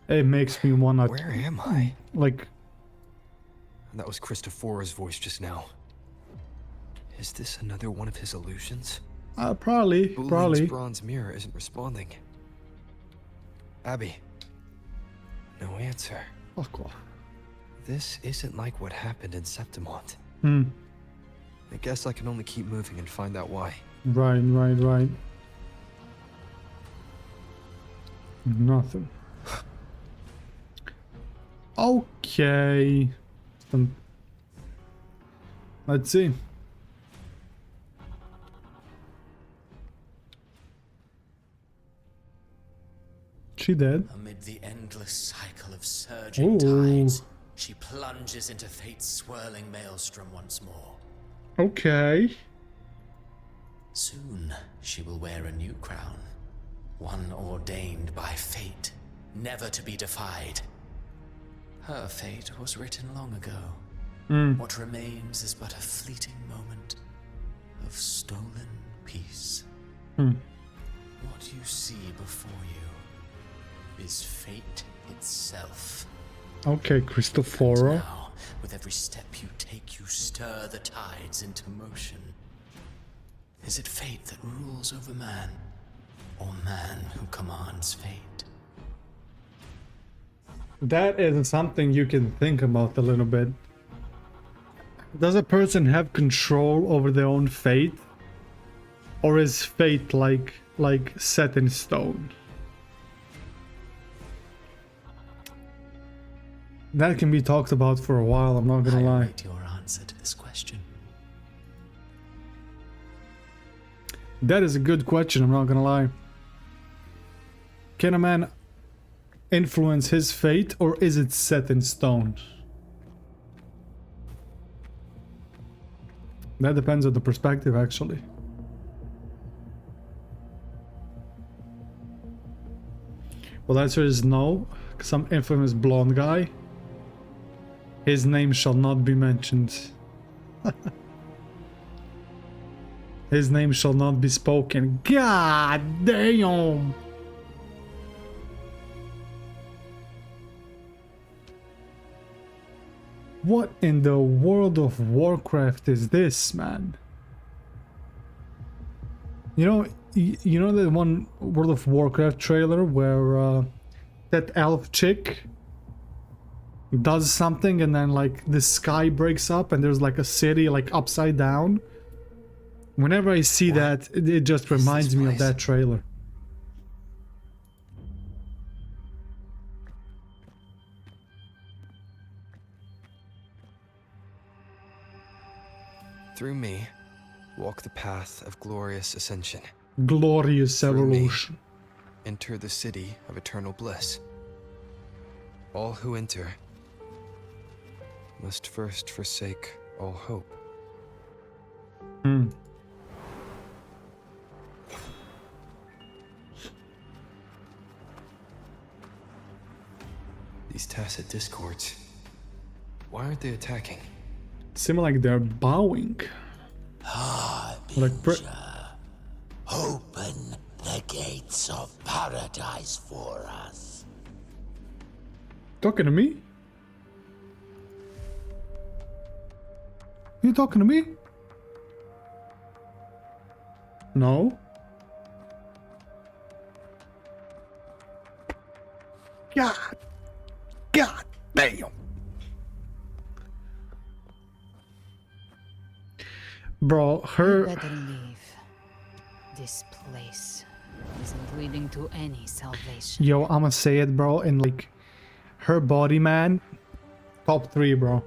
It makes me wanna... Where am I? Like... That was Christophora's voice just now. Is this another one of his illusions? Probably. Boolean's bronze mirror isn't responding. Abby. No answer. Fuck off. This isn't like what happened in Septimont. Hmm. I guess I can only keep moving and find out why. Right. Nothing. Okay. Let's see. She dead. Amid the endless cycle of surging tides, she plunges into fate's swirling maelstrom once more. Okay. Soon she will wear a new crown, one ordained by fate, never to be defied. Her fate was written long ago. What remains is but a fleeting moment of stolen peace. What you see before you is fate itself. Okay, Cristoforo. Now, with every step you take, you stir the tides into motion. Is it fate that rules over man, or man who commands fate? That is something you can think about a little bit. Does a person have control over their own fate? Or is fate like set in stone? That can be talked about for a while, I'm not gonna lie. I await your answer to this question. That is a good question, I'm not gonna lie. Can a man influence his fate, or is it set in stone? That depends on the perspective, actually. Well, the answer is no. Some infamous blonde guy. His name shall not be mentioned. His name shall not be spoken. God damn! What in the World of Warcraft is this, man? You know the one World of Warcraft trailer where that elf chick does something and then like the sky breaks up and there's like a city like upside down? Whenever I see that, it just reminds me of that trailer. Through me, walk the path of glorious ascension. Glorious Through me, evolution. enter the city of eternal bliss. All who enter must first forsake all hope. These tacit discords, why aren't they attacking? Seem like they're bowing. Like Open the gates of paradise for us. talking to me? You talking to me? No. God damn. Bro, her... Better leave. This place isn't leading to any salvation. Yo, I'ma say it, bro, and like... Her body, man. Top 3, bro.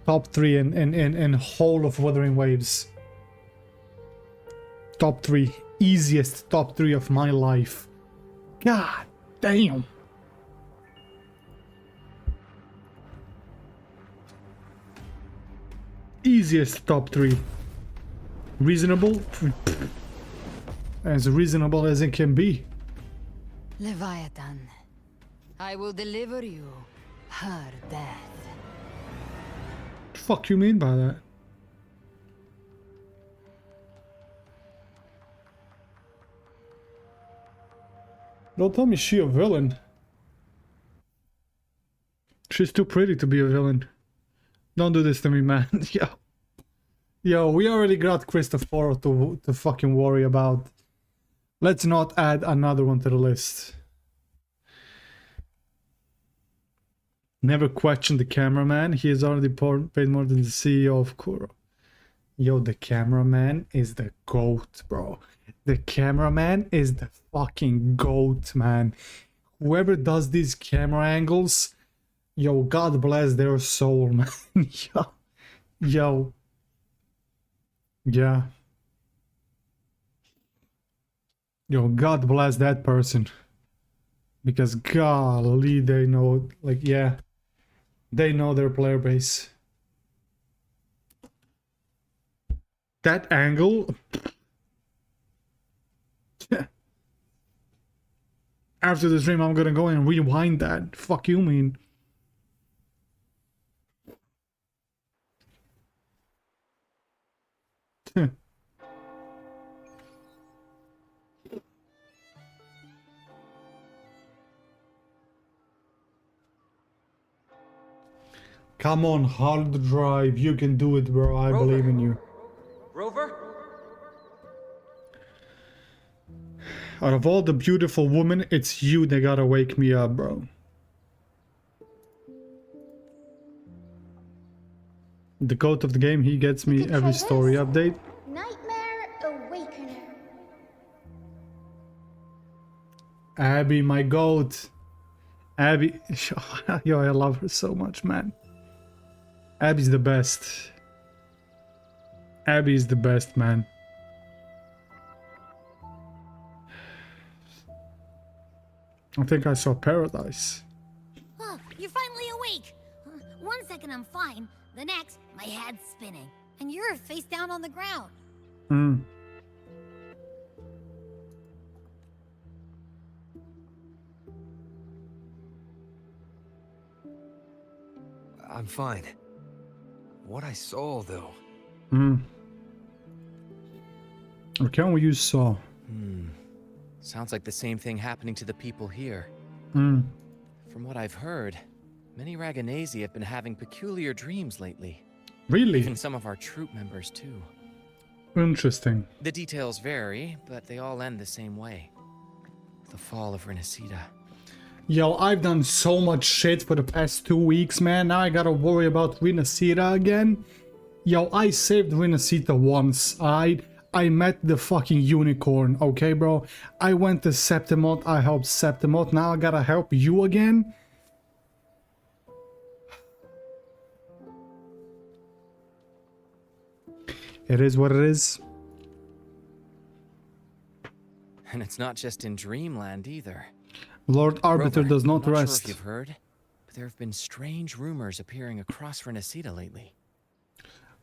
Top 3 in whole of Wuthering Waves. Top 3. Easiest top 3 of my life. God damn. Easiest top 3. Reasonable? As reasonable as it can be. Leviathan, I will deliver you her death. What the fuck you mean by that? Don't tell me she a villain. She's too pretty to be a villain. Don't do this to me, man. Yo, we already got Christopher to fucking worry about. Let's not add another one to the list. Never question the cameraman. He has already paid more than the CEO of Kuro. Yo, the cameraman is the GOAT, bro. The cameraman is the fucking GOAT, man. Whoever does these camera angles, yo, God bless their soul, man. Yo. Yeah. Yo, God bless that person. Because golly, they know, like, yeah. They know their player base. That angle... After the stream, I'm gonna go and rewind that. Fuck you, mean. Come on, hard drive. You can do it, bro. I believe in you. Rover? Out of all the beautiful women, it's you that gotta wake me up, bro. The goat of the game, he gets me every story update. Nightmare Awakener. Abby, my goat. Abby, yo, I love her so much, man. Abby's the best. Abby's the best, man. I think I saw paradise. Oh, you're finally awake. 1 second I'm fine. The next, my head's spinning. And you're face down on the ground. I'm fine. What I saw, though. Or can we use saw? Sounds like the same thing happening to the people here. Hmm. From what I've heard, many Raganesi have been having peculiar dreams lately. Really? Even some of our troop members, too. Interesting. The details vary, but they all end the same way. The fall of Rinascita. Yo, I've done so much shit for the past 2 weeks, man. Now I gotta worry about Rinascita again. Yo, I saved Rinascita once. I met the fucking unicorn, okay, bro? I went to Septimot, I helped Septimot. Now I gotta help you again? It is what it is. And it's not just in Dreamland either. Lord Arbiter Rover, does not I'm not rest. sure if you've heard, but there have been strange rumors appearing across Rinascita lately.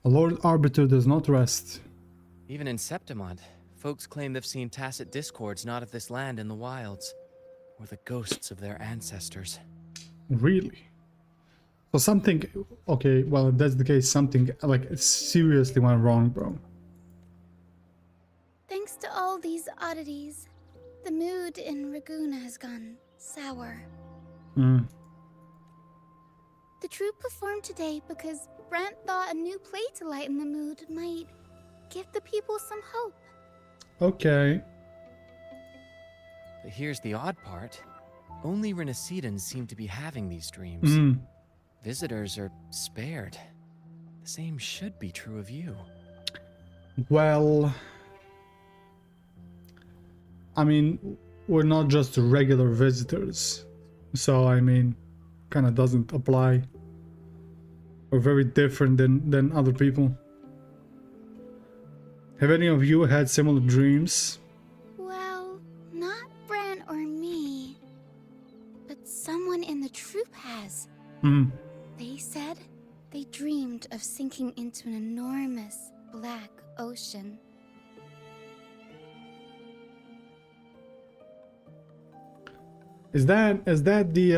Lord Arbiter does not rest. Even in Septimont, folks claim they've seen tacit discords not of this land in the wilds, or the ghosts of their ancestors. Really? So something... Okay, well, if that's the case, something, like, seriously went wrong, bro. Thanks to all these oddities, the mood in Raguna has gone sour. The troupe performed today because Brent thought a new play to lighten the mood might give the people some hope. Okay. But here's the odd part. Only Rinascitans seem to be having these dreams. Visitors are spared. The same should be true of you. Well... I mean, we're not just regular visitors. So, I mean, kind of doesn't apply. We're very different than other people. Have any of you had similar dreams? Well, not Brent or me, but someone in the troupe has. They said they dreamed of sinking into an enormous black ocean. Is that the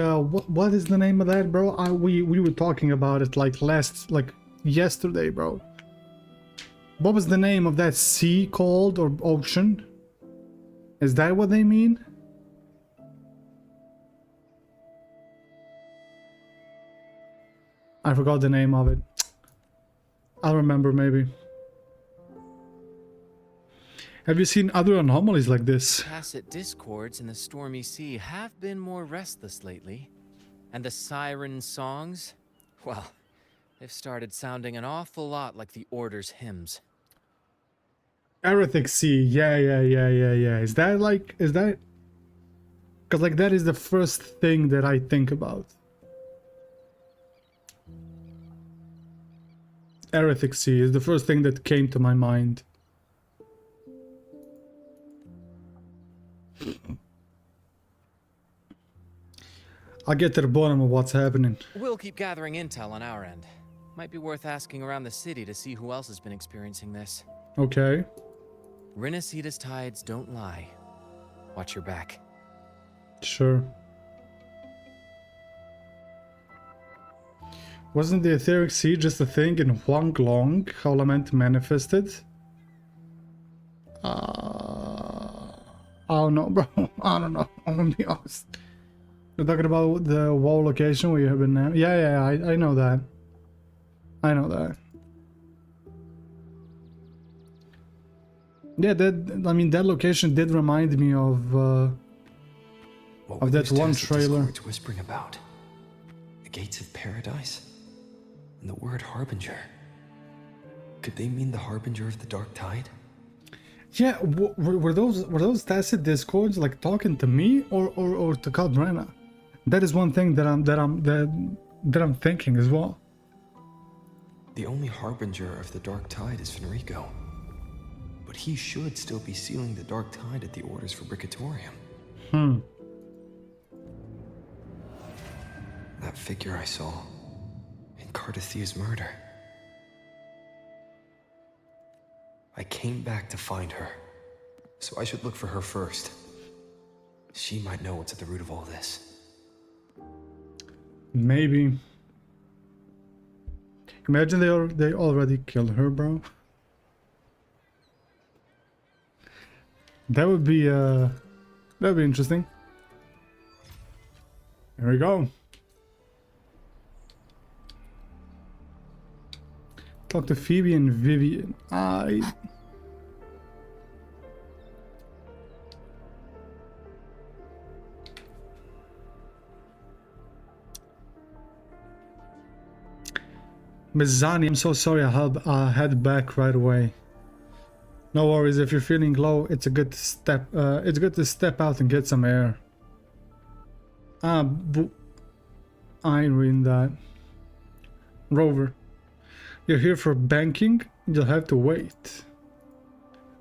what is the name of that, bro? We were talking about it like yesterday, bro. What was the name of that sea called, or ocean? Is that what they mean? I forgot the name of it. I'll remember maybe. Have you seen other anomalies like this? Tacit discords in the stormy sea have been more restless lately. And the siren songs, well, they've started sounding an awful lot like the Order's hymns. Heretic Sea, yeah. Is that... Because like that is the first thing that I think about. Heretic Sea is the first thing that came to my mind. I'll get to the bottom of what's happening. We'll keep gathering intel on our end. Might be worth asking around the city to see who else has been experiencing this. Okay. Rinascita's tides don't lie. Watch your back. Sure. Wasn't the etheric sea just a thing in Huang Long, how Lament manifested? I don't know, bro. I don't know. I'm gonna be honest. You're talking about the wall location where you have been now? Yeah, I know that. I know that. Yeah, that location did remind me of that one trailer. Discords whispering about the gates of paradise and the word harbinger. Could they mean the harbinger of the dark tide? Yeah, were those tacit discords like talking to me or to Calbrena? That is one thing that I'm thinking as well. The only harbinger of the dark tide is Fenrico. But he should still be sealing the dark tide at the Order's Fabricatorium. That figure I saw in Cardathia's murder. I came back to find her, so I should look for her first. She might know what's at the root of all this. Maybe. Imagine they already killed her, bro. That'd be interesting. Here we go. Talk to Phoebe and Vivian. Miss Zani, I'm so sorry I'll head back right away. No worries, if you're feeling low, it's good to step out and get some air. I ain't reading that. Rover, you're here for banking? You'll have to wait.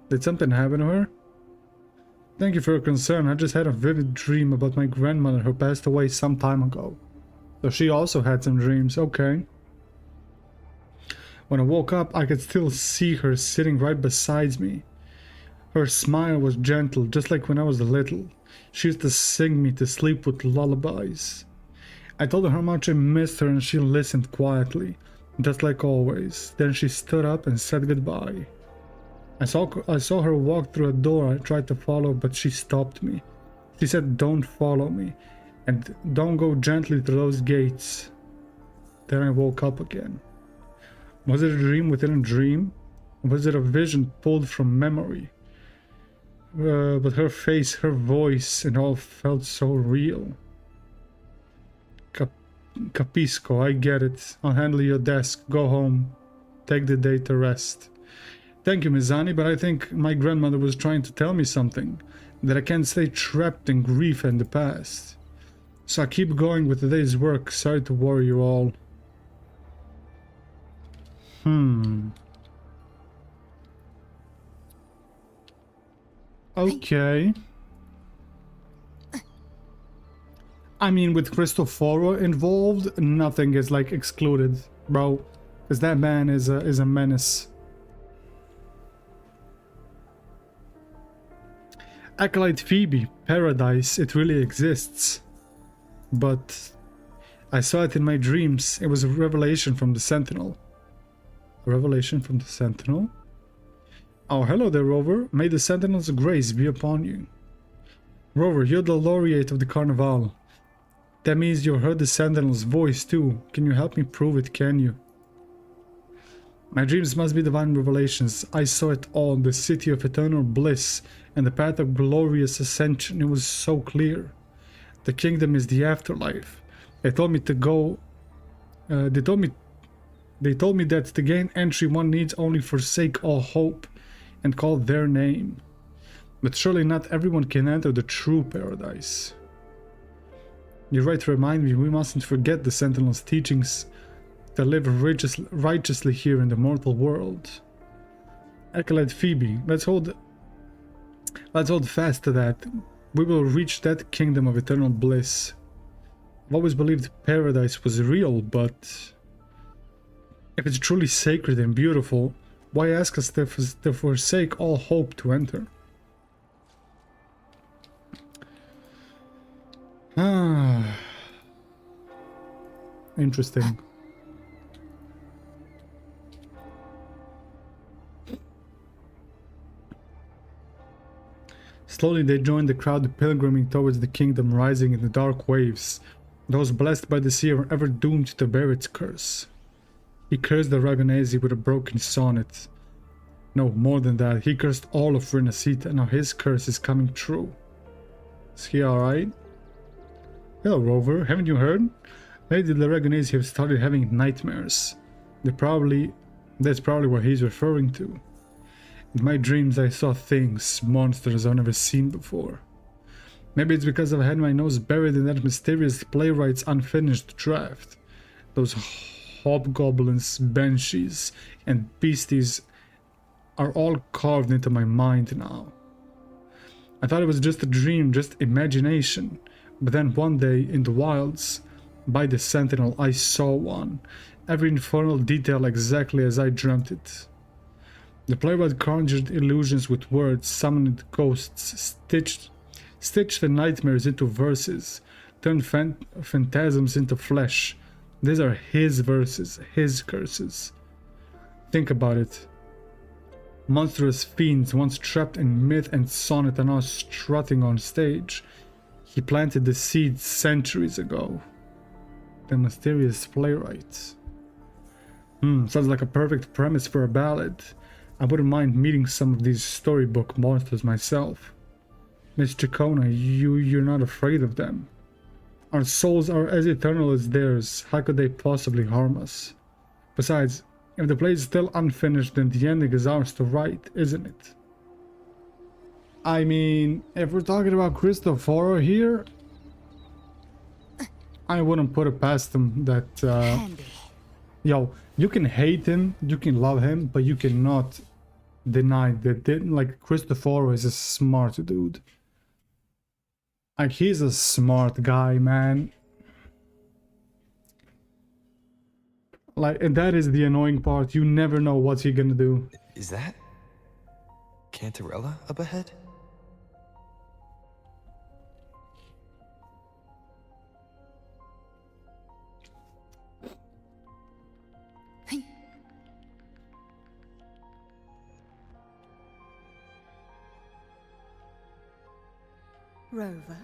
Did something happen to her? Thank you for your concern. I just had a vivid dream about my grandmother who passed away some time ago. So she also had some dreams, okay. When I woke up, I could still see her sitting right beside me. Her smile was gentle, just like when I was little. She used to sing me to sleep with lullabies. I told her how much I missed her and she listened quietly, just like always. Then she stood up and said goodbye. I saw her walk through a door. I tried to follow, but she stopped me. She said, "Don't follow me, and don't go gently through those gates." Then I woke up again. Was it a dream within a dream? Was it a vision pulled from memory? But her face, her voice, and all felt so real. Capisco, I get it. I'll handle your desk. Go home. Take the day to rest. Thank you, Mizani, but I think my grandmother was trying to tell me something. That I can't stay trapped in grief and the past. So I keep going with the day's work. Sorry to worry you all. Okay. I mean, with Cristoforo involved, nothing is like excluded, bro. Because that man is a menace. Acolyte Phoebe, paradise, it really exists. But I saw it in my dreams. It was a revelation from the Sentinel. A revelation from the Sentinel? Oh, hello there, Rover. May the Sentinel's grace be upon you. Rover, you're the laureate of the Carnival. That means you heard the Sentinel's voice too. Can you help me prove it, can you? My dreams must be divine revelations. I saw it all, the city of eternal bliss and the path of glorious ascension. It was so clear. The kingdom is the afterlife. They told me to go... They told me that to gain entry one needs only forsake all hope and call their name. But surely not everyone can enter the true paradise. You're right to remind me, we mustn't forget the Sentinel's teachings to live righteously here in the mortal world. Acolyte Phoebe, let's hold fast to that. We will reach that kingdom of eternal bliss. I've always believed paradise was real, but if it's truly sacred and beautiful, why ask us to forsake all hope to enter? Ah, interesting. Slowly they joined the crowd pilgriming towards the kingdom, rising in the dark waves. Those blessed by the sea are ever doomed to bear its curse. He cursed the Ragonesi with a broken sonnet. No, more than that, he cursed all of Rinascita. Now his curse is coming true. Is he alright? Hello, Rover. Haven't you heard? Maybe the Ragonesi have started having nightmares. That's probably what he's referring to. In my dreams I saw things, monsters I've never seen before. Maybe it's because I've had my nose buried in that mysterious playwright's unfinished draft. Those hobgoblins, banshees, and beasties are all carved into my mind now. I thought it was just a dream, just imagination. But then one day, in the wilds, by the Sentinel, I saw one. Every infernal detail exactly as I dreamt it. The playwright conjured illusions with words, summoned ghosts, stitched the nightmares into verses, turned phantasms into flesh. These are his verses, his curses. Think about it. Monstrous fiends, once trapped in myth and sonnet, are now strutting on stage. He planted the seeds centuries ago. The mysterious playwright. Sounds like a perfect premise for a ballad. I wouldn't mind meeting some of these storybook monsters myself. Miss Chacona, you're not afraid of them. Our souls are as eternal as theirs. How could they possibly harm us? Besides, if the play is still unfinished, then the ending is ours to write, isn't it? I mean, if we're talking about Cristoforo here, I wouldn't put it past him that, yo, you can hate him, you can love him, but you cannot deny that, like, Cristoforo is a smart dude. Like, he's a smart guy, man. Like, and that is the annoying part. You never know what he's gonna do. Is that Cantarella up ahead? Rover,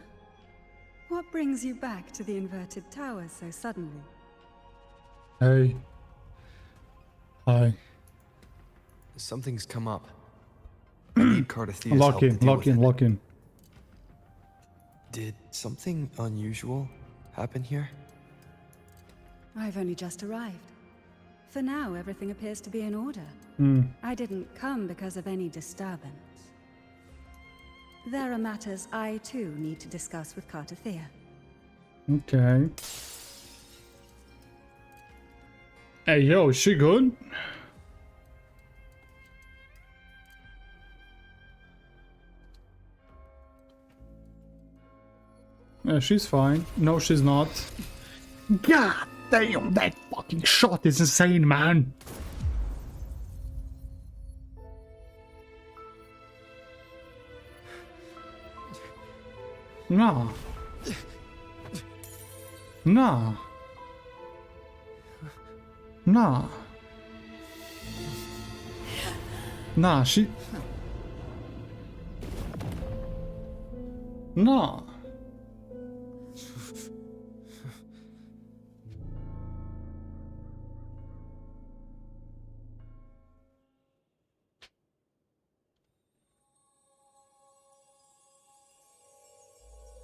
what brings you back to the inverted tower so suddenly? Hey. Hi. Something's come up. I need Cardathea's Lock help to in, deal lock with in, it. lock in. Did something unusual happen here? I've only just arrived. For now, everything appears to be in order. I didn't come because of any disturbance. There are matters I, too, need to discuss with Cardathea. Okay. Hey, yo, is she good? Yeah, she's fine. No, she's not. God damn, that fucking shot is insane, man. Nah. Nah. Nah. Nah, she... Nah.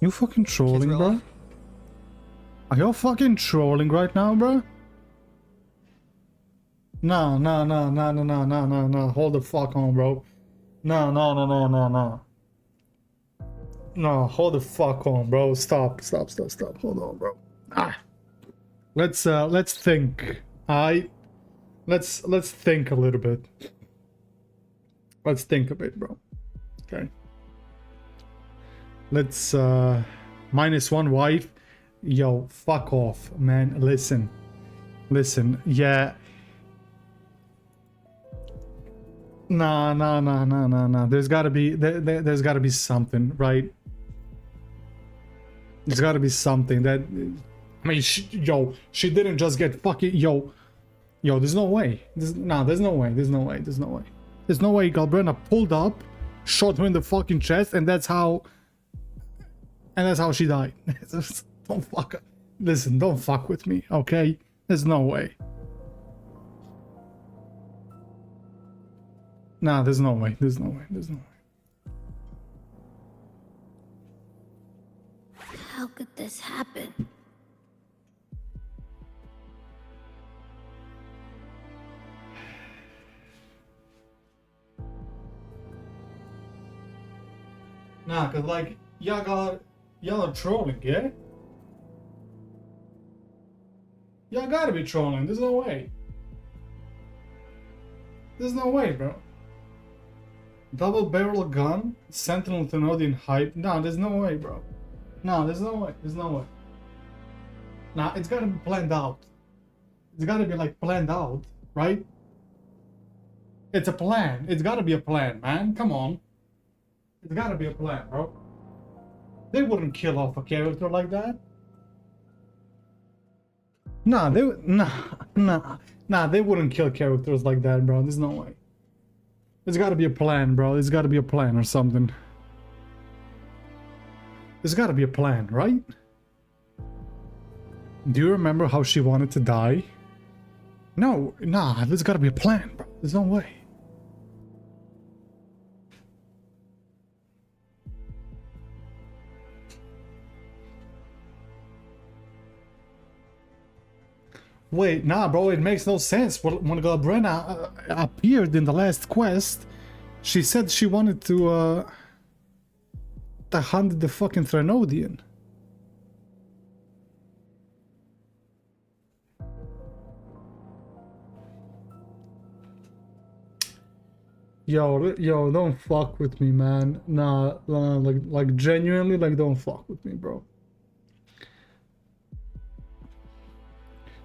You fucking trolling, bro? Are you fucking trolling right now, bro? No. Hold the fuck on, bro. No. No, hold the fuck on, bro. Stop. Hold on, bro. Let's think. Let's think a little bit. Let's think a bit, bro. Okay. Let's -1 wife. Yo, fuck off, man. Listen. Yeah. Nah. There's gotta be something, right? There's gotta be something that, I mean, she didn't just get fucking, yo, there's no way. There's no way. There's no way Galbrena pulled up, shot her in the fucking chest, and that's how she died. Don't fuck with me, okay? There's no way. Nah, there's no way. How could this happen? Nah, cause like y'all are trolling, yeah? Y'all gotta be trolling. There's no way. There's no way, bro. Double barrel gun, Sentinel Thenodian hype. Nah, there's no way, bro. No, there's no way. Nah, it's gotta be planned out. It's gotta be like planned out, right? It's a plan. It's gotta be a plan, man. Come on. It's gotta be a plan, bro. They wouldn't kill off a character like that. Nah, they wouldn't kill characters like that, bro. There's no way. There's gotta be a plan, bro. There's gotta be a plan or something. There's gotta be a plan, right? Do you remember how she wanted to die? No, nah, there's gotta be a plan, bro. There's no way. Wait, nah, bro, it makes no sense. When Galbrena appeared in the last quest, she said she wanted to hunt the fucking Thenodian. Yo, don't fuck with me, man. Nah, like genuinely, like, don't fuck with me, bro.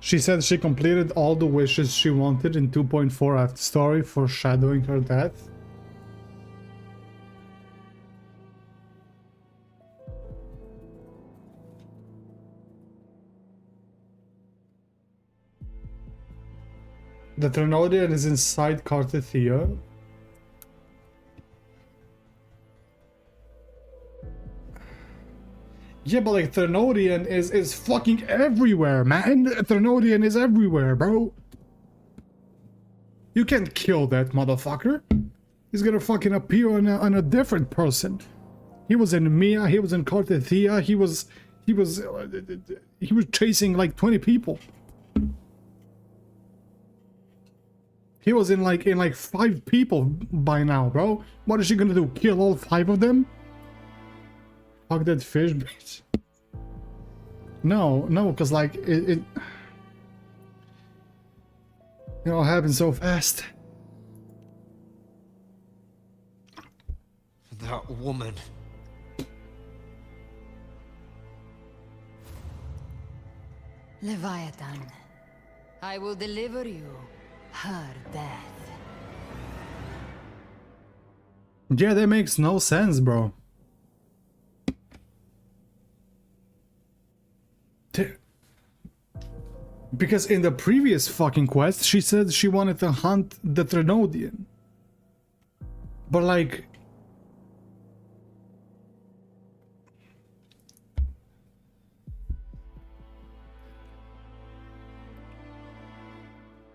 She said she completed all the wishes she wanted in 2.4 after story, foreshadowing her death. The Thenodian is inside Cartethia. Yeah, but like Thenodian is fucking everywhere, man. Thenodian is everywhere, bro. You can't kill that motherfucker. He's gonna fucking appear on a different person. He was in Mia, he was in Cartethia, he was chasing like 20 people. He was in like 5 people by now, bro. What is she gonna do? Kill all 5 of them? Fuck that fish, bitch. No, because like it all happened so fast. That woman. Leviathan, I will deliver you her death. Yeah, that makes no sense, bro. Because in the previous fucking quest, she said she wanted to hunt the Thenodian. But like...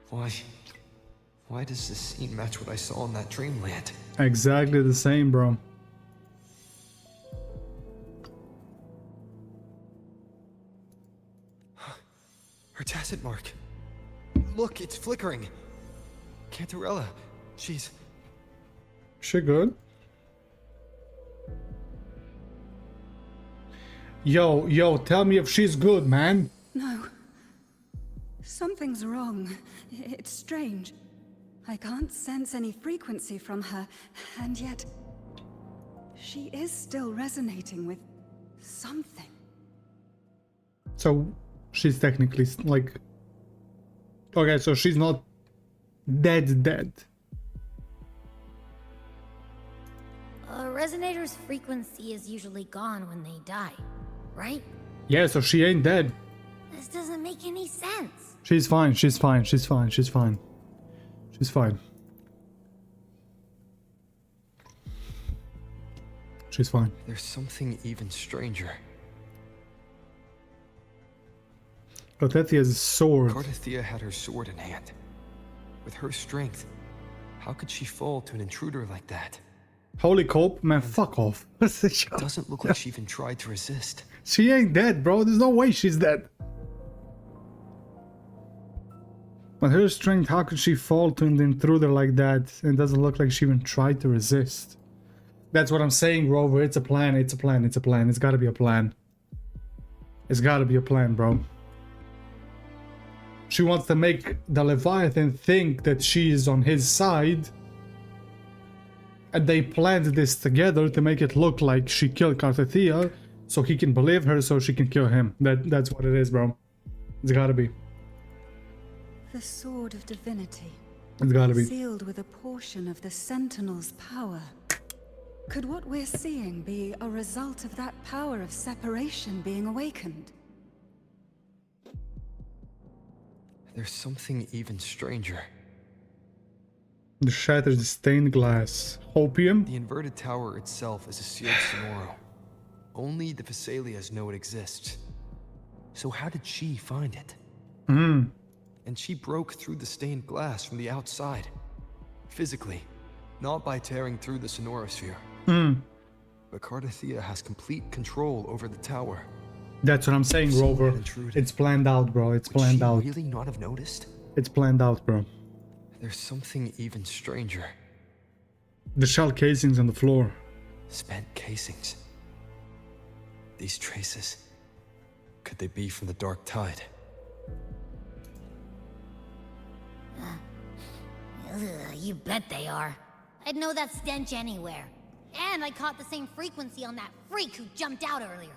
Why does this scene match what I saw in that dreamland? Exactly the same, bro. Her tacit mark. Look, it's flickering. Cantarella, she's... She good? Yo, tell me if she's good, man. No. Something's wrong. It's strange. I can't sense any frequency from her, and yet... she is still resonating with something. So, she's technically, like... Okay, so she's not dead. A resonator's frequency is usually gone when they die, right? Yeah, so she ain't dead. This doesn't make any sense. She's fine. She's fine. She's fine. She's fine. There's something even stranger. Coteti has a sword. Cardathia had her sword in hand. With her strength, how could she fall to an intruder like that? Holy cope, man, fuck off. Doesn't look like she even tried to resist. She ain't dead, bro. There's no way she's dead. But her strength, how could she fall to an intruder like that? It doesn't look like she even tried to resist. That's what I'm saying, Rover. It's a plan. It's gotta be a plan. It's gotta be a plan, bro. She wants to make the Leviathan think that she is on his side. And they planned this together to make it look like she killed Cardathia, so he can believe her, so she can kill him. That's what it is, bro. It's gotta be. The Sword of Divinity. It's gotta be. Sealed with a portion of the Sentinel's power. Could what we're seeing be a result of that power of separation being awakened? There's something even stranger. The shattered stained glass. Hopium? The inverted tower itself is a sealed sonoro. Only the Vesalias know it exists. So how did she find it? And she broke through the stained glass from the outside. Physically, not by tearing through the sonorosphere. But Cardathia has complete control over the tower. That's what I'm saying, Rover. It's planned out, bro. It's planned out. Would she really not have noticed? It's planned out, bro. There's something even stranger. The shell casings on the floor. Spent casings. These traces. Could they be from the Dark Tide? You bet they are. I'd know that stench anywhere. And I caught the same frequency on that freak who jumped out earlier.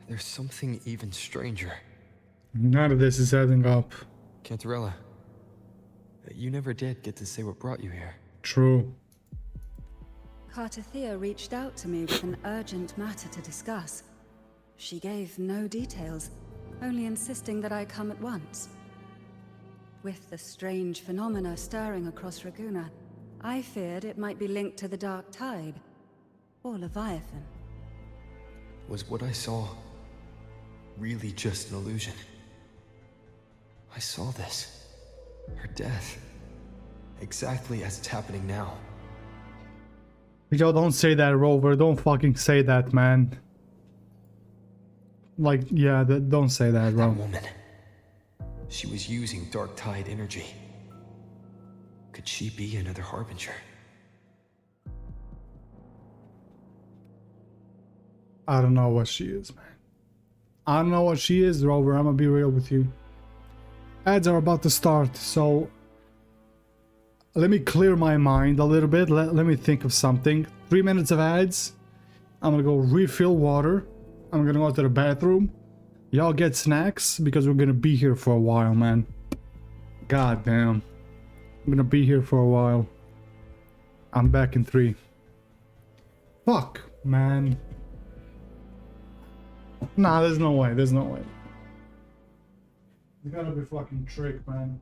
There's something even stranger. None of this is adding up. Cantarella, you never did get to say what brought you here. True. Cardathia reached out to me with an urgent matter to discuss. She gave no details, only insisting that I come at once. With the strange phenomena stirring across Raguna, I feared it might be linked to the Dark Tide, or Leviathan. Was what I saw really just an illusion? I saw this. Her death. Exactly as it's happening now. Yo, don't say that, Rover. Don't fucking say that, man. Like, yeah, don't say that, bro. That woman. She was using Dark Tide energy. Could she be another Harbinger? I don't know what she is, man. I don't know what she is, Rover. I'm gonna be real with you. Ads are about to start, so let me clear my mind a little bit. Let me think of something. 3 minutes of ads. I'm gonna go refill water. I'm gonna go to the bathroom. Y'all get snacks because we're gonna be here for a while, man. God damn. I'm gonna be here for a while. I'm back in 3. Fuck, man. Nah, there's no way. There's no way. It's gotta be fucking trick, man.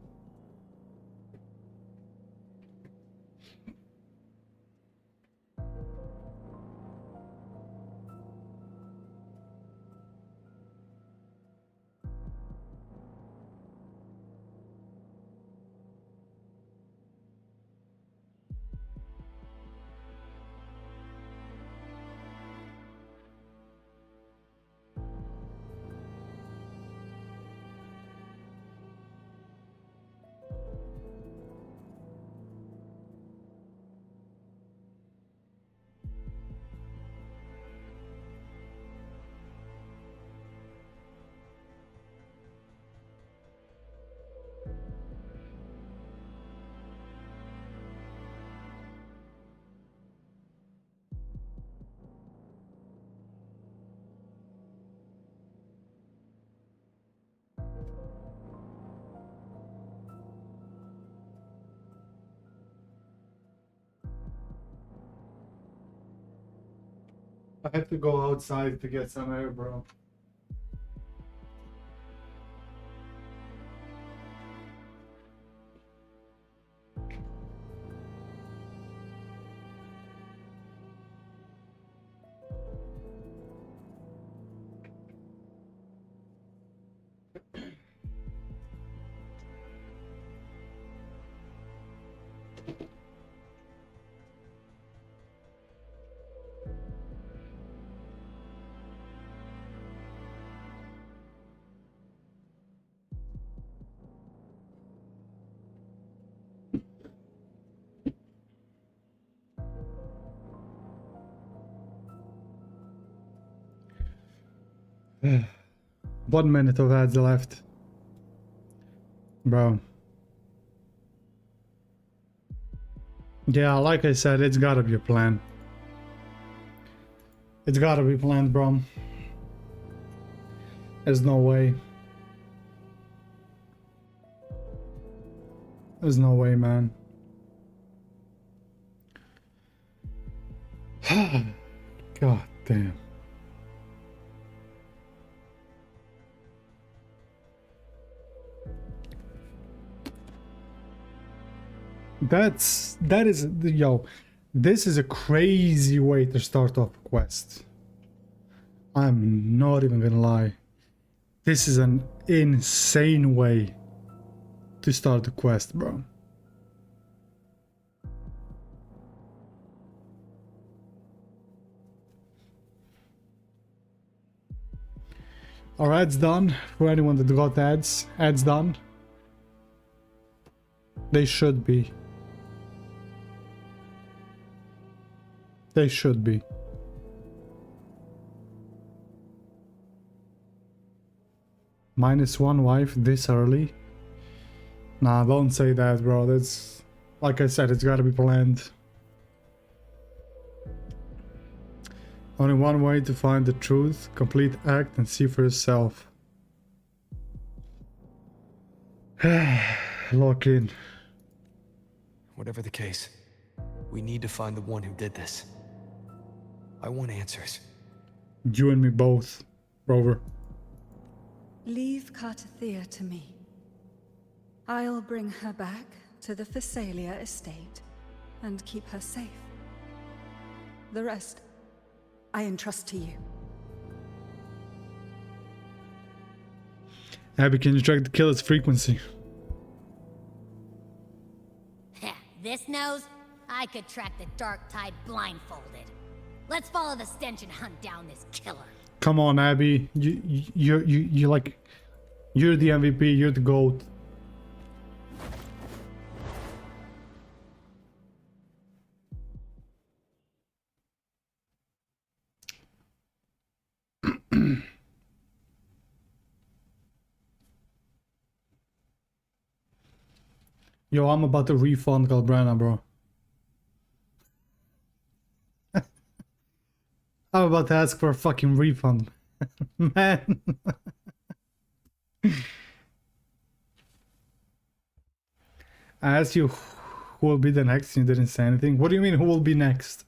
I have to go outside to get some air, bro. One minute of ads left. Bro. Yeah, like I said, it's gotta be a plan. It's gotta be planned, bro. There's no way. There's no way, man. God damn. That is, yo, this is a crazy way to start off a quest. I'm not even gonna lie. This is an insane way to start the quest, bro. Our ads done. For anyone that got ads done. They should be. They should be. -1 wife this early? Nah, don't say that, bro. That's, like I said, it's gotta be planned. Only one way to find the truth. Complete act and see for yourself. Lock in. Whatever the case, we need to find the one who did this. I want answers. You and me both, Rover. Leave Cartathea to me. I'll bring her back to the Phasalia estate and keep her safe. The rest, I entrust to you. Abby, can you track the killer's frequency? This nose? I could track the dark tide blindfolded. Let's follow the stench and hunt down this killer. Come on, Abby. You're like, you're the MVP. You're the GOAT. Yo, I'm about to refund Galbrana, bro. I'm about to ask for a fucking refund. Man. I asked you who will be the next and you didn't say anything. What do you mean who will be next?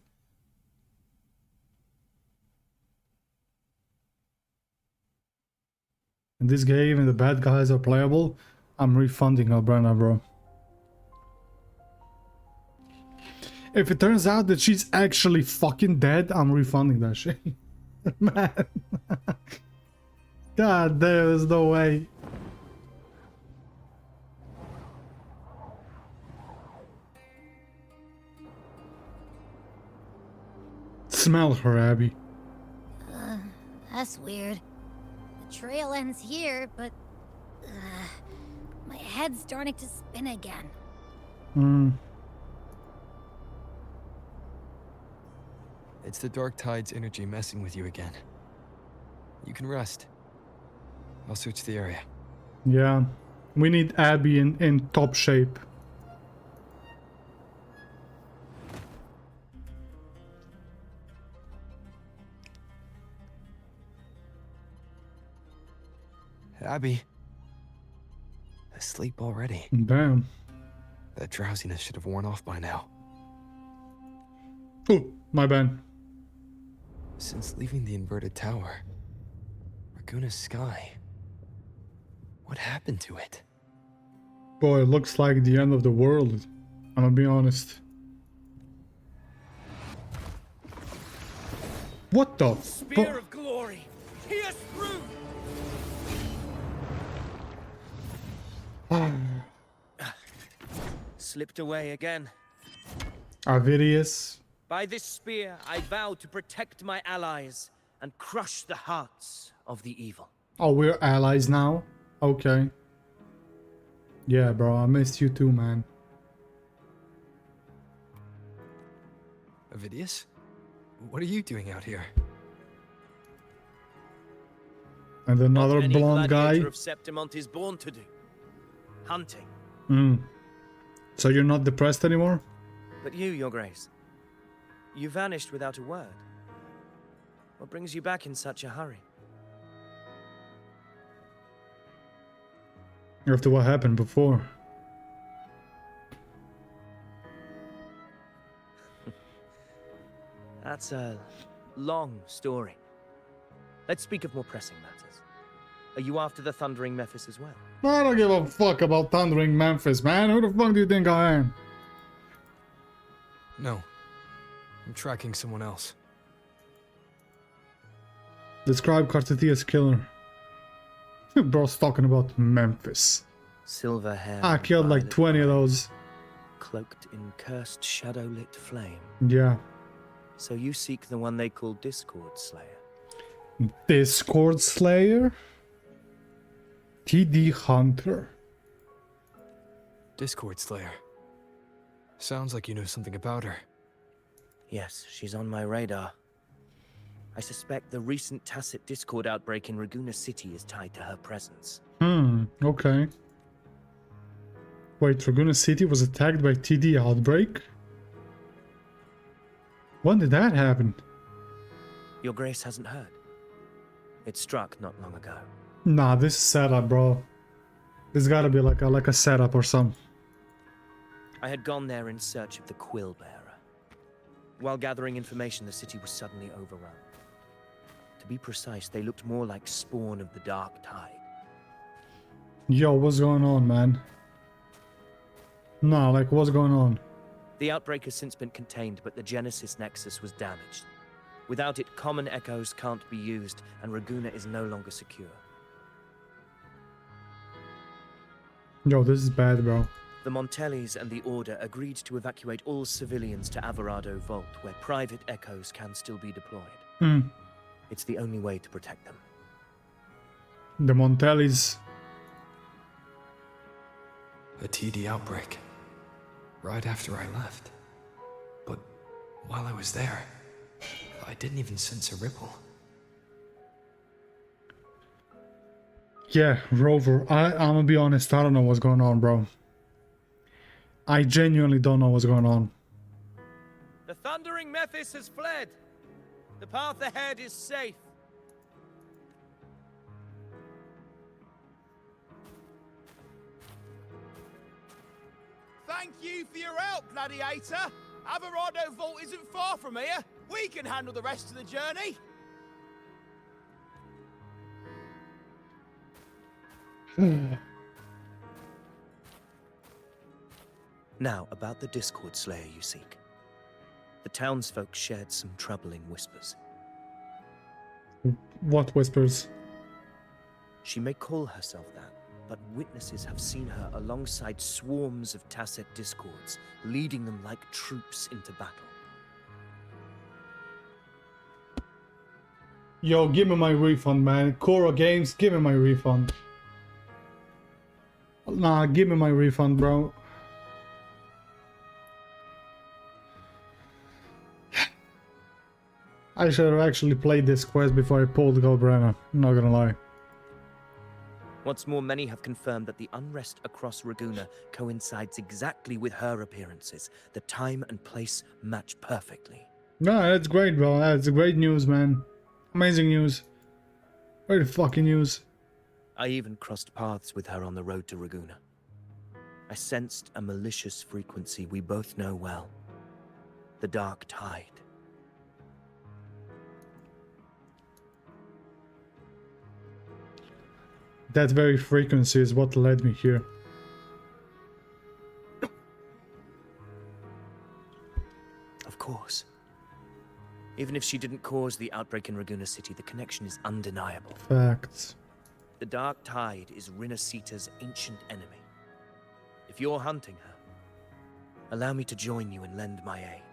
In this game and the bad guys are playable, I'm refunding Galbrana, bro. If it turns out that she's actually fucking dead, I'm refunding that shit. Man. God, there's no way. Smell her, Abby. That's weird. The trail ends here, but my head's starting to spin again. It's the Dark Tide's energy messing with you again. You can rest. I'll search the area. Yeah. We need Abby in top shape. Abby. Asleep already. Damn. That drowsiness should have worn off by now. Oh, my bad. Since leaving the inverted tower, Raguna's sky, what happened to it? Boy, it looks like the end of the world. I'm gonna be honest. What the Spear of glory, pierce through. Slipped away again. Avidius. By this spear, I vow to protect my allies and crush the hearts of the evil. Oh, we're allies now? Okay. Yeah, bro, I missed you too, man. Avidius? What are you doing out here? And another What blonde any guy. gladiator of Septimont is born to do. Hunting. So you're not depressed anymore? But you, Your Grace, you vanished without a word. What brings you back in such a hurry? After what happened before. That's a long story. Let's speak of more pressing matters. Are you after the Thundering Memphis as well? I don't give a fuck about Thundering Memphis, man. Who the fuck do you think I am? No. I'm tracking someone else. Describe Cartetia's killer. Bro's talking about Memphis. Silver hair. I killed like violet 20 of eyes, those. Cloaked in cursed shadow-lit flame. Yeah. So you seek the one they call Discord Slayer. Discord Slayer? TD Hunter. Discord Slayer. Sounds like you know something about her. Yes, she's on my radar. I suspect the recent tacit Discord outbreak in Raguna City is tied to her presence. Okay. Wait, Raguna City was attacked by TD outbreak? When did that happen? Your Grace hasn't heard. It struck not long ago. Nah, this is setup, bro. This gotta be like a setup or something. I had gone there in search of the Quill Bearer. While gathering information, the city was suddenly overrun. To be precise, they looked more like spawn of the Dark Tide. Yo, what's going on, man? Nah, like, what's going on? The outbreak has since been contained, but the Genesis Nexus was damaged. Without it, common echoes can't be used, and Raguna is no longer secure. Yo, this is bad, bro. The Montellis and the Order agreed to evacuate all civilians to Averado Vault, where private echoes can still be deployed. It's the only way to protect them. The Montellis. A TD outbreak. Right after I left. But while I was there, I didn't even sense a ripple. Yeah, Rover, I'm gonna be honest, I don't know what's going on, bro. I genuinely don't know what's going on. The Thundering Memphis has fled. The path ahead is safe. Thank you for your help, Gladiator. Averado Vault isn't far from here. We can handle the rest of the journey. Now, about the Discord Slayer you seek. The townsfolk shared some troubling whispers. What whispers? She may call herself that, but witnesses have seen her alongside swarms of Tacet Discords, leading them like troops into battle. Yo, give me my refund, man. Cora Games, give me my refund. Nah, give me my refund, bro. I should have actually played this quest before I pulled Galbrana, not gonna lie. What's more, many have confirmed that the unrest across Raguna coincides exactly with her appearances. The time and place match perfectly. No, that's great, bro. That's great news, man. Amazing news. Great fucking news. I even crossed paths with her on the road to Raguna. I sensed a malicious frequency we both know well. The Dark Tide. That very frequency is what led me here. Of course. Even if she didn't cause the outbreak in Raguna City, the connection is undeniable. Facts. The Dark Tide is Rinascita's ancient enemy. If you're hunting her, allow me to join you and lend my aid.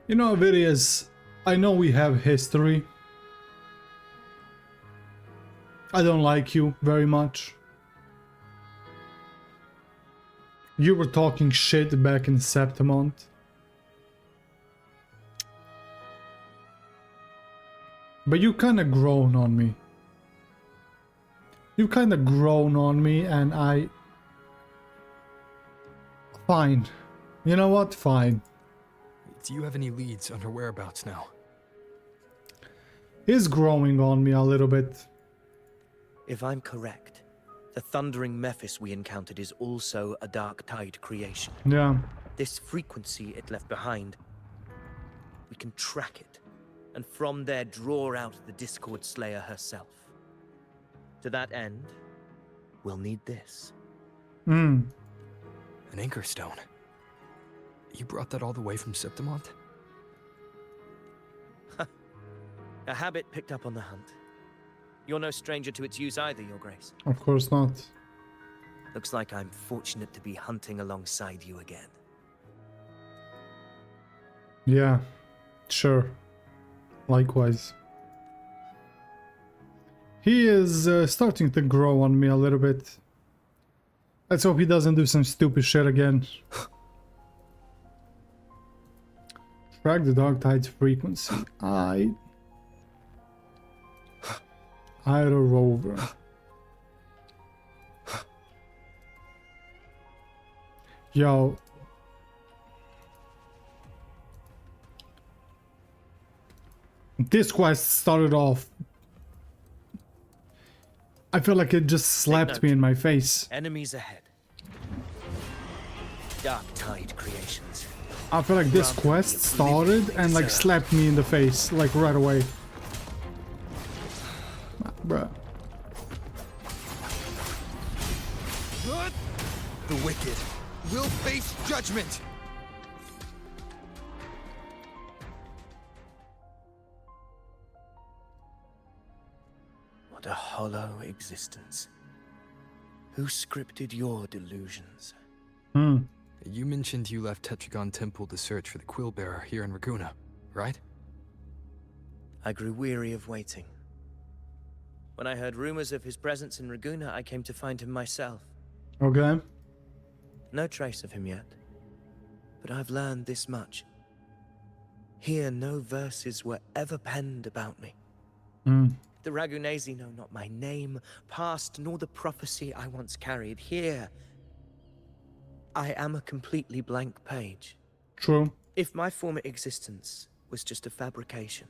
You know, Vidius, I know we have history. I don't like you very much. You were talking shit back in Septimont. But you kinda grown on me. You kinda grown on me and I... Fine. You know what? Fine. Do you have any leads on her whereabouts now? He's growing on me a little bit. If I'm correct, the thundering Mephis we encountered is also a Dark Tide creation. Yeah. This frequency it left behind, we can track it, and from there draw out the Discord Slayer herself. To that end, we'll need this. An anchor stone. You brought that all the way from Septimont? A habit picked up on the hunt. You're no stranger to its use either, Your Grace. Of course not. Looks like I'm fortunate to be hunting alongside you again. Yeah, sure. Likewise. He is starting to grow on me a little bit. Let's hope he doesn't do some stupid shit again. Track the Dark Tide's frequency. I had a rover. Yo. This quest started off... I feel like it just slapped me in my face. Enemies ahead. Dark Tide creations. I feel like this quest started and like slapped me in the face, like right away. Bruh. The wicked will face judgment! What a hollow existence. Who scripted your delusions? You mentioned you left Tetragon Temple to search for the Quill Bearer here in Raguna, right? I grew weary of waiting. When I heard rumors of his presence in Raguna, I came to find him myself. Okay. No trace of him yet. But I've learned this much. Here, no verses were ever penned about me. The Ragunesi know not my name, past, nor the prophecy I once carried. Here, I am a completely blank page. True. If my former existence was just a fabrication,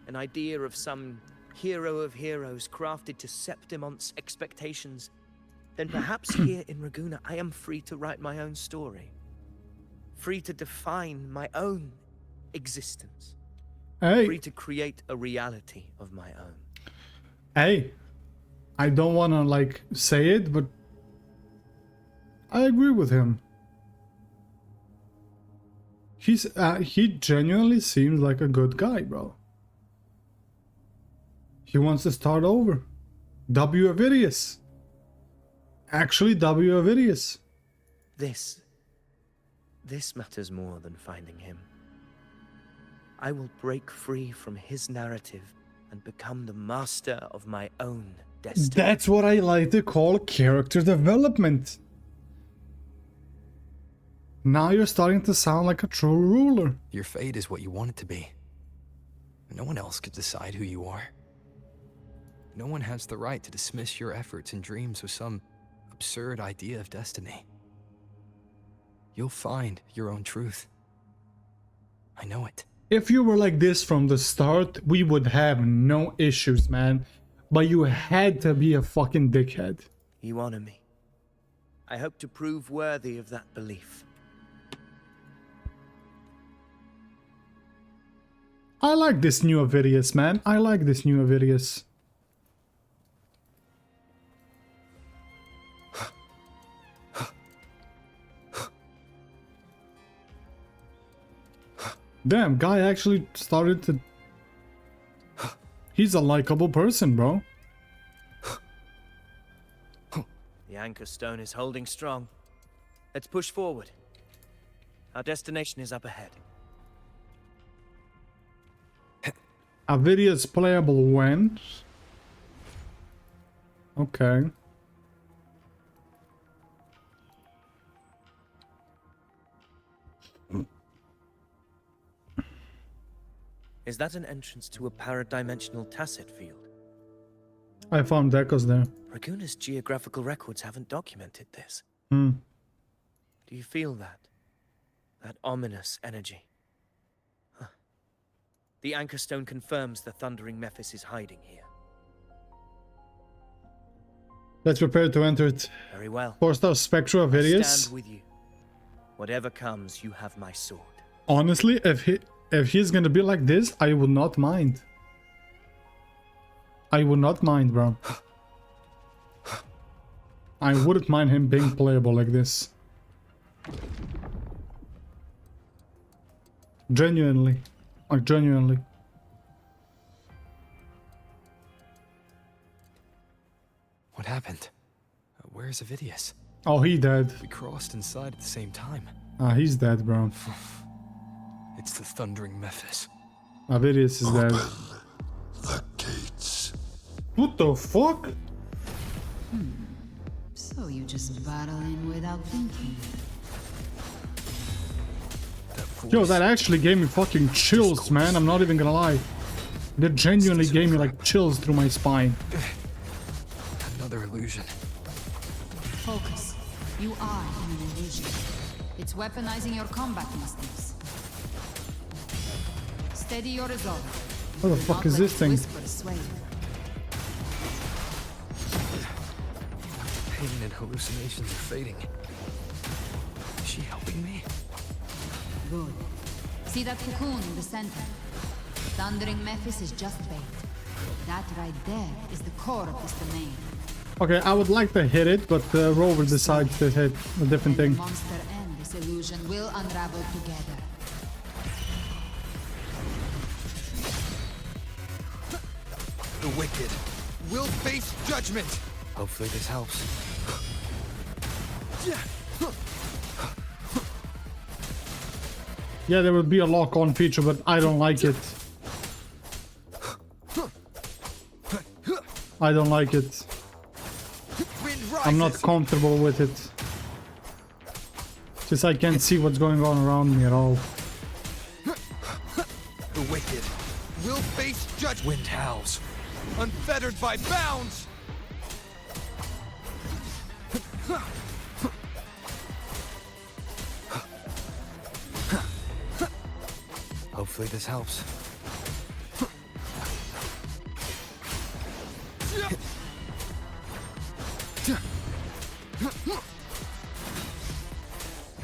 an idea of some hero of heroes crafted to Septimont's expectations, then perhaps here in Raguna I am free to write my own story. Free to define my own existence. Hey. Free to create a reality of my own. Hey. I don't want to like say it, but I agree with him. He genuinely seems like a good guy, bro. He wants to start over. W. Avidius. Actually, W. Avidius. This matters more than finding him. I will break free from his narrative and become the master of my own destiny. That's what I like to call character development. Now you're starting to sound like a true ruler. Your fate is what you want it to be. No one else could decide who you are. No one has the right to dismiss your efforts and dreams with some absurd idea of destiny. You'll find your own truth. I know it. If you were like this from the start, we would have no issues, man. But you had to be a fucking dickhead. You honor me. I hope to prove worthy of that belief. I like this new Avidius, man. I like this new Avidius. Damn, guy actually started to... He's a likable person, bro. The anchor stone is holding strong. Let's push forward. Our destination is up ahead. Avidius playable when? Okay. Is that an entrance to a paradimensional tacit field? I found Dekos there. Raguna's geographical records haven't documented this. Hmm. Do you feel that? That ominous energy? Huh. The anchor stone confirms the thundering Mephis is hiding here. Let's prepare to enter it. Very well. 4-star Spectra I Avidius. stand with you. Whatever comes, you have my sword. Honestly, if he's gonna be like this, I would not mind. I would not mind, bro. I wouldn't mind him being playable like this. Genuinely. Like, genuinely. What happened? Where's Avidius? Oh, he dead. We crossed inside at the same time. Ah, he's dead, bro. It's the thundering Mephis. Avidius is dead. The gates. What the fuck? So you just battle in without thinking. Yo, that actually gave me fucking chills, man. I'm not even gonna lie. That genuinely gave me like chills through my spine. Another illusion. Focus. You are in an illusion. It's weaponizing your combat instincts. Steady your resolve. What the fuck is this thing? Pain and hallucinations are fading. Is she helping me? Good. See that cocoon in the center? The thundering Mephis is just bait. That right there is the core of this domain. Okay, I would like to hit it, but Rover decides to hit a different When thing. the monster and this illusion will unravel together. The wicked will face judgment. Hopefully this helps. Yeah, there will be a lock-on feature, but I don't like it. I don't like it. I'm not comfortable with it. Just I can't see what's going on around me at all. The wicked will face judgment. Wind howls. Unfettered by bounds. Hopefully this helps.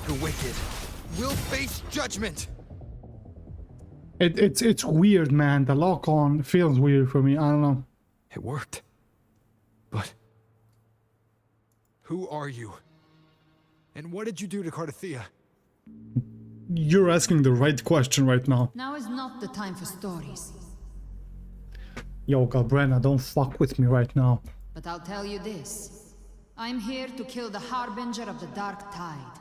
The wicked will face judgment. It's weird, man. The lock-on feels weird for me. I don't know. It worked. But Who are you? And what did you do to Cardathea? You're asking the right question right now. Now is not the time for stories. Yo, Galbrena, don't fuck with me right now. But I'll tell you this. I'm here to kill the harbinger of the dark tide.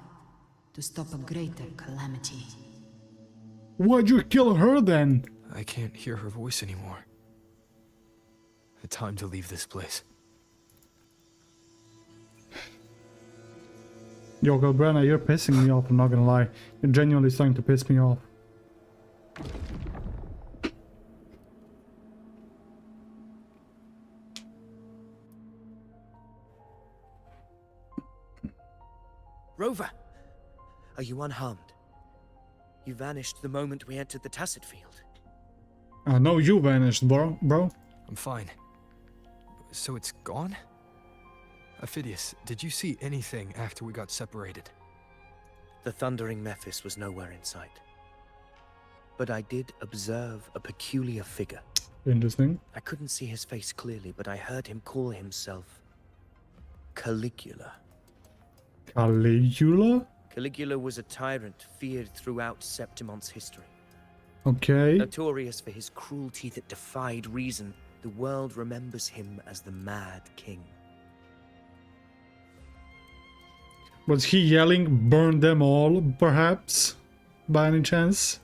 To stop a greater calamity. Why'd you kill her then? I can't hear her voice anymore. Time to leave this place. Yo, Galbrena, you're pissing me off, I'm not gonna lie. You're genuinely starting to piss me off. Rover! Are you unharmed? You vanished the moment we entered the tacit field. I know you vanished, bro. I'm fine. So it's gone? Aphidius, did you see anything after we got separated? The thundering Mephis was nowhere in sight. but I did observe a peculiar figure. Interesting. I couldn't see his face clearly, but I heard him call himself Caligula. Caligula? Caligula was a tyrant feared throughout Septimon's history. Okay. Notorious for his cruelty that defied reason, the world remembers him as the Mad King. Was he yelling, burn them all, perhaps? By any chance?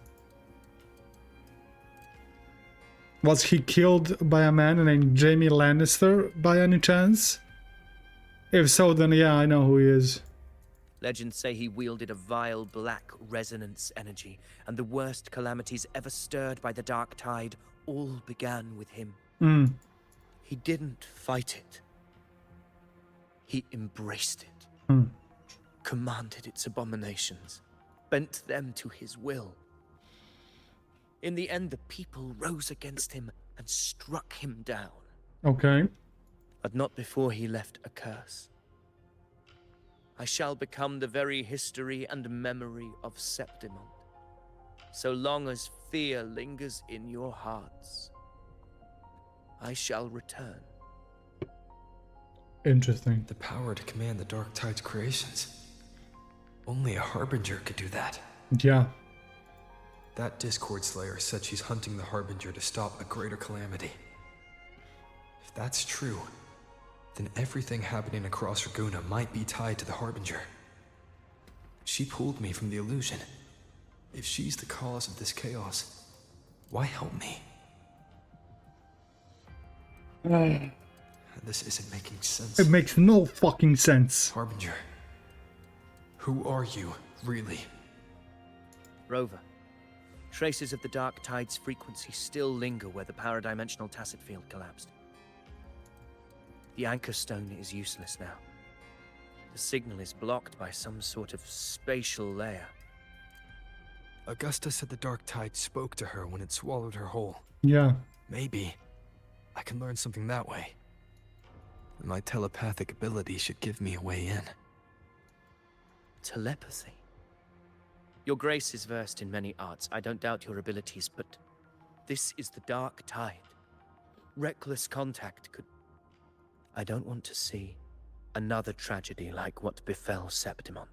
Was he killed by a man named Jaime Lannister, by any chance? If so, then yeah, I know who he is. Legends say he wielded a vile black resonance energy, and the worst calamities ever stirred by the Dark Tide all began with him. He didn't fight it. He embraced it. Commanded its abominations, bent them to his will. In the end, the people rose against him and struck him down. Okay. But not before he left a curse. I shall become the very history and memory of Septimon. So long as fear lingers in your hearts, I shall return. Interesting. The power to command the Dark Tide's creations. Only a Harbinger could do that. Yeah. That Discord Slayer said she's hunting the Harbinger to stop a greater calamity. If that's true, then everything happening across Raguna might be tied to the Harbinger. She pulled me from the illusion. If she's the cause of this chaos, why help me? This isn't making sense. It makes no fucking sense. Harbinger, who are you, really? Rover, traces of the Dark Tide's frequency still linger where the paradimensional tacit field collapsed. The anchor stone is useless now. The signal is blocked by some sort of spatial layer. Augusta said the Dark Tide spoke to her when it swallowed her whole. Yeah. Maybe I can learn something that way. My telepathic ability should give me a way in. Telepathy? Your Grace is versed in many arts. I don't doubt your abilities, but this is the Dark Tide. Reckless contact could... I don't want to see another tragedy like what befell Septimon.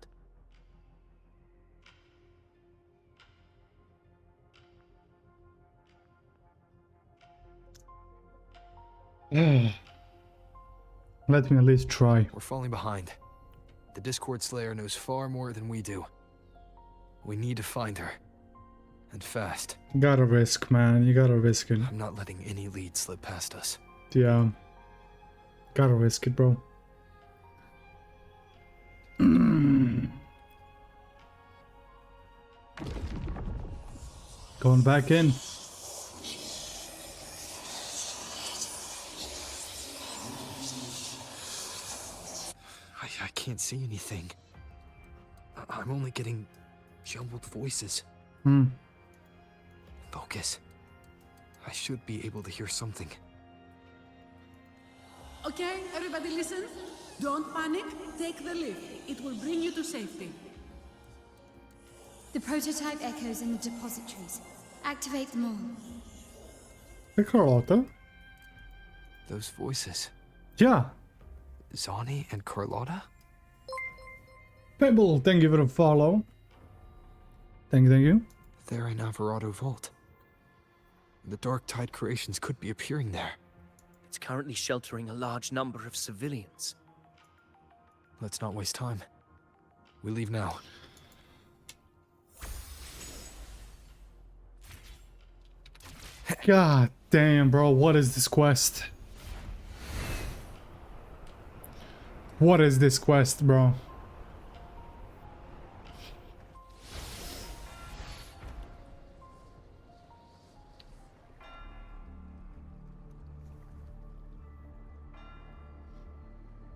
Let me at least try. We're falling behind. The Discord Slayer knows far more than we do. We need to find her. And fast. Gotta risk, man. You gotta risk it. I'm not letting any lead slip past us. Yeah. Gotta risk it, bro. Going back in. I can't see anything. I'm only getting jumbled voices. Focus. I should be able to hear something. Okay, everybody listen. Don't panic. Take the lift. It will bring you to safety. The prototype echoes in the depositories. Activate them all. Hey, Carlotta. Those voices. Yeah. Zani and Carlotta? Pebble, thank you for the follow. Thank you. They're in Alvarado Vault. The Dark Tide creations could be appearing there. It's currently sheltering a large number of civilians. Let's not waste time. We leave now. God damn, bro. What is this quest? What is this quest, bro?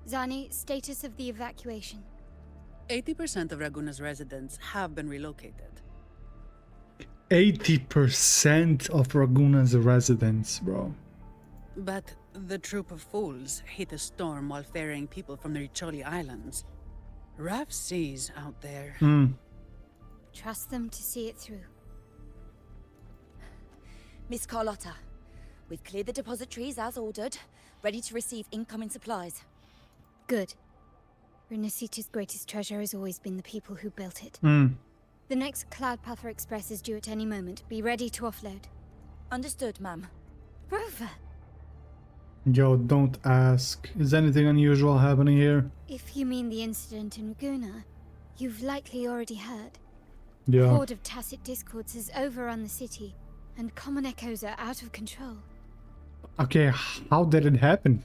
Zani, status of the evacuation. 80% of Raguna's residents have been relocated. 80% of Raguna's residents, bro. But the troop of fools hit a storm while ferrying people from the Riccioli Islands. Rough seas out there. Trust them to see it through. Miss Carlotta, we've cleared the depositories as ordered, ready to receive incoming supplies. Good. Rinascita's greatest treasure has always been the people who built it. The next Cloudpather Express is due at any moment. Be ready to offload. Understood, ma'am. Rover! Yo, don't ask. Is anything unusual happening here? If you mean the incident in Raguna, you've likely already heard. Yeah. The horde of tacit discords has overrun the city, and common echoes are out of control. Okay, how did it happen?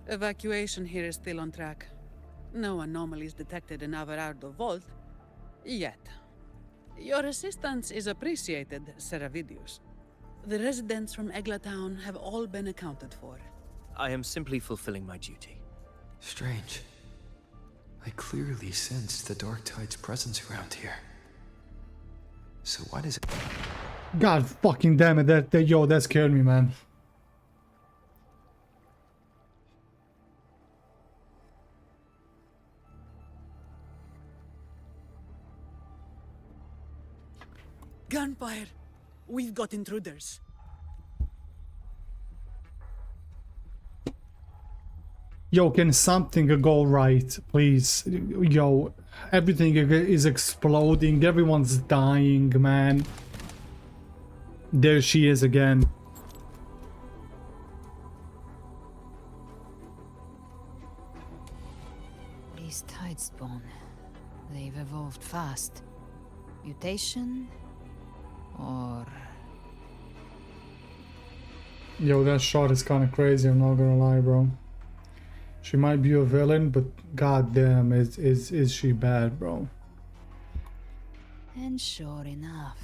Evacuation here is still on track. No anomalies detected in Averardo Vault. Yet. Your assistance is appreciated, Seravidius. The residents from Eglatown have all been accounted for. I am simply fulfilling my duty. Strange. I clearly sensed the Dark Tide's presence around here. So why does it... God fucking damn it, that scared me, man. Gunfire! We've got intruders. Yo, can something go right, please? Yo, everything is exploding, everyone's dying, man. There she is again. These tide spawn. They've evolved fast. Mutation? Or... Yo, that shot is kind of crazy, I'm not gonna lie, bro. She might be a villain, but goddamn, is she bad, bro? And sure enough.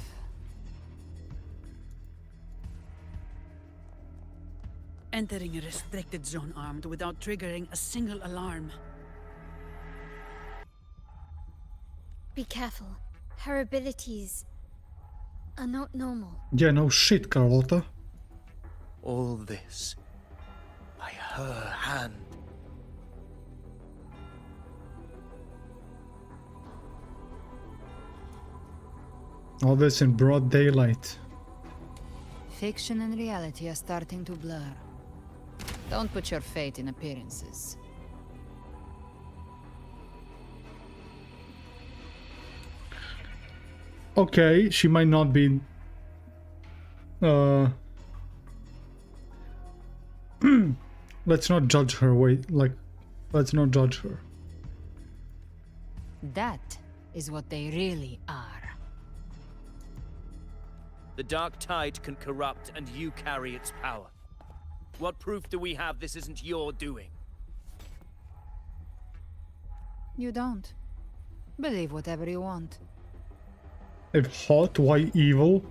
Entering a restricted zone armed without triggering a single alarm. Be careful. Her abilities are not normal. Yeah, no shit, Carlotta. All this by her hand. All this in broad daylight. Fiction and reality are starting to blur. Don't put your fate in appearances. Okay, she might not be... let's not judge her, let's not judge her. That is what they really are. The Dark Tide can corrupt, and you carry its power. What proof do we have this isn't your doing? You don't. Believe whatever you want. If hot, why evil?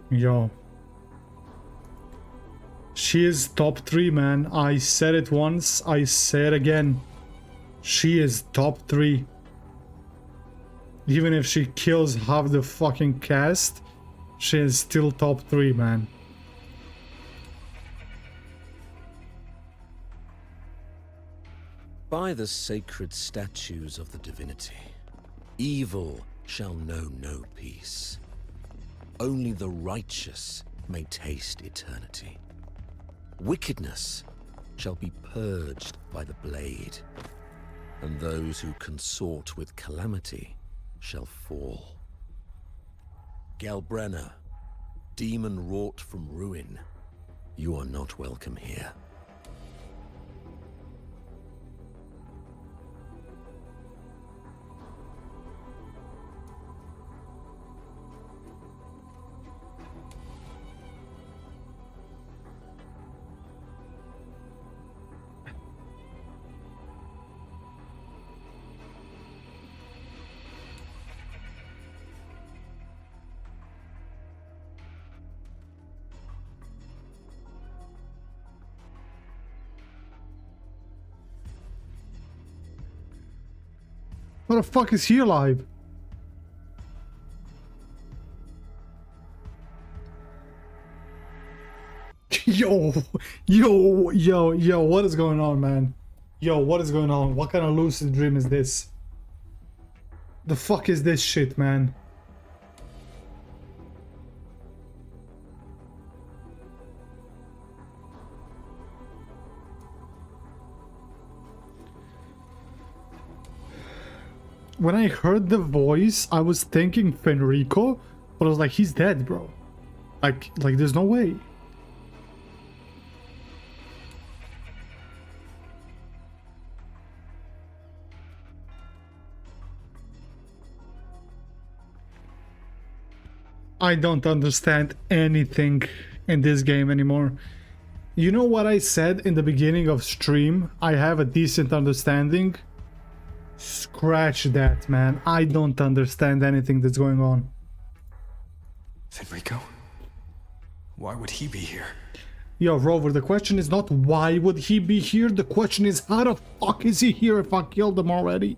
Yo. She is top 3, man. I said it once, I say it again. She is top 3. Even if she kills half the fucking cast, she is still top 3, man. By the sacred statues of the divinity, evil shall know no peace. Only the righteous may taste eternity. Wickedness shall be purged by the blade, and those who consort with calamity shall fall. Galbrenna, demon wrought from ruin, you are not welcome here. What the fuck is he alive? Yo, what is going on, man? Yo, what is going on? What kind of lucid dream is this? The fuck is this shit, man? when I heard the voice, I was thinking Fenrico, but I was like, he's dead, bro. Like there's no way. I don't understand anything in this game anymore. You know what I said in the beginning of stream? I have a decent understanding. Scratch that, man. I don't understand anything that's going on. Fenrico? Why would he be here? Yo, Rover, the question is not why would he be here? The question is how the fuck is he here if I killed him already?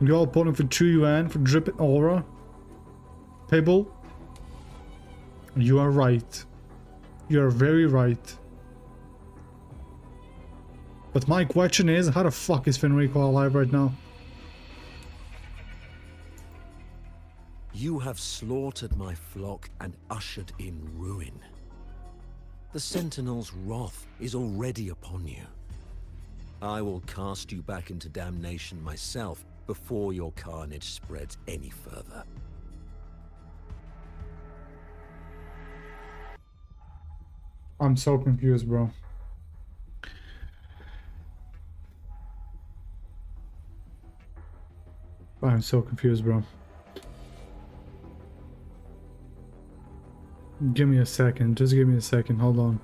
You all pulling for Chu Yuan for dripping aura? Pibble? You are right. You are very right. But my question is, how the fuck is Fenrico alive right now? You have slaughtered my flock and ushered in ruin. The Sentinel's wrath is already upon you. I will cast you back into damnation myself before your carnage spreads any further. I'm so confused, bro. I'm so confused, bro. Give me a second. Just give me a second. Hold on.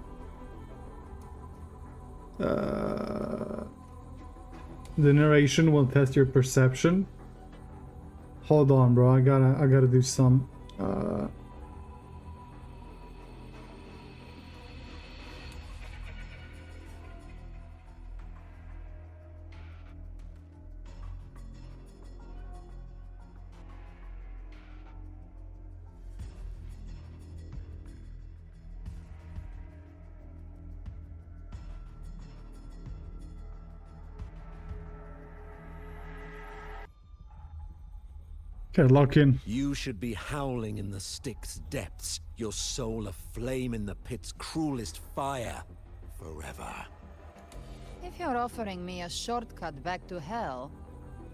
The narration will test your perception. Hold on, bro. I gotta do some. Okay, lock in. You should be howling in the Styx's depths, your soul aflame in the pit's cruelest fire, forever. If you're offering me a shortcut back to hell,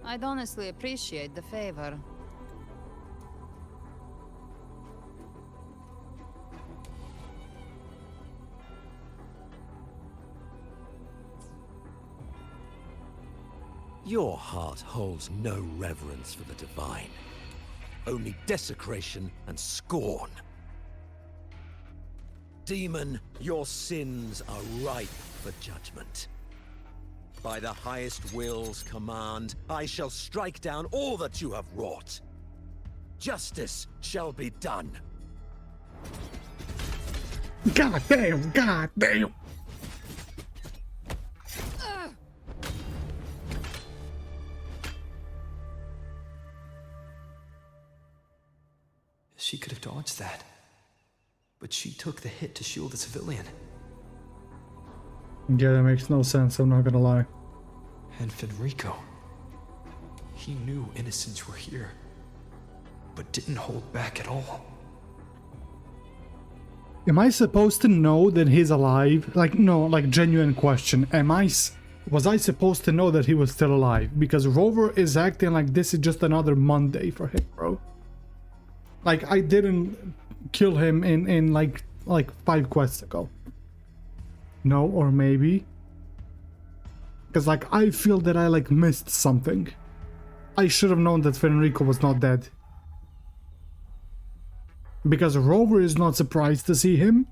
I'd honestly appreciate the favor. Your heart holds no reverence for the divine. Only desecration and scorn. Demon, your sins are ripe for judgment. By the highest will's command, I shall strike down all that you have wrought. Justice shall be done. God damn, god damn. She could have dodged that. But she took the hit to shield a civilian. Yeah, that makes no sense, I'm not gonna lie. And Fenrico. He knew innocents were here, but didn't hold back at all. Am I supposed to know that he's alive? Like, no, like, genuine question. Was I supposed to know that he was still alive? Because Rover is acting like this is just another Monday for him, bro. Like, I didn't kill him in like 5 quests ago. No, or maybe. Because, like, I feel that I, like, missed something. I should have known that Fenrico was not dead. Because Rover is not surprised to see him.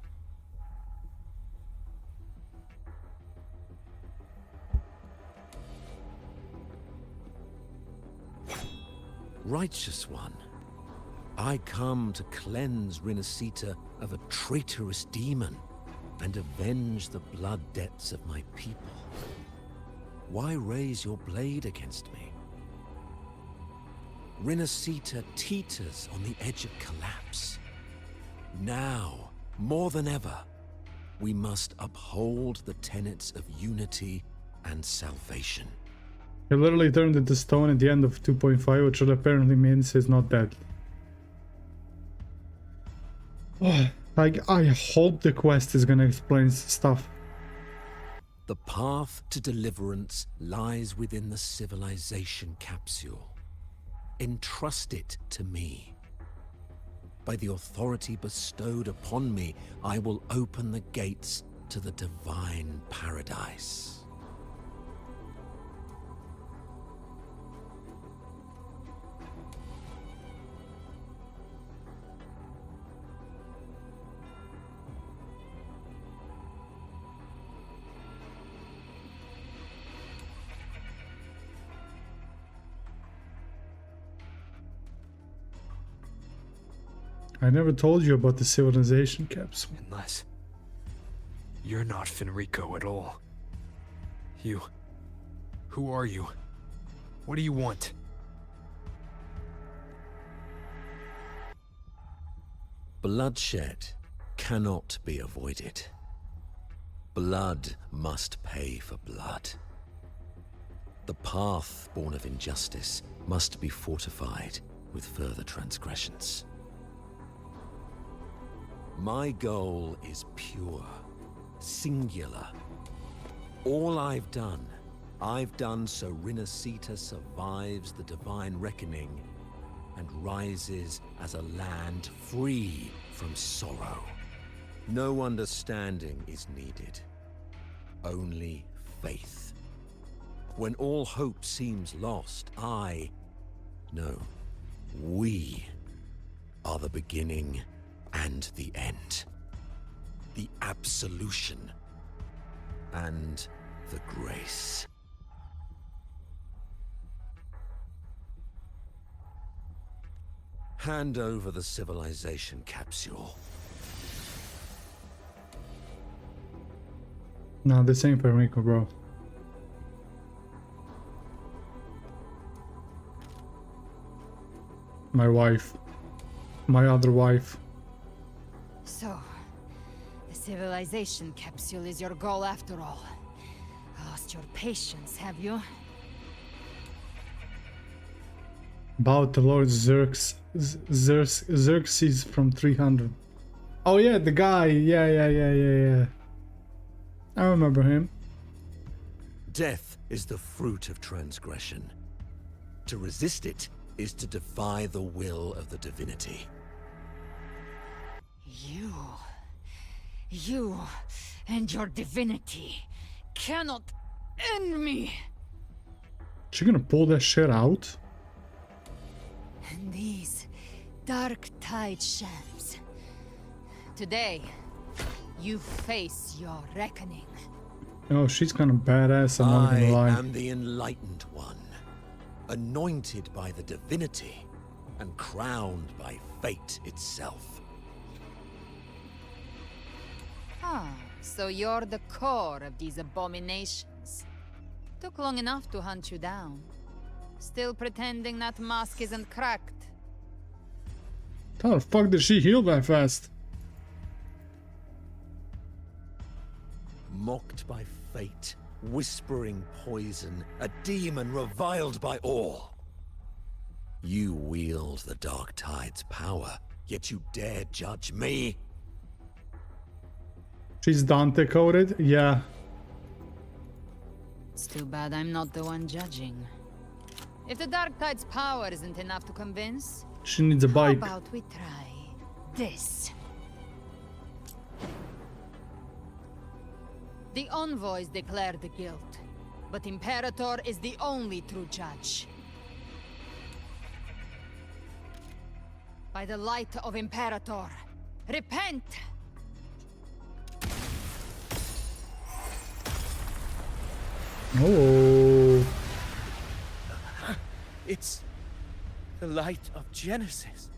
Righteous one, I come to cleanse Rinascita of a traitorous demon and avenge the blood debts of my people. Why raise your blade against me? Rinascita teeters on the edge of collapse. Now, more than ever, we must uphold the tenets of unity and salvation. He literally turned into stone at the end of 2.5, which apparently means he's not dead. Oh, like, I hope the quest is gonna explain stuff. The path to deliverance lies within the civilization capsule. Entrust it to me. By the authority bestowed upon me, I will open the gates to the divine paradise. I never told you about the civilization capsule. Unless you're not Fenrico at all. Who are you? What do you want? Bloodshed cannot be avoided. Blood must pay for blood. The path born of injustice must be fortified with further transgressions. My goal is pure, singular. All I've done so Rinascita survives the divine reckoning and rises as a land free from sorrow. No understanding is needed, only faith. When all hope seems lost, we are the beginning and the end. The absolution and the grace. Hand over the civilization capsule. No, this ain't Fenrico, bro. My wife. My other wife. So, the civilization capsule is your goal after all. Lost your patience, have you? About the Lord Xerxes from 300. Oh yeah, the guy. Yeah. I remember him. Death is the fruit of transgression. To resist it is to defy the will of the divinity. You and your divinity cannot end me. She gonna pull that shit out? And these dark tide shams. Today, you face your reckoning. Oh, she's kind of badass, I'm not gonna lie. I am the enlightened one, anointed by the divinity and crowned by fate itself. So you're the core of these abominations. Took long enough to hunt you down. Still pretending that mask isn't cracked. How the fuck did she heal that fast? Mocked by fate, whispering poison, a demon reviled by all. You wield the Dark Tide's power, yet you dare judge me? She's Dante coded? Yeah. It's too bad I'm not the one judging. If the Dark Tide's power isn't enough to convince, she needs a bike. How about we try this? The envoys declared the guilt, but Imperator is the only true judge. By the light of Imperator, repent! Oh. It's the light of Genesis.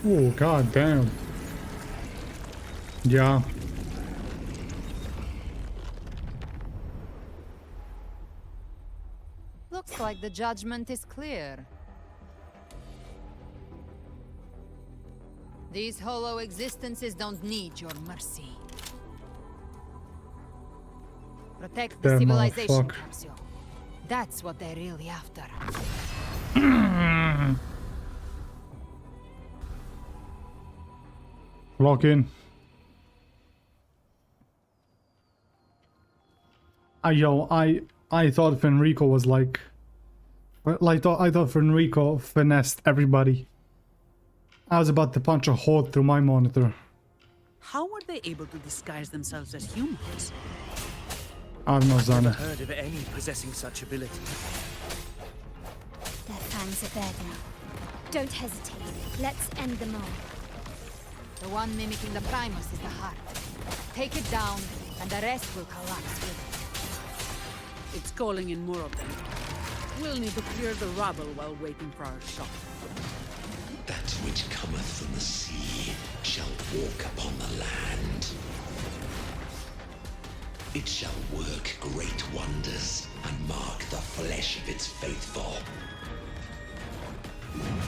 Oh, god damn. Yeah. Looks like the judgment is clear. These hollow existences don't need your mercy. Protect the Damn civilization motherfucker. capsule. That's what they're really after. Lock in. I thought Fenrico was like I thought Fenrico finessed everybody. I was about to punch a hole through my monitor. How were they able to disguise themselves as humans? I have no Never Zana. heard of any possessing such ability. Their fangs are bared now. Don't hesitate. Let's end them all. The one mimicking the Primus is the heart. Take it down, and the rest will collapse with it. It's calling in more of them. We'll need to clear the rubble while waiting for our shot. That which cometh from the sea shall walk upon the land. It shall work great wonders and mark the flesh of its faithful.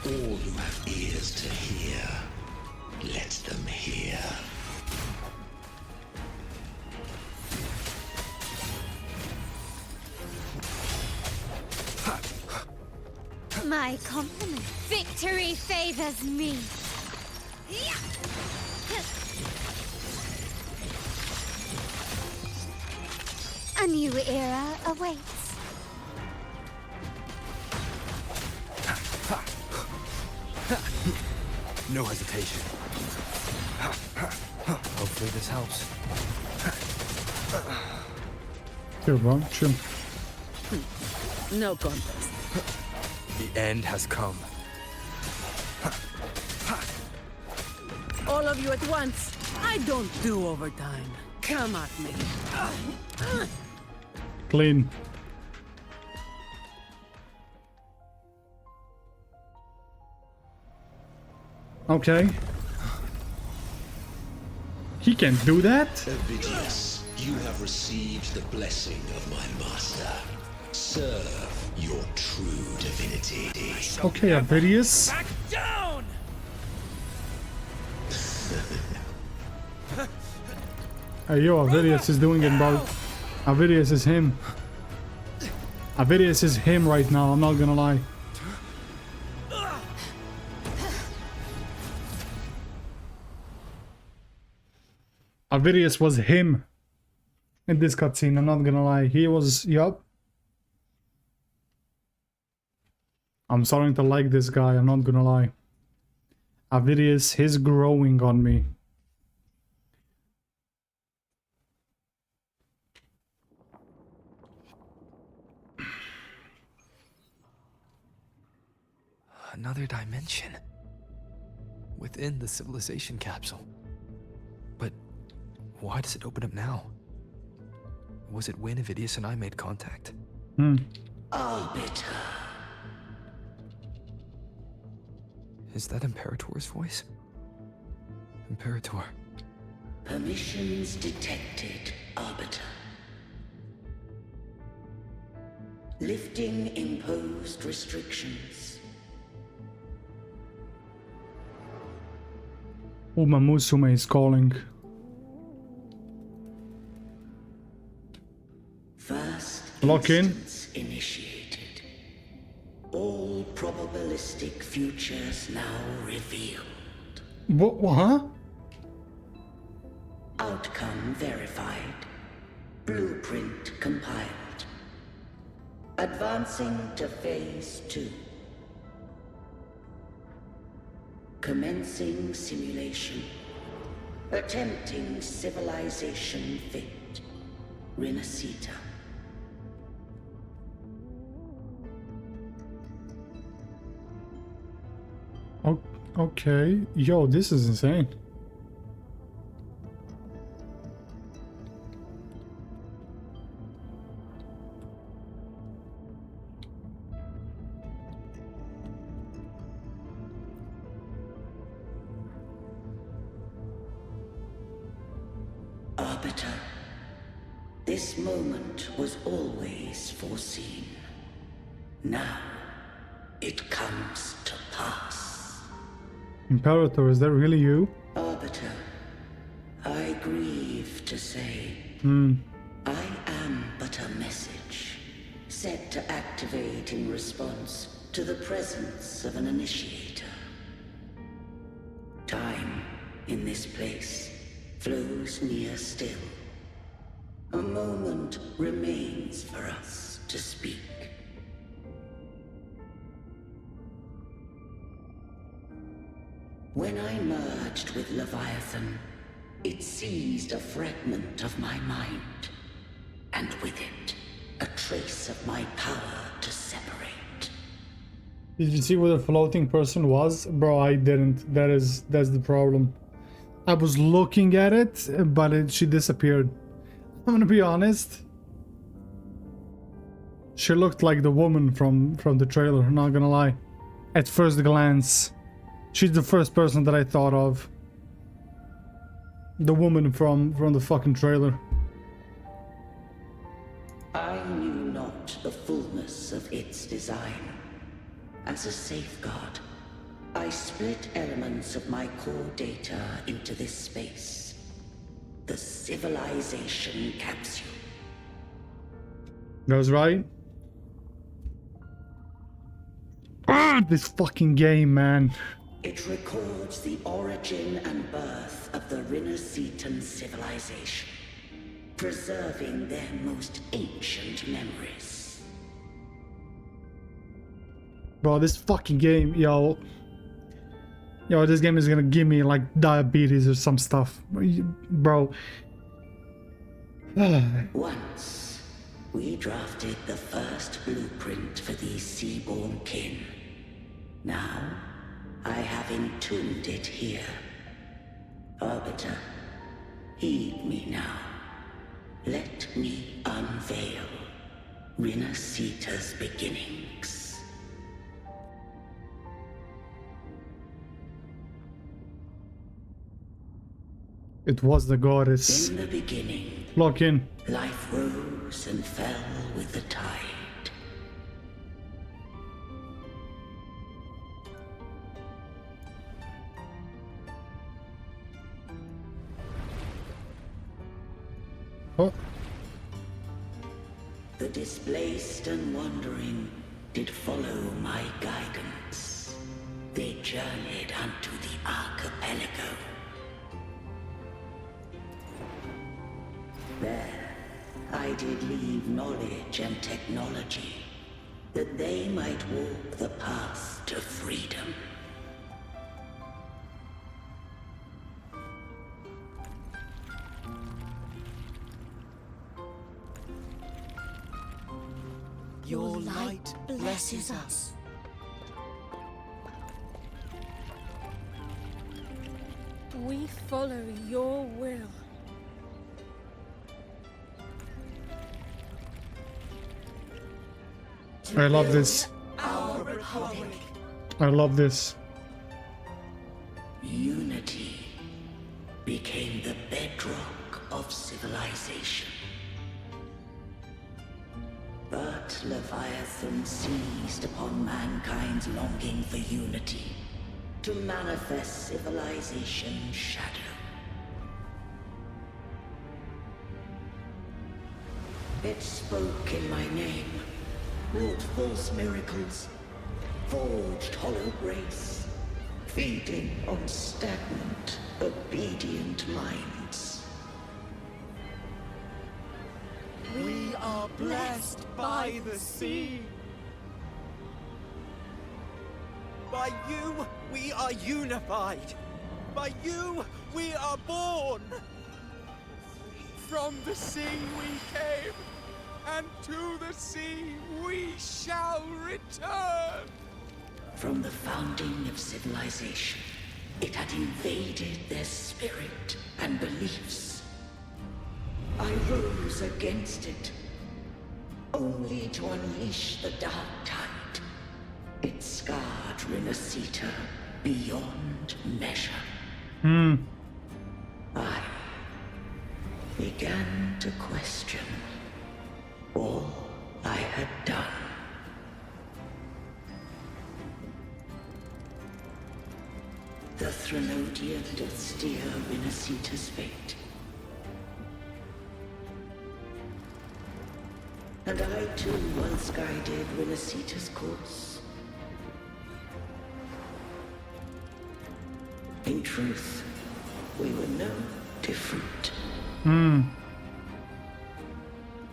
All who have ears to hear, let them hear. My compliment. Victory favors me. A new era awaits. No hesitation. Hopefully this helps. Here, bro. Chill. No contest. The end has come. All of you at once. I don't do overtime. Come at me. Clean. Okay. He can do that? Ovidius, you have received the blessing of my master. Serve your true divinity. Okay, Avidius. Back down! Hey, yo, Avidius is doing it, bro. Avidius is him. Avidius is him right now, I'm not gonna lie. Avidius was him in this cutscene, I'm not gonna lie. He was, yup. I'm starting to like this guy, I'm not gonna lie. Avidius, he's growing on me. Another dimension. Within the civilization capsule. But why does it open up now? Was it when Avidius and I made contact? Arbiter. Is that Imperator's voice? Imperator. Permissions detected, Arbiter. Lifting imposed restrictions. Uma Musume is calling. First Lock in. instance initiated. All probabilistic futures now revealed. What, huh? Outcome verified. Blueprint compiled. Advancing to phase 2. Commencing simulation. Attempting civilization fate. Rinascita. Okay. Yo, this is insane. Arbiter, this moment was always foreseen. Now, it comes to pass. Imperator, is that really you? Arbiter, I grieve to say, I am but a message, set to activate in response to the presence of an initiator. Time, in this place, flows near still. A moment remains for us to speak. When I merged with Leviathan, it seized a fragment of my mind, and with it, a trace of my power to separate. Did you see what the floating person was? Bro, I didn't. That's the problem. I was looking at it, but she disappeared. I'm gonna be honest. She looked like the woman from the trailer, not gonna lie. At first glance. She's the first person that I thought of. The woman from the fucking trailer. I knew not the fullness of its design. As a safeguard, I split elements of my core data into this space. The civilization capsule. That was right. Ah, this fucking game, man. It records the origin and birth of the Rinascitan civilization, preserving their most ancient memories. Bro, this fucking game, yo, this game is gonna give me like diabetes or some stuff, bro. Once, we drafted the first blueprint for these seaborn kin. Now, I have entombed it here. Arbiter, heed me now. Let me unveil Rinascita's beginnings. It was the goddess. In the beginning, Lock in. life rose and fell with the tide. Oh. The displaced and wandering did follow my guidance. They journeyed unto the archipelago. There, I did leave knowledge and technology, that they might walk the path to freedom. Your light blesses us. We follow your will. I love this. Our republic. I love this. Unity became the bedrock of civilization. But Leviathan seized upon mankind's longing for unity to manifest civilization's shadow. It spoke in my name, wrought false miracles, forged hollow grace, feeding on stagnant, obedient minds. We are blessed by the sea. By you, we are unified. By you, we are born. From the sea we came, and to the sea we shall return. From the founding of civilization, it had invaded their spirit and beliefs. I rose against it, only to unleash the dark tide. It scarred Rinascita beyond measure. I began to question all I had done. The Threnodian did steer Rinascita's fate. And I too once guided Rinascita's course. In truth, we were no different.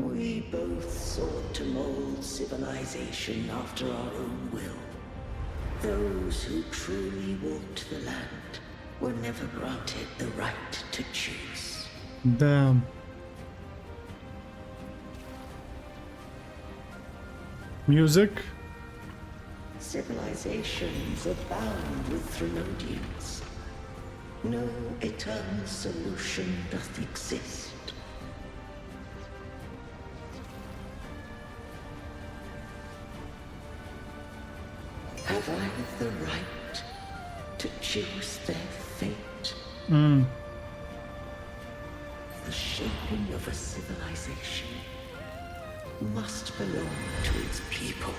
We both sought to mold civilization after our own will. Those who truly walked the land were never granted the right to choose. Damn. Music? Civilizations abound with Trinodians. No eternal solution doth exist. Have I the right to choose their fate? The shaping of a civilization must belong to its people.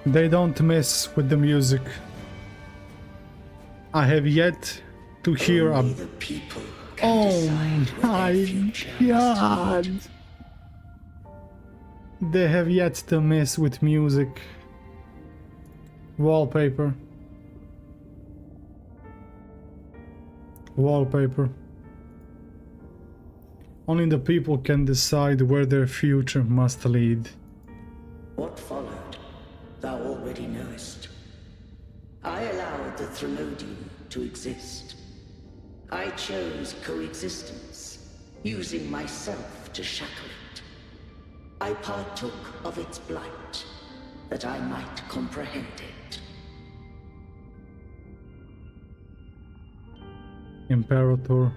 They don't mess with the music. I have yet to hear Only the people can Oh decide where my their future must god! lead. They have yet to mess with music. Wallpaper. Wallpaper. Only the people can decide where their future must lead. What followed, thou already knowest. I allowed the Trinodian to exist. I chose coexistence, using myself to shackle it. I partook of its blight, that I might comprehend it. Imperator.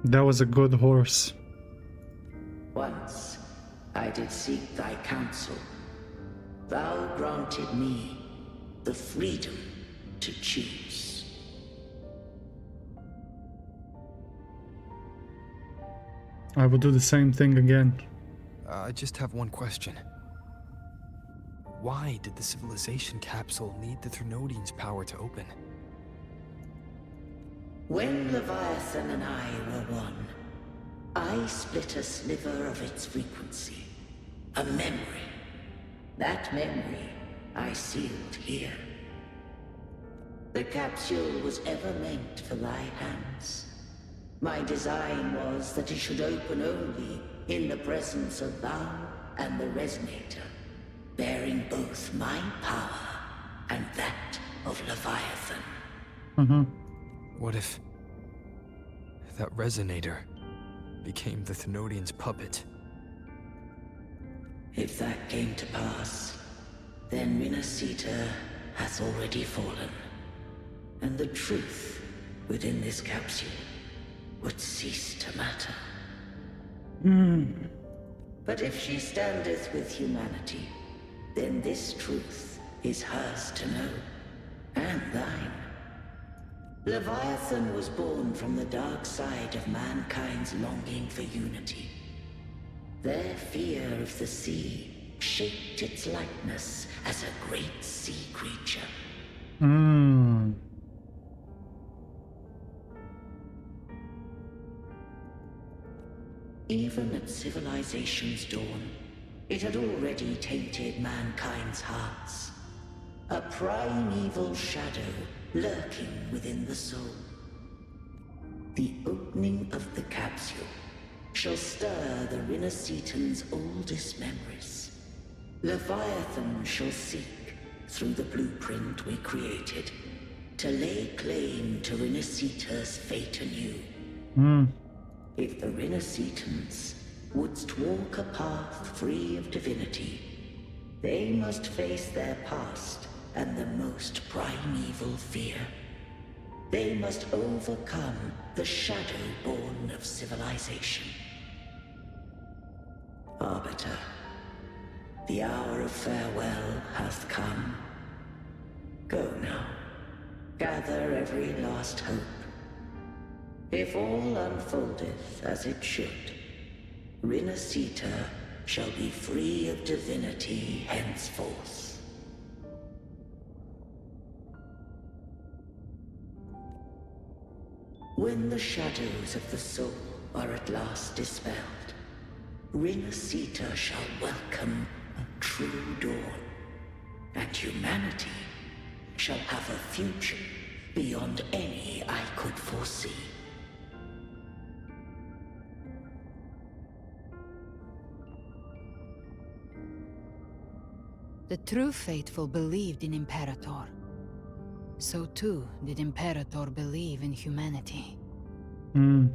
That was a good horse. Once I did seek thy counsel. Thou granted me the freedom to choose. I will do the same thing again. I just have one question. Why did the civilization capsule need the Trinodian's power to open? When Leviathan and I were one, I split a sliver of its frequency. A memory. That memory I sealed here. The capsule was ever meant for thy hands. My design was that it should open only in the presence of thou and the Resonator, bearing both my power and that of Leviathan. What if that Resonator became the Thinodian's puppet? If that came to pass, then Rinascita has already fallen, and the truth within this capsule would cease to matter. But if she standeth with humanity, then this truth is hers to know, and thine. Leviathan was born from the dark side of mankind's longing for unity. Their fear of the sea shaped its likeness as a great sea creature. Even at civilization's dawn, it had already tainted mankind's hearts. A primeval shadow lurking within the soul. The opening of the capsule shall stir the Rinascitan's oldest memories. Leviathan shall seek, through the blueprint we created, to lay claim to Rinascita's fate anew. If the Rinascitans wouldst walk a path free of divinity, they must face their past and the most primeval fear. They must overcome the shadow born of civilization. Arbiter, the hour of farewell hath come. Go now, gather every last hope. If all unfoldeth as it should, Rinascita shall be free of divinity henceforth. When the shadows of the soul are at last dispelled, Rinascita shall welcome a true dawn, and humanity shall have a future beyond any I could foresee. The true faithful believed in Imperator. So too did Imperator believe in humanity. You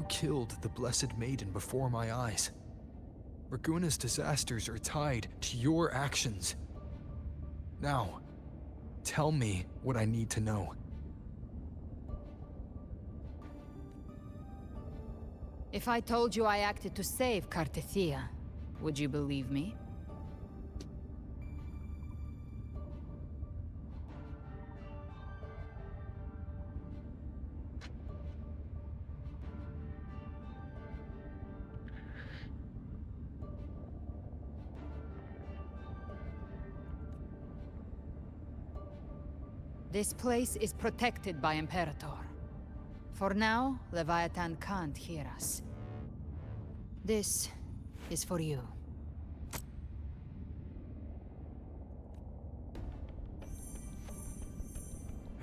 killed the Blessed Maiden before my eyes. Raguna's disasters are tied to your actions. Now, tell me what I need to know. If I told you I acted to save Cartethia, would you believe me? This place is protected by Imperator. For now, Leviathan can't hear us. This is for you.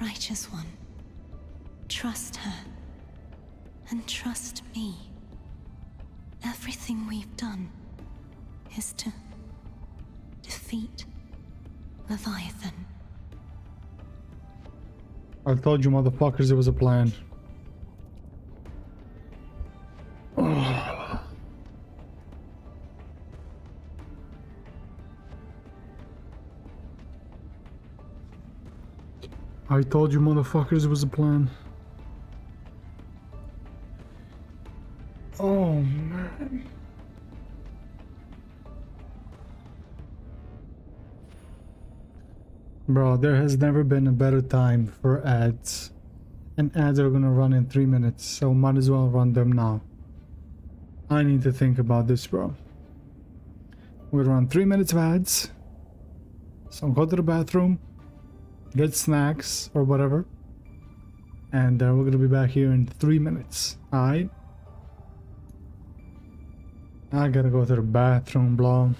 Righteous One, trust her. And trust me. Everything we've done is to defeat Leviathan. I told you motherfuckers it was a plan. I told you motherfuckers it was a plan. Oh man. Bro, there has never been a better time for ads. And ads are gonna run in 3 minutes, so might as well run them now. I need to think about this, bro. We're gonna run 3 minutes of ads. So go to the bathroom, get snacks or whatever. And we're gonna be back here in 3 minutes, alright? I gotta go to the bathroom, bro.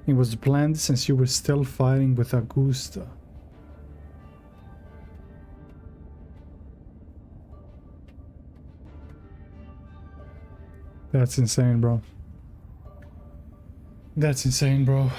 It was planned since you were still fighting with Augusta. That's insane, bro. That's insane, bro.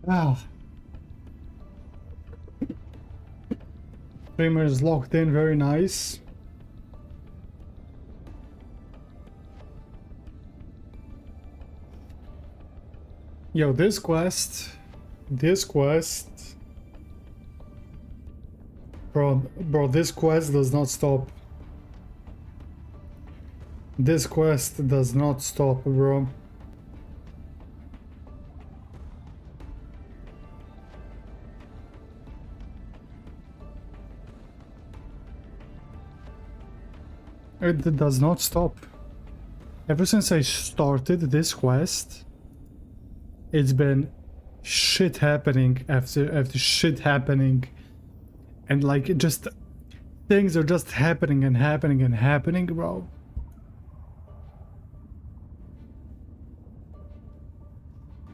Wow. Streamer is locked in, very nice. Yo, this quest, bro, this quest does not stop. This quest does not stop, bro. It does not stop. Ever since I started this quest, it's been shit happening after shit happening, and like it just things are just happening and happening and happening, bro.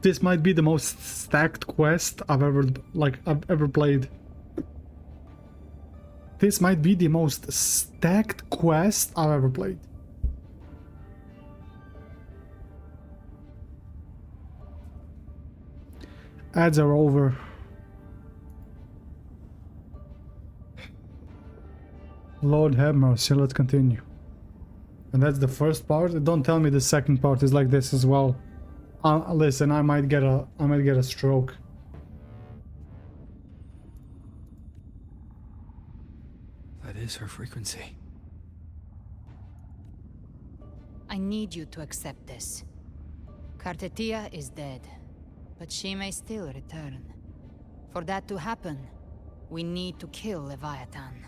This might be the most stacked quest I've ever played. This might be the most stacked quest I've ever played. Ads are over. Lord have mercy, let's continue. And that's the first part. Don't tell me the second part is like this as well. Listen, I might get a stroke. That is her frequency. I need you to accept this. Kartetia is dead, but she may still return. For that to happen, we need to kill Leviathan.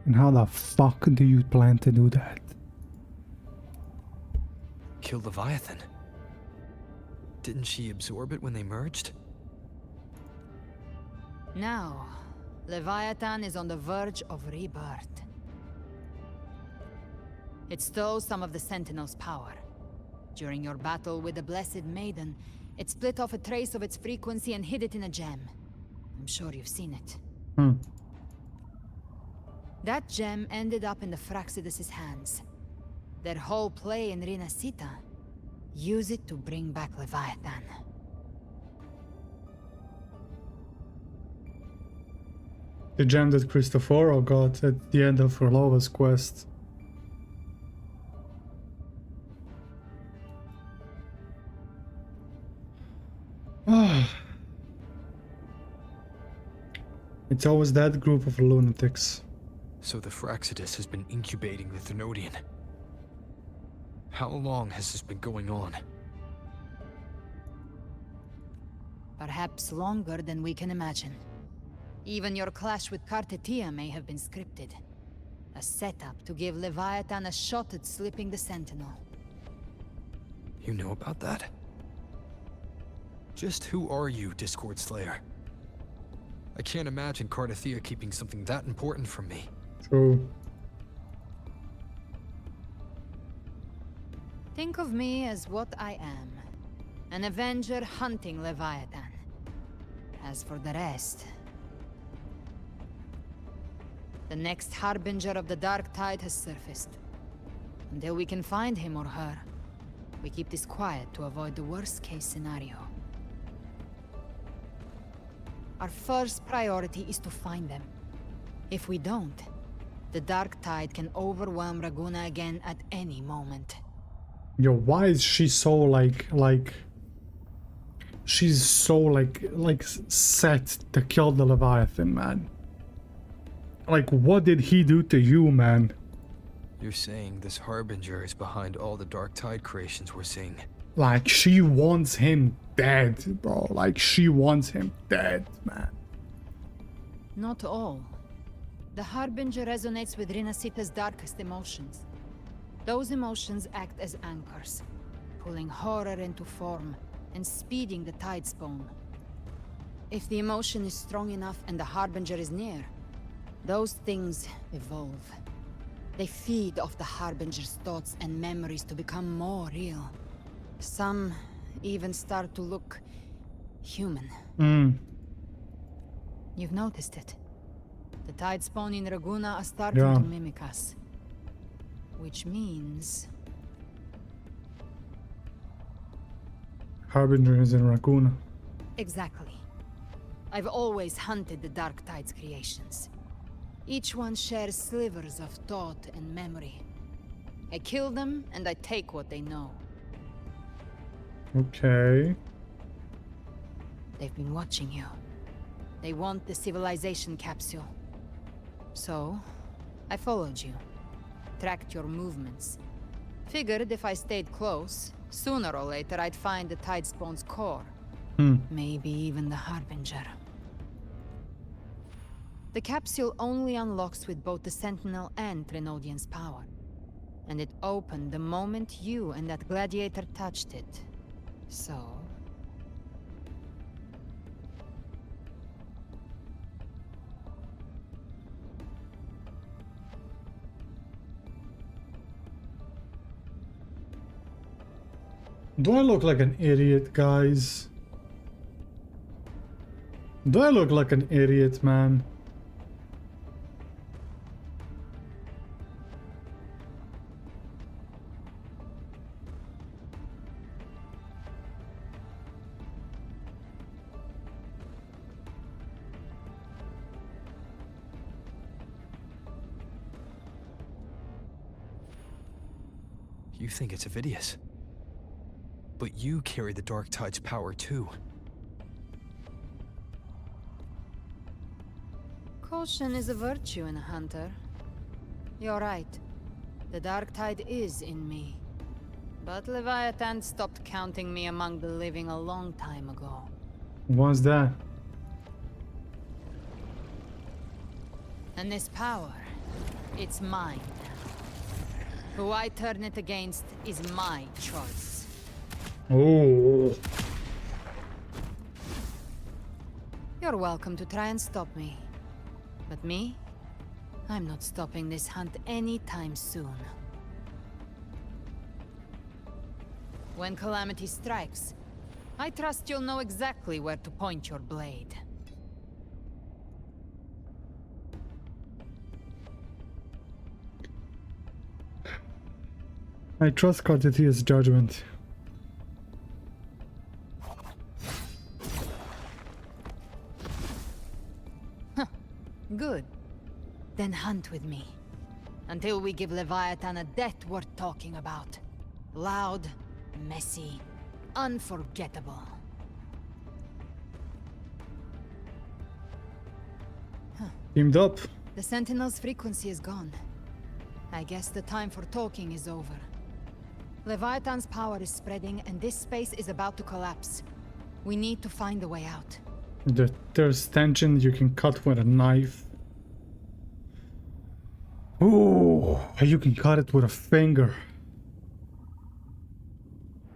And how the fuck do you plan to do that? Kill Leviathan? Didn't she absorb it when they merged? Now, Leviathan is on the verge of rebirth. It stole some of the Sentinel's power. During your battle with the Blessed Maiden, it split off a trace of its frequency and hid it in a gem. I'm sure you've seen it. That gem ended up in the Fraxidus' hands. Their whole play in Rinascita, use it to bring back Leviathan. The gem that Cristoforo got at the end of Orlova's quest. It's always that group of lunatics. So the Fraxidus has been incubating the Thenodian. How long has this been going on? Perhaps longer than we can imagine. Even your clash with Kartetia may have been scripted. A setup to give Leviathan a shot at slipping the Sentinel. You know about that? Just who are you, Discord Slayer? I can't imagine Kartetia keeping something that important from me. True. Think of me as what I am. An Avenger hunting Leviathan. As for the rest... The next Harbinger of the Dark Tide has surfaced. Until we can find him or her, we keep this quiet to avoid the worst-case scenario. Our first priority is to find them. If we don't, the Dark Tide can overwhelm Raguna again at any moment. Yo, why is she so she's so set to kill the Leviathan, man? Like, what did he do to you, man? You're saying this Harbinger is behind all the Dark Tide creations we're seeing? Like, she wants him dead, bro. Like, she wants him dead, man. Not all. The Harbinger resonates with Rinascita's darkest emotions. Those emotions act as anchors, pulling horror into form and speeding the tide spawn. If the emotion is strong enough and the Harbinger is near, those things evolve. They feed off the Harbinger's thoughts and memories to become more real. Some even start to look human. You've noticed it. The tide spawn in Raguna are starting to mimic us. Which means... Harbinger is in Raguna. Exactly. I've always hunted the Dark Tide's creations. Each one shares slivers of thought and memory. I kill them, and I take what they know. Okay. They've been watching you. They want the civilization capsule. So, I followed you. Tracked your movements. Figured if I stayed close, sooner or later I'd find the Tidespawn's core. Maybe even the Harbinger. The capsule only unlocks with both the Sentinel and Trinodian's power. And it opened the moment you and that gladiator touched it. So... Do I look like an idiot, guys? Do I look like an idiot, man? You think it's Avidius. But you carry the Dark Tide's power too. Caution is a virtue in a hunter. You're right. The Dark Tide is in me. But Leviathan stopped counting me among the living a long time ago. What's that? And this power, it's mine. Who I turn it against is my choice. Oh. You're welcome to try and stop me. But me? I'm not stopping this hunt anytime soon. When calamity strikes, I trust you'll know exactly where to point your blade. I trust Cartetia's judgment. Good. Then hunt with me. Until we give Leviathan a death worth talking about. Loud, messy, unforgettable. Teamed up. The Sentinel's frequency is gone. I guess the time for talking is over. Leviathan's power is spreading and this space is about to collapse. We need to find a way out. There's tension you can cut with a knife. Ooh, you can cut it with a finger.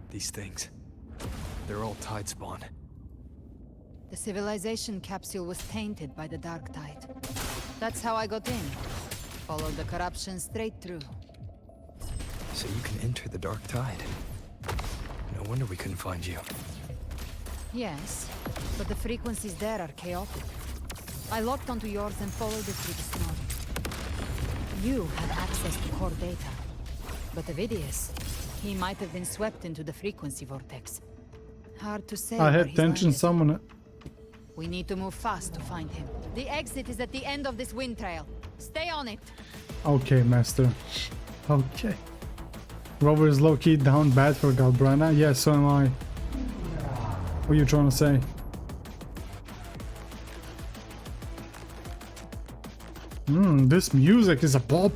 These things, they're all Tidespawn. The civilization capsule was tainted by the Dark Tide. That's how I got in. Followed the corruption straight through. So you can enter the Dark Tide. No wonder we couldn't find you. Yes, but the frequencies there are chaotic. I locked onto yours and followed it through the snow. You have access to core data. But Avidius, he might have been swept into the frequency vortex. Hard to say. I had tension someone. We need to move fast to find him. The exit is at the end of this wind trail. Stay on it. Okay, master. Okay. Rover is low-key down bad for Galbrana. Yes, so am I. What are you trying to say? This music is a pop.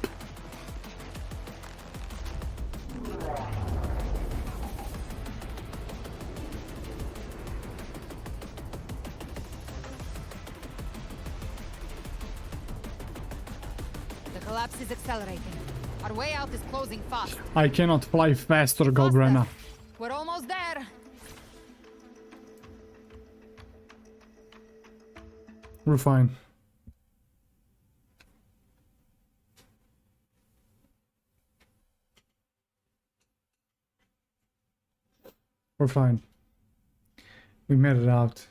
The collapse is accelerating. Our way out is closing fast. I cannot fly faster, Galbrana. We're almost there. We're fine. We're fine. We made it out.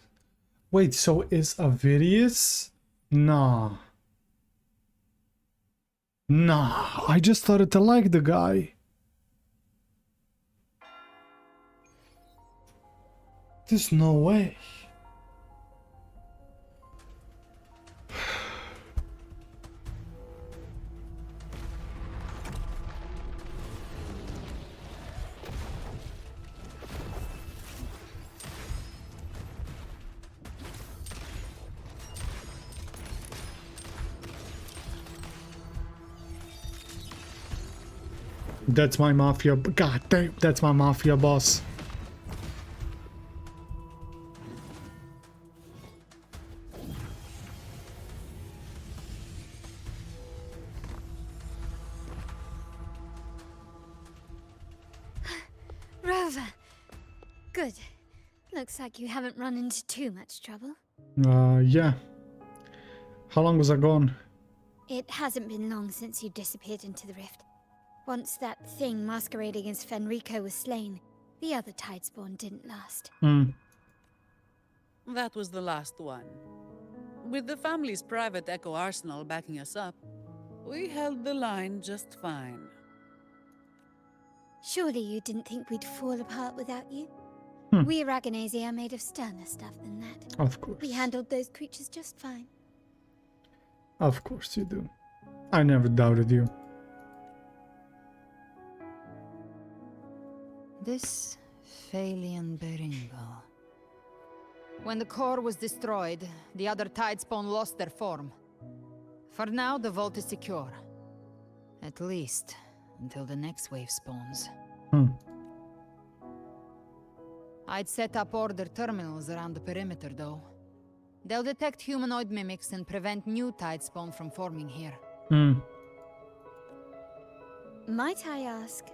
Wait, so is Avidius? Nah. Nah, I just started to like the guy. There's no way. That's my mafia. God damn, that's my mafia boss. Rover! Good. Looks like you haven't run into too much trouble. Yeah. How long was I gone? It hasn't been long since you disappeared into the rift. Once that thing masquerading as Fenrico was slain, the other Tidespawn didn't last. That was the last one. With the family's private Echo arsenal backing us up, we held the line just fine. Surely you didn't think we'd fall apart without you? We Aragonese are made of sterner stuff than that. Of course. We handled those creatures just fine. Of course you do. I never doubted you. This Phalian Beringal. When the core was destroyed, the other Tidespawn lost their form. For now, the vault is secure. At least, until the next wave spawns. I'd set up order terminals around the perimeter, though. They'll detect humanoid mimics and prevent new Tidespawn from forming here. Might I ask?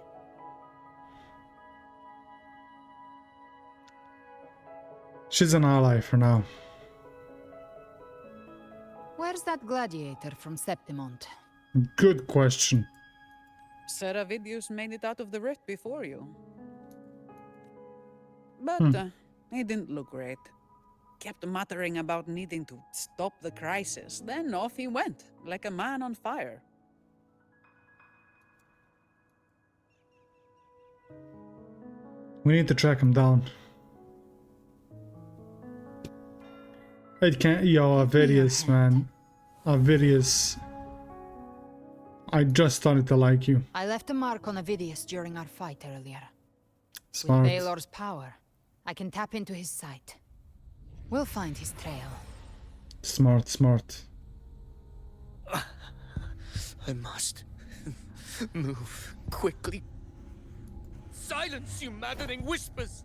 She's an ally for now. Where's that gladiator from Septimont? Good question. Seravidius made it out of the rift before you. But he didn't look great. Kept muttering about needing to stop the crisis. Then off he went, like a man on fire. We need to track him down. It can't. Yo, Avidius, man. Avidius. I just started to like you. I left a mark on Avidius during our fight earlier. Smart. With Baelor's power, I can tap into his sight. We'll find his trail. Smart, smart. I must move quickly. Silence, you maddening whispers!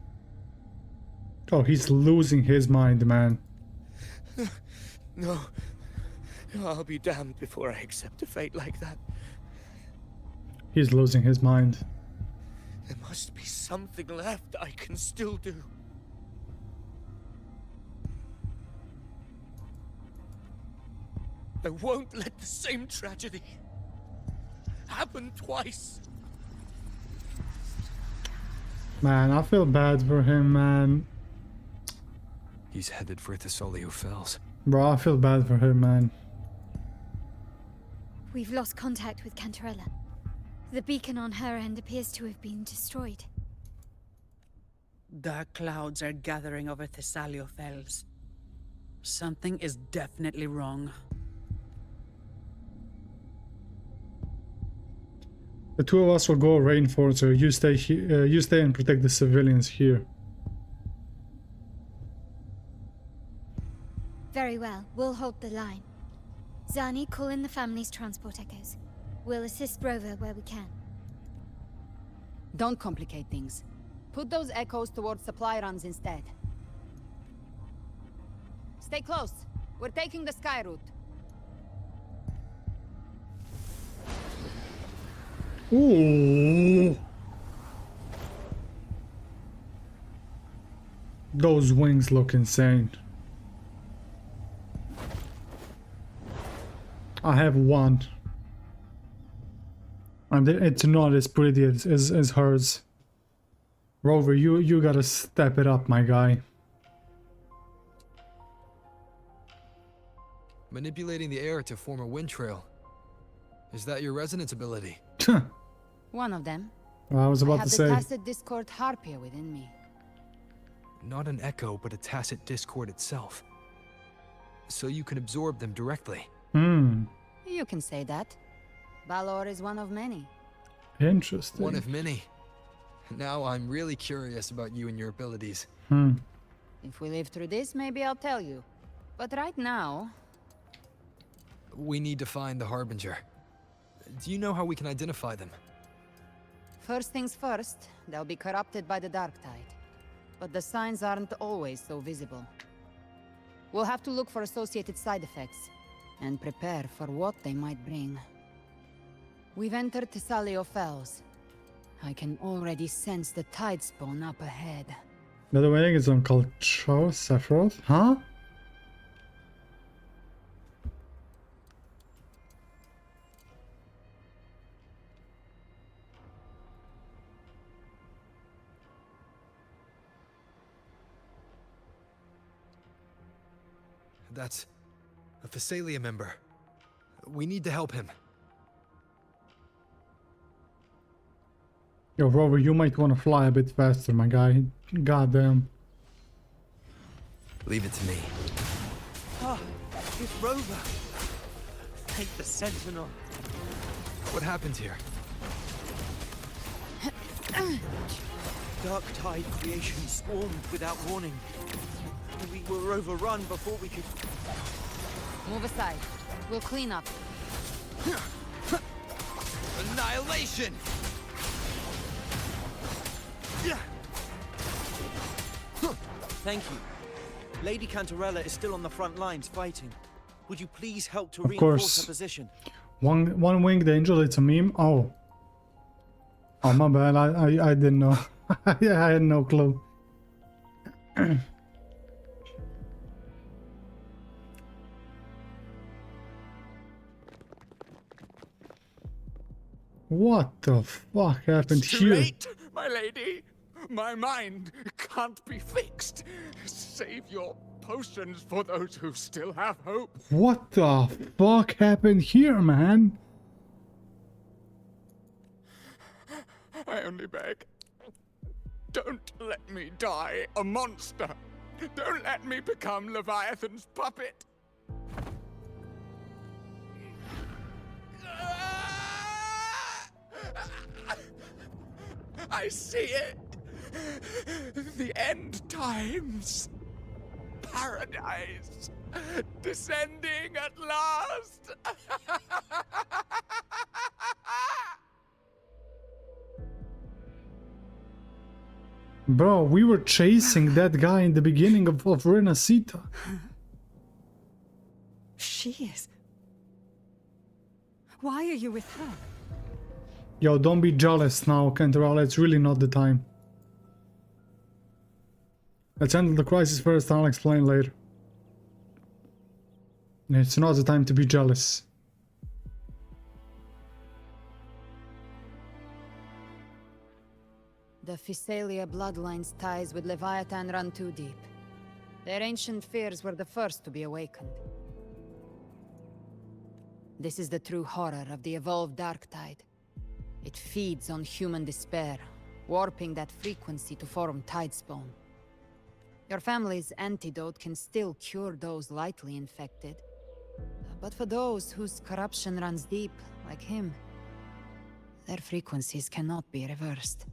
Oh, he's losing his mind, man. No. I'll be damned before I accept a fate like that. He's losing his mind. There must be something left I can still do. I won't let the same tragedy happen twice. Man, I feel bad for him, man. He's headed for Thessalio Fells. Bro, I feel bad for him, man. We've lost contact with Cantarella. The beacon on her end appears to have been destroyed. Dark clouds are gathering over Thessalio Fells. Something is definitely wrong. The two of us will go Rainforcer. You stay here. You stay and protect the civilians here. Very well. We'll hold the line. Zani, call in the family's transport echoes. We'll assist Rover where we can. Don't complicate things. Put those echoes towards supply runs instead. Stay close. We're taking the sky route. Ooh. Those wings look insane. I have one. And it's not as pretty as hers. Rover, you gotta step it up, my guy. Manipulating the air to form a wind trail. Is that your resonance ability? One of them. Well, I was about to say. I have the tacit discord harpia within me. Not an echo, but a tacit discord itself. So you can absorb them directly. You can say that. Balor is one of many. Interesting. One of many. Now I'm really curious about you and your abilities. If we live through this, maybe I'll tell you. But right now... We need to find the Harbinger. Do you know how we can identify them? First things first, they'll be corrupted by the dark tide. But the signs aren't always so visible. We'll have to look for associated side effects, and prepare for what they might bring. We've entered Thessalio Fells. I can already sense the tide spawn up ahead. The wedding is on Kalcho, Sephiroth, huh? That's a Phasalia member. We need to help him. Yo, Rover, you might want to fly a bit faster, my guy. Goddamn. Leave it to me. Ah, it's Rover. Thank the Sentinel. What happened here? Dark tide creation swarmed without warning. We were overrun before we could... Move aside. We'll clean up. Annihilation! Thank you. Lady Cantarella is still on the front lines fighting. Would you please help to Of reinforce course. her position? One winged angel, it's a meme? Oh. Oh, my bad. I didn't know. Yeah, I had no clue. What the fuck happened It's too here? late, my lady. My mind can't be fixed. Save your potions for those who still have hope. What the fuck happened here, man? I only beg. Don't let me die a monster. Don't let me become Leviathan's puppet. I see it. The end times. Paradise. Descending at last. Bro, we were chasing that guy in the beginning of Rinascita. She is. Why are you with her? Yo, don't be jealous now, Cantarella. It's really not the time. Let's handle the crisis first, I'll explain later. It's not the time to be jealous. The Phasalia bloodline's ties with Leviathan run too deep. Their ancient fears were the first to be awakened. This is the true horror of the evolved dark tide. It feeds on human despair, warping that frequency to form tidespawn. Your family's antidote can still cure those lightly infected. But for those whose corruption runs deep, like him, their frequencies cannot be reversed.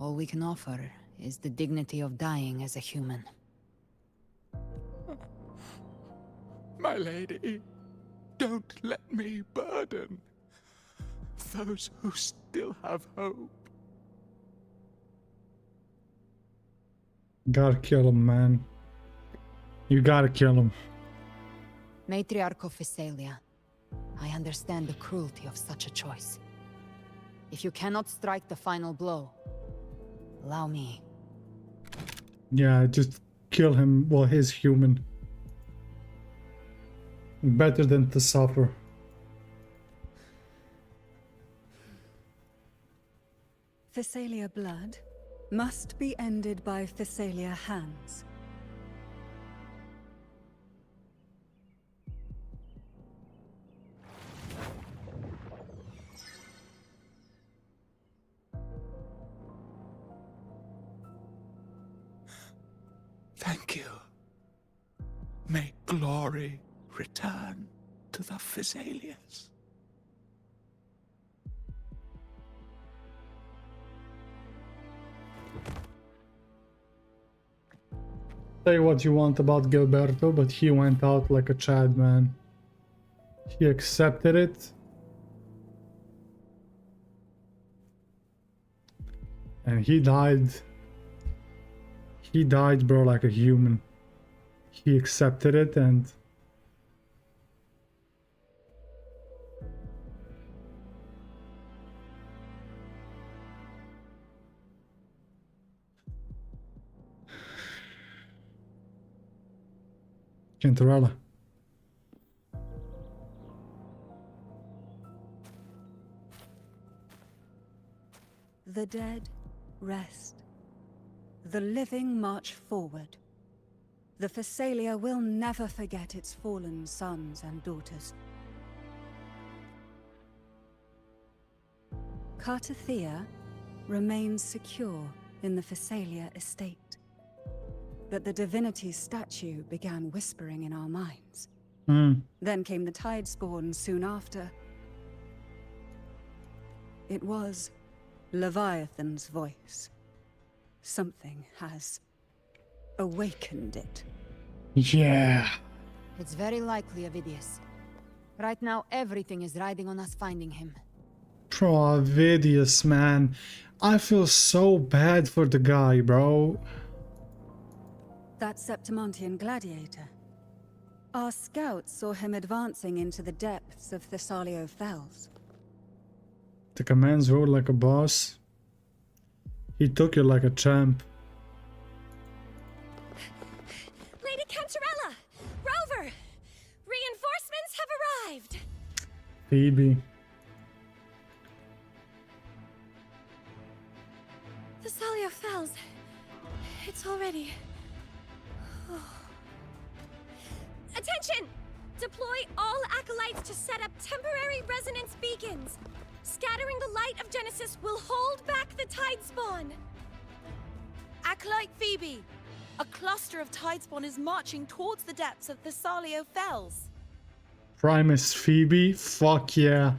All we can offer is the dignity of dying as a human. My lady, don't let me burden those who still have hope. Gotta kill him, man. You gotta kill him. Matriarch of Phasalia, I understand the cruelty of such a choice. If you cannot strike the final blow, allow me. Yeah, just kill him while he's human. Better than to suffer. Phasalia blood must be ended by Phasalia hands. Thank you. May glory return to the Phasalias. Say what you want about Gilberto, but he went out like a Chad, man. He accepted it. And he died. He died, bro, like a human. He accepted it and... Cantarella. The dead rest. The living march forward. The Phasalia will never forget its fallen sons and daughters. Cartathea remains secure in the Phasalia estate. But the divinity's statue began whispering in our minds. Then came the Tidespawn soon after. It was Leviathan's voice. Something has awakened it. Yeah. It's very likely, Avidius. Right now, everything is riding on us finding him. Bro, Avidius, man. I feel so bad for the guy, bro. That Septimontian gladiator. Our scouts saw him advancing into the depths of Thessalio Fells. The commands rode like a boss. He took you like a champ. Lady Cantarella! Rover! Reinforcements have arrived! Phoebe. Thessalio Fells. It's already... Attention! Deploy all acolytes to set up temporary resonance beacons. Scattering the light of Genesis will hold back the Tidespawn. Acolyte Phoebe, a cluster of Tidespawn is marching towards the depths of Thessalio Fells. Primus Phoebe? Fuck yeah.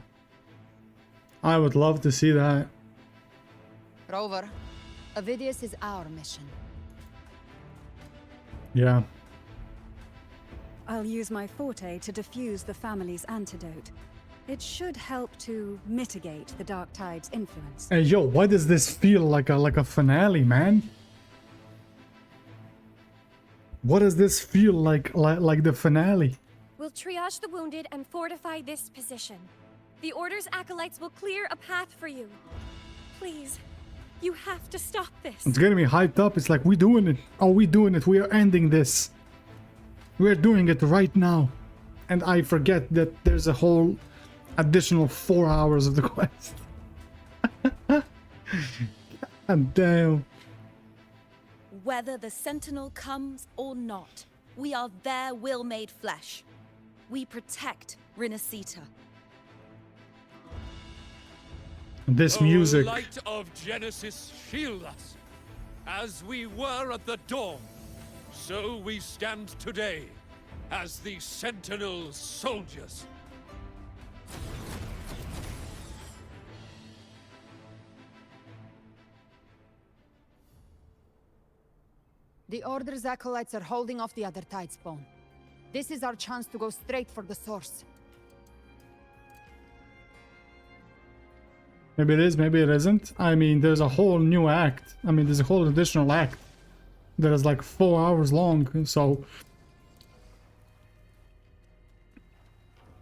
I would love to see that. Rover, Avidius is our mission. Yeah. I'll use my forte to diffuse the family's antidote. It should help to mitigate the Dark Tide's influence. Hey yo, why does this feel like a finale, man? What does this feel like the finale? We'll triage the wounded and fortify this position. The Order's acolytes will clear a path for you. Please, you have to stop this. It's getting me hyped up. It's like, we doing it. Oh, we doing it. We are ending this. We're doing it right now. And I forget that there's a whole additional 4 hours of the quest. God damn. Whether the Sentinel comes or not, we are their will made flesh. We protect Rinascita. This music. O light of Genesis, shield us. As we were at the dawn, so we stand today as the Sentinel soldiers. The Order's acolytes are holding off the other Tidespawn. This is our chance to go straight for the source. Maybe it is, maybe it isn't. I mean, there's a whole new act. I mean, there's a whole additional act that is like 4 hours long, so...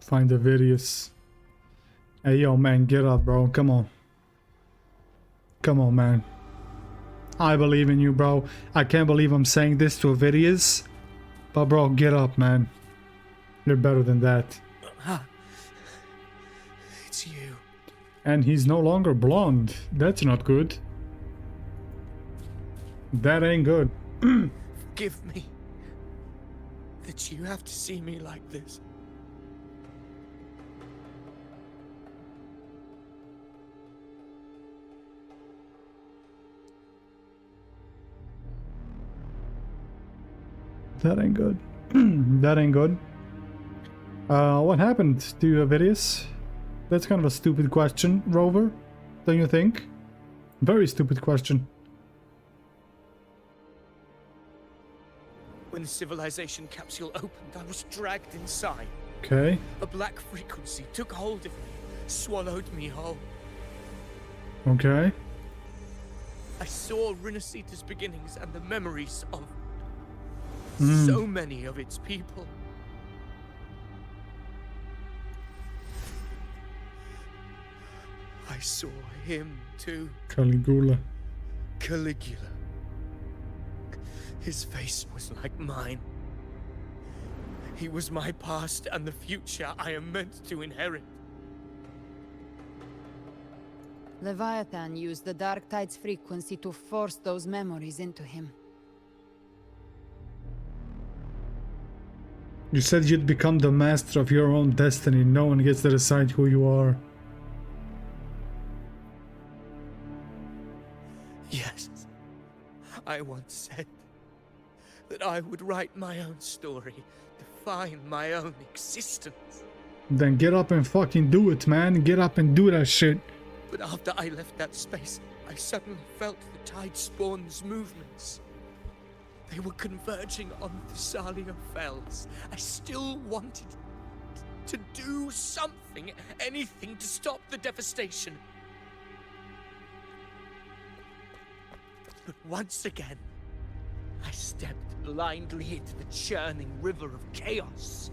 Find the videos. Hey, yo, man, get up, bro. Come on. Come on, man. I believe in you, bro. I can't believe I'm saying this to Avidius. But, bro, get up, man. You're better than that. It's you. And he's no longer blonde. That's not good. That ain't good. Forgive me that you have to see me like this. That ain't good. That ain't good. What happened to Avidius? That's kind of a stupid question, Rover. Don't you think? Very stupid question. When the civilization capsule opened, I was dragged inside. Okay. A black frequency took hold of me, swallowed me whole. Okay. I saw Rinascita's beginnings and the memories of Hmm. so many of its people. I saw him too. Caligula. Caligula. His face was like mine. He was my past and the future I am meant to inherit. Leviathan used the Dark Tide's frequency to force those memories into him. You said you'd become the master of your own destiny. No one gets to decide who you are. Yes. I once said that I would write my own story, define my own existence. Then get up and fucking do it, man. Get up and do that shit. But after I left that space, I suddenly felt the tide spawn's movements. They were converging on Thessalia Fells. I still wanted to do something, anything to stop the devastation. But once again, I stepped blindly into the churning river of chaos.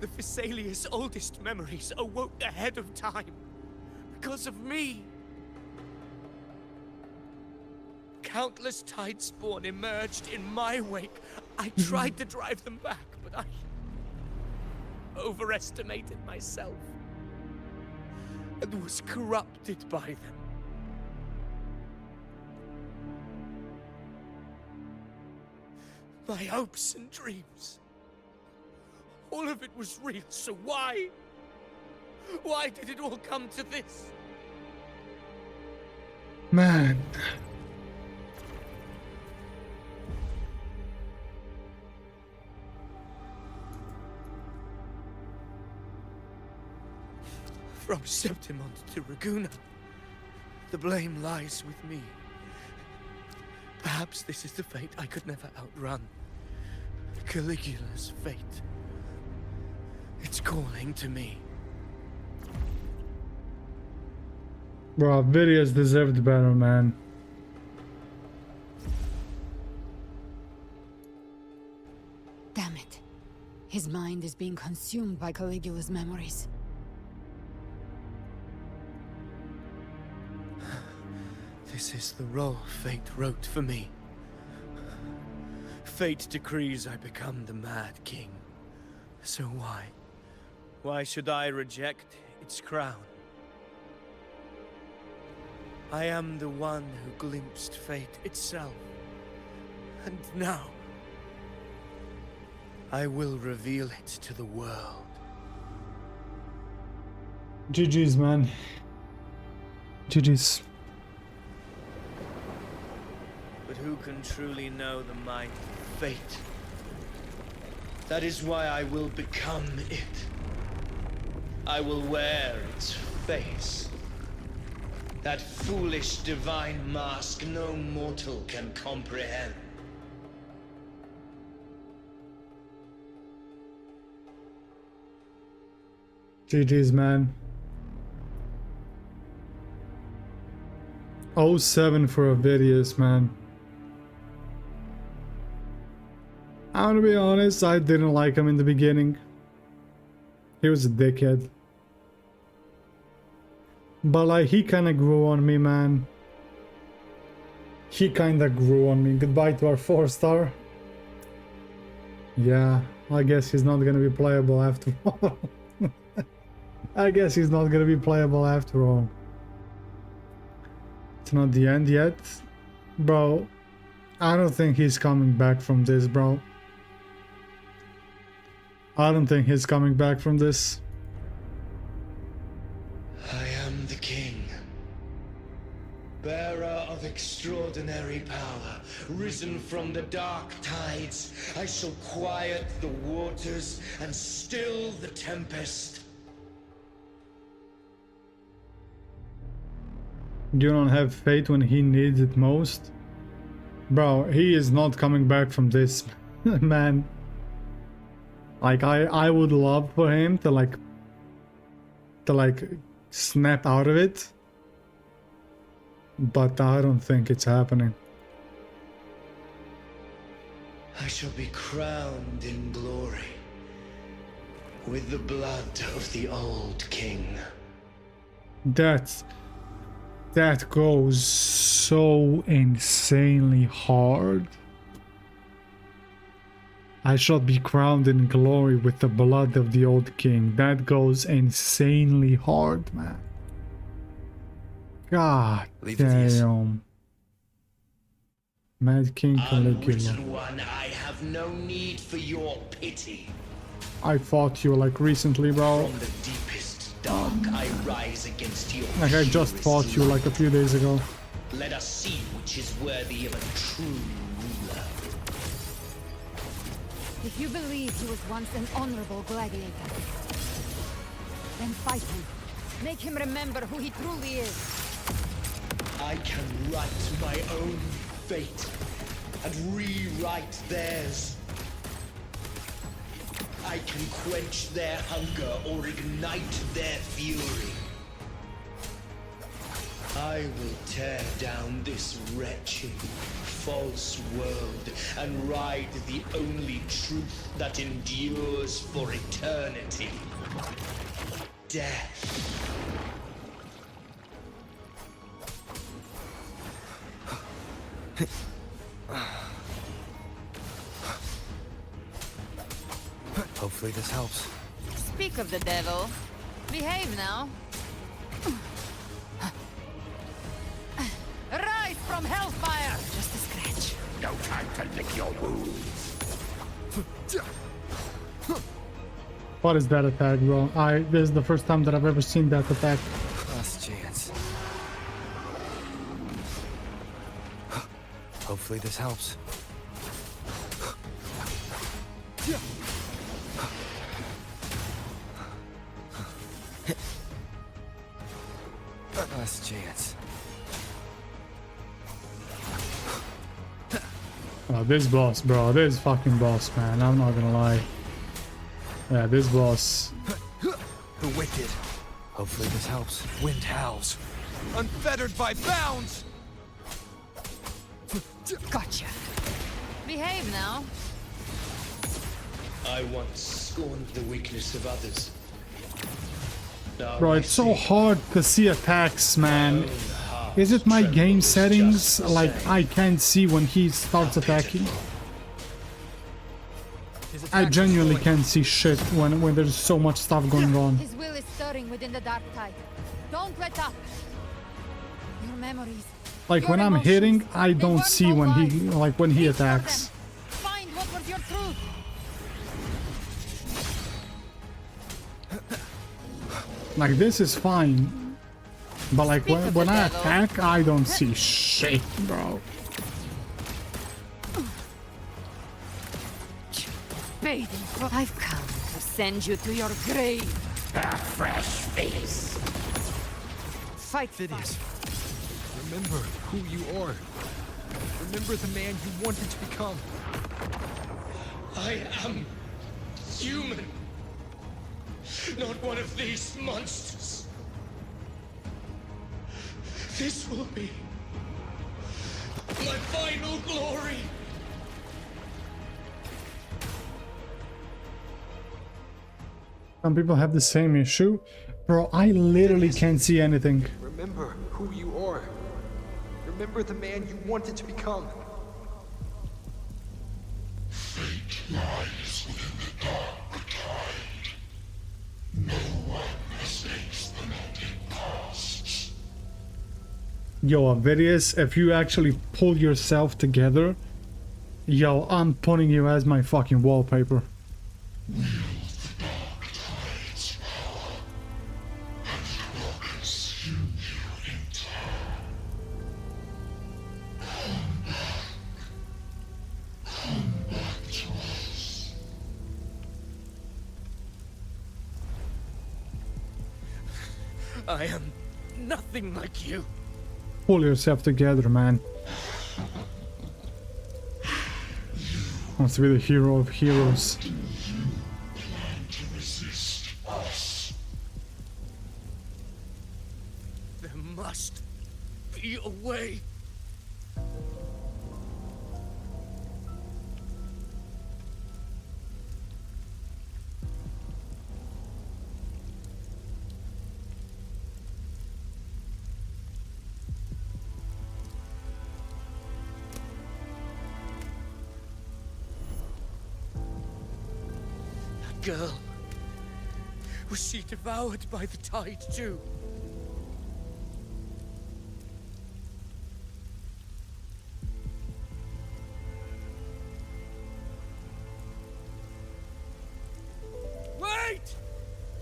The Thessalia's oldest memories awoke ahead of time. Because of me. Countless tide spawn emerged in my wake. I tried to drive them back, but I overestimated myself and was corrupted by them. My hopes and dreams, all of it was real, so why? Why did it all come to this? Man. From Septimont to Raguna, the blame lies with me. Perhaps this is the fate I could never outrun. Caligula's fate. It's calling to me. Bro, Virius deserved better, man. Damn it. His mind is being consumed by Caligula's memories. This is the role fate wrote for me. Fate decrees I become the Mad King. So why? Why should I reject its crown? I am the one who glimpsed fate itself. And now, I will reveal it to the world. GG's, man. GG's. But who can truly know the might of fate? That is why I will become it. I will wear its face. That foolish divine mask no mortal can comprehend. GG's, man. 07 for Virius, man. I'm gonna be honest, I didn't like him in the beginning. He was a dickhead. But like, he kinda grew on me, man. He kinda grew on me. Goodbye to our 4-star. Yeah, I guess he's not gonna be playable after all. I guess he's not gonna be playable after all. It's not the end yet. Bro, I don't think he's coming back from this, bro. I don't think he's coming back from this. I am the king, bearer of extraordinary power, risen from the dark tides. I shall quiet the waters and still the tempest. You don't have faith when he needs it most? Bro, he is not coming back from this, man. Like, I would love for him to like snap out of it. but I don't think it's happening. I shall be crowned in glory with the blood of the old king. That goes so insanely hard. I shall be crowned in glory with the blood of the old king. That goes insanely hard, man. God damn. Mad King Caligula. Unwritten one, I have no need for your pity. I fought you like recently, bro. From the deepest dark, I rise against your Like I just fought you like a few days ago. Let us see which is worthy of a true ruler. If you believe he was once an honorable gladiator, then fight him. Make him remember who he truly is. I can write my own fate and rewrite theirs. I can quench their hunger or ignite their fury. I will tear down this wretched, false world and ride the only truth that endures for eternity. Death. Hopefully this helps. Speak of the devil. Behave now. Rise from hellfire! Just a scratch. No time to lick your wounds. What is that attack, bro? This is the first time that I've ever seen that attack. Last chance. Hopefully this helps. Last chance. Oh, this boss, bro. This fucking boss, man. I'm not gonna lie. Yeah, this boss. The wicked. Hopefully this helps. Wind howls. Unfettered by bounds! Gotcha. Behave now. I once scorned the weakness of others. Now Bro, it's so hard to see attacks, man. Is it my game settings? Like, I can't see when he starts attacking. I genuinely can't see shit when there's so much stuff going on. His will is stirring within the dark tide. Don't let up. Your memories. Like when I'm hitting, I don't see when he attacks. Find what was your truth. Like this is fine, but like when I attack, I don't see shit, bro. I've come to send you to your grave. A fresh face. Fight, Phidias. Remember who you are. Remember the man you wanted to become. I am human. Not one of these monsters. This will be my final glory. Some people have the same issue. Bro, I literally can't see anything. Remember who you are. Remember the man you wanted to become. Fate lies within the dark tide. No one mistakes the melting past. Yo, Avidius, if you actually pull yourself together, yo, I'm putting you as my fucking wallpaper. I am nothing like you. Pull yourself together, man. Wants to be the hero of heroes. Do you plan to resist us? There must be me away. That girl. Was she devoured by the tide too? Wait!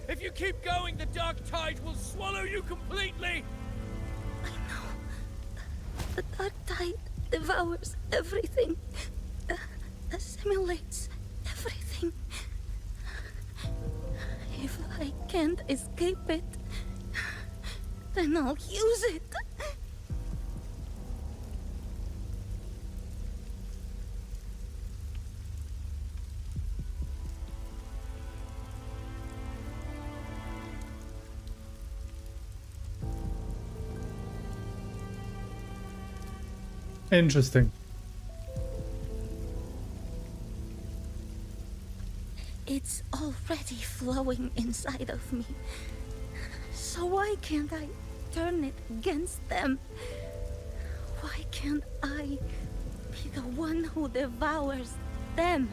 If you keep going, the dark tide will swallow you completely! I know. The dark tide devours everything. Assimilates everything. If I can't escape it, then I'll use it. Interesting. It's already flowing inside of me. So why can't I turn it against them? Why can't I be the one who devours them?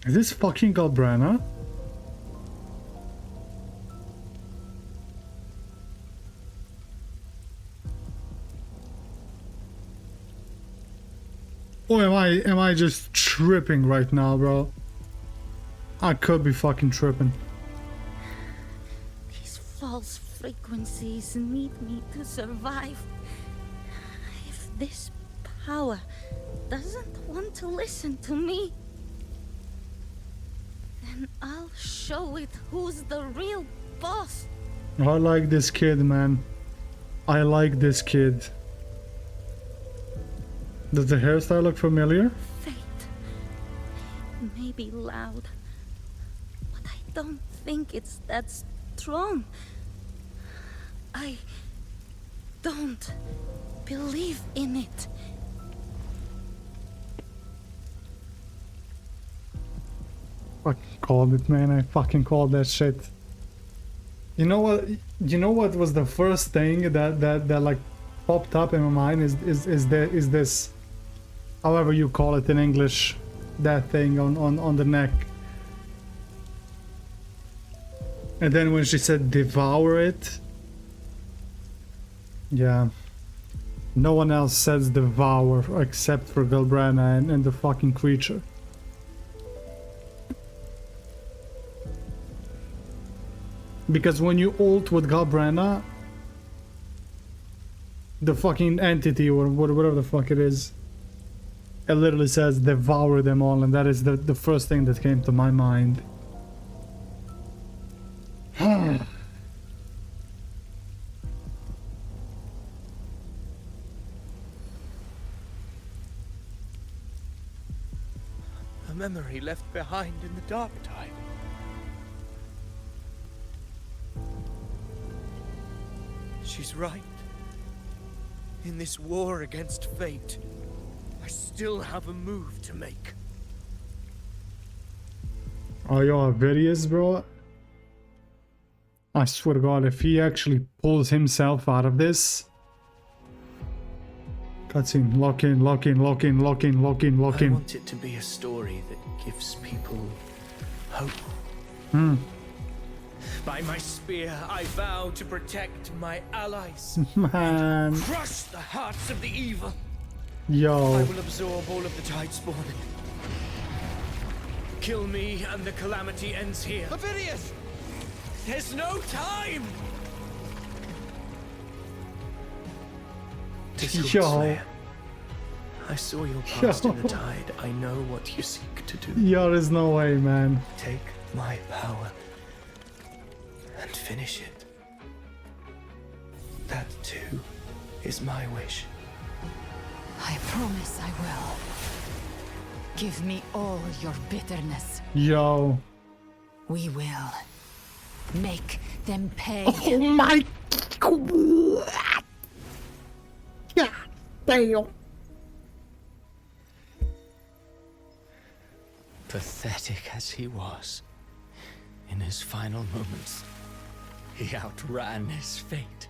Is this fucking Galbrana? Or am I just tripping right now, bro? I could be fucking tripping. These false frequencies need me to survive. If this power doesn't want to listen to me, then I'll show it who's the real boss. I like this kid, man. I like this kid. Does the hairstyle look familiar? Fate may be loud, but I don't think it's that strong. I don't believe in it. Fucking called it, man. I fucking called that shit. You know what? You know what was the first thing that like popped up in my mind is this, however you call it in English, that thing on the neck. And then when she said devour it, yeah, no one else says devour except for Galbrana and the fucking creature. Because when you ult with Galbrana, the fucking entity or whatever the fuck it is, it literally says devour them all, and that is the first thing that came to my mind. A memory left behind in the dark tide. She's right. In this war against fate, I still have a move to make. Are you serious, bro? I swear to God, if he actually pulls himself out of this... Cutscene, lock in, lock in, lock in, lock in, lock in, lock in. I want it to be a story that gives people hope. By my spear, I vow to protect my allies. Man. Crush the hearts of the evil. Yo. I will absorb all of the tide spawn. Kill me and the calamity ends here. Ovidius! There's no time! Yo. I saw your past in the tide. I know what you seek to do. Yo, there's no way, man. Take my power and finish it. That too is my wish. I promise I will. Give me all your bitterness. Yo. We will make them pay. Oh my God. God damn. Pathetic as he was, in his final moments, he outran his fate.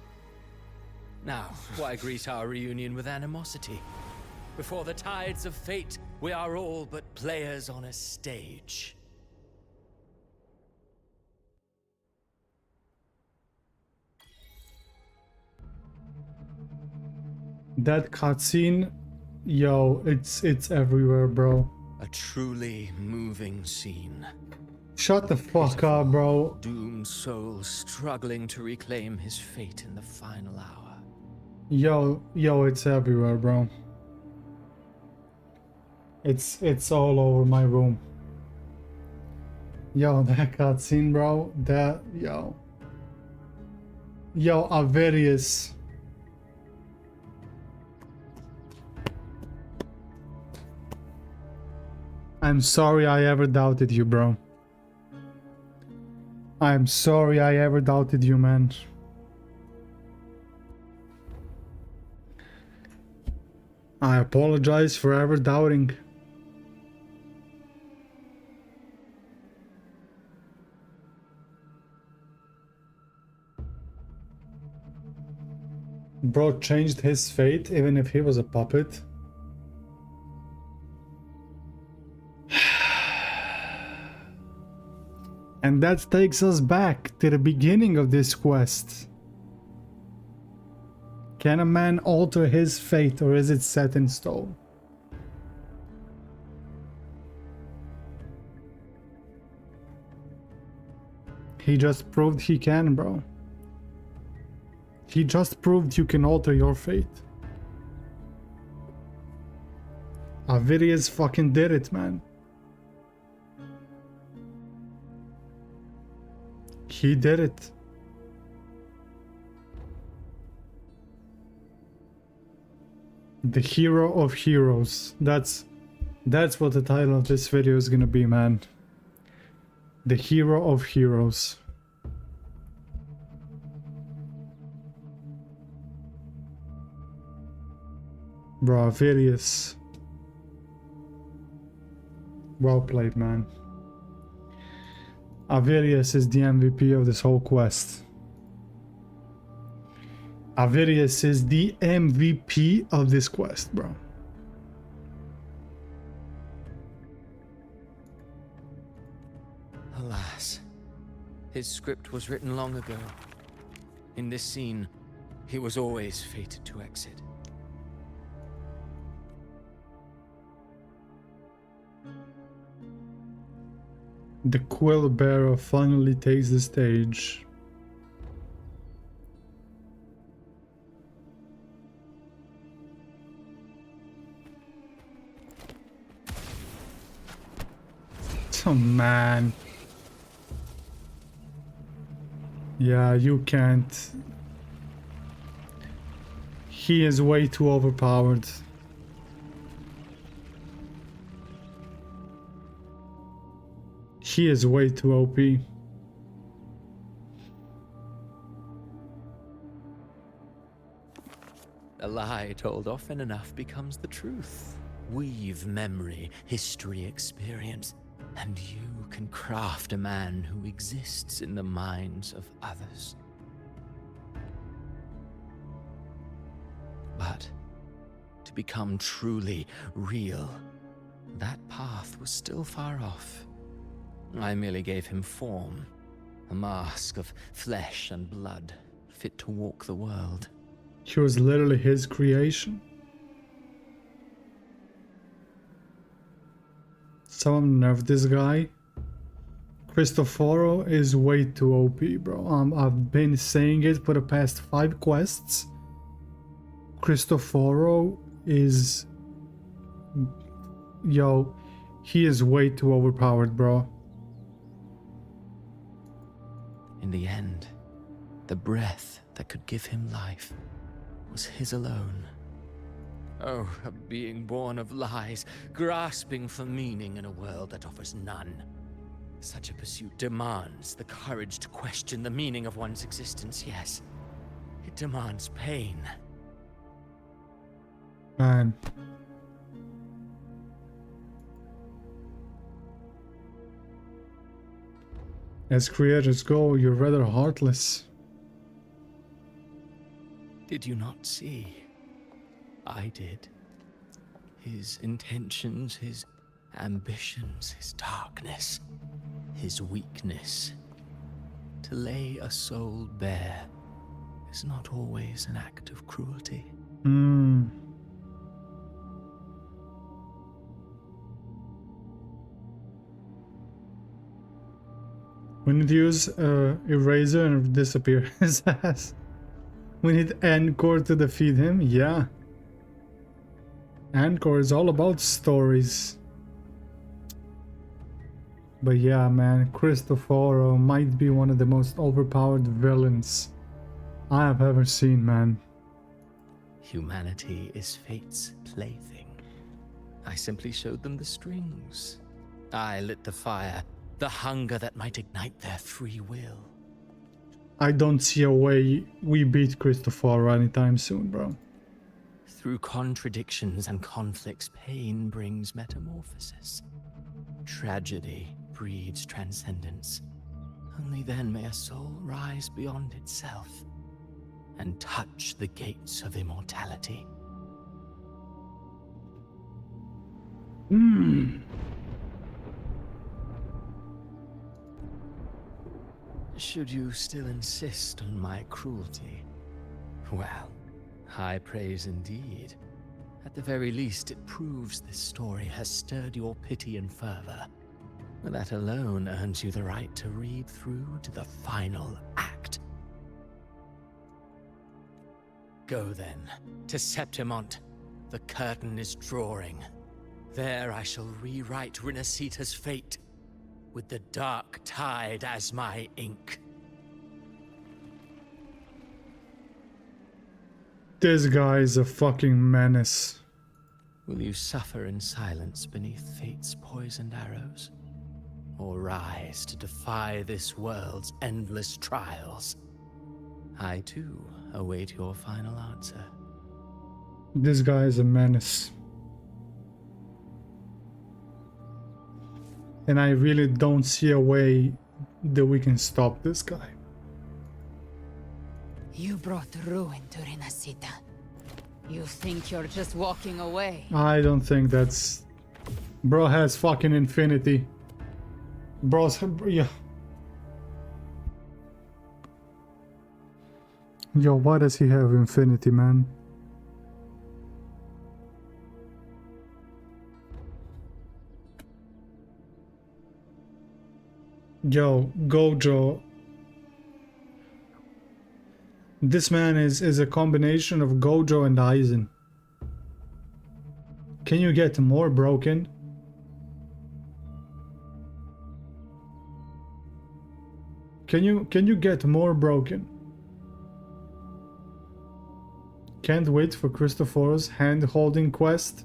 Now, why greet our reunion with animosity? Before the tides of fate, we are all but players on a stage. That cutscene, yo, it's everywhere, bro. A truly moving scene. Shut the fuck up, bro. Doomed soul struggling to reclaim his fate in the final hour. Yo, it's everywhere, bro. It's all over my room. Yo, that cutscene, bro. That, yo. Yo, Averius. I'm sorry I ever doubted you, bro. I'm sorry I ever doubted you, man. I apologize for ever doubting. Bro changed his fate even if he was a puppet. And that takes us back to the beginning of this quest. Can a man alter his fate, or is it set in stone? He just proved he can, bro. He just proved you can alter your fate. Avirius fucking did it, man. He did it. The hero of heroes. That's what the title of this video is gonna be, man. The hero of heroes. Bro, Avirius. Well played, man. Avirius is the MVP of this whole quest. Avirius is the MVP of this quest, bro. Alas, his script was written long ago. In this scene, he was always fated to exit. The quill bearer finally takes the stage. Oh man. Yeah, you can't. He is way too overpowered. He is way too OP. A lie told often enough becomes the truth. Weave memory, history, experience, and you can craft a man who exists in the minds of others. But to become truly real, that path was still far off. I merely gave him form, a mask of flesh and blood, fit to walk the world. He was literally his creation. Someone nerfed this guy. Cristoforo is way too OP, bro. I've been saying it for the past 5 quests. Cristoforo is... Yo, he is way too overpowered, bro. In the end, the breath that could give him life was his alone. Oh, a being born of lies, grasping for meaning in a world that offers none. Such a pursuit demands the courage to question the meaning of one's existence, yes. It demands pain. Man. As creators go, you're rather heartless. Did you not see? I did. His intentions, his ambitions, his darkness, his weakness. To lay a soul bare is not always an act of cruelty. Hmm. We need to use eraser and disappear his ass. We need Encore to defeat him. Yeah. Encore is all about stories. But yeah, man, Cristoforo might be one of the most overpowered villains I have ever seen, man. Humanity is fate's plaything. I simply showed them the strings. I lit the fire, the hunger that might ignite their free will. I don't see a way we beat Cristoforo anytime soon, bro. Through contradictions and conflicts, pain brings metamorphosis. Tragedy breeds transcendence. Only then may a soul rise beyond itself and touch the gates of immortality. Should you still insist on my cruelty? Well, high praise indeed. At the very least, it proves this story has stirred your pity and fervor. That alone earns you the right to read through to the final act. Go then, to Septimont. The curtain is drawing. There I shall rewrite Rinascita's fate, with the dark tide as my ink. This guy is a fucking menace. Will you suffer in silence beneath fate's poisoned arrows? Or rise to defy this world's endless trials? I too await your final answer. This guy is a menace. And I really don't see a way that we can stop this guy. You brought ruin to Rinascita. You think you're just walking away? I don't think that's... Bro has fucking infinity. Bro's... yeah. Yo, why does he have infinity, man? Yo, Gojo. This man is a combination of Gojo and Aizen. Can you get more broken? Can you get more broken? Can't wait for Cristoforo's hand-holding quest.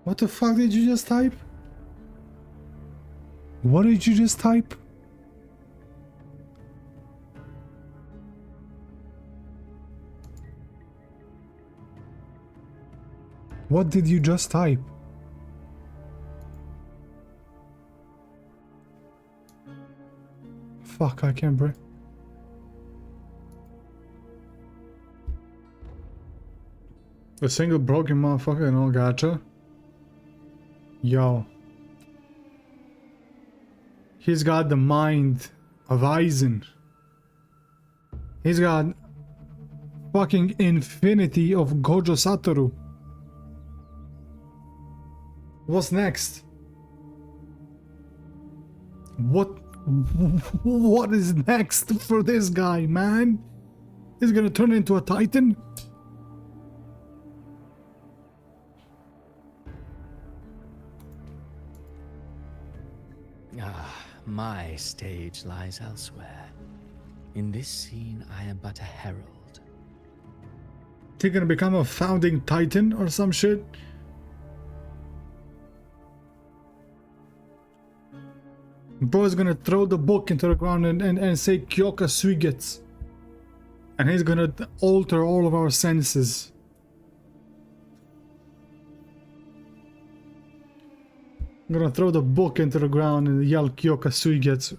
What the fuck did you just type? What did you just type? What did you just type? Fuck, I can't break. A single broken motherfucker and all gotcha. Yo. He's got the mind of Aizen. He's got fucking infinity of Gojo Satoru. What's next? What is next for this guy, man? He's gonna turn into a titan? My stage lies elsewhere. In this scene, I am but a herald. He gonna become a founding titan or some shit? Bro is gonna throw the book into the ground and say Kyoka Suigetsu. And he's gonna alter all of our senses. I'm gonna throw the book into the ground and yell Kyoka Suigetsu.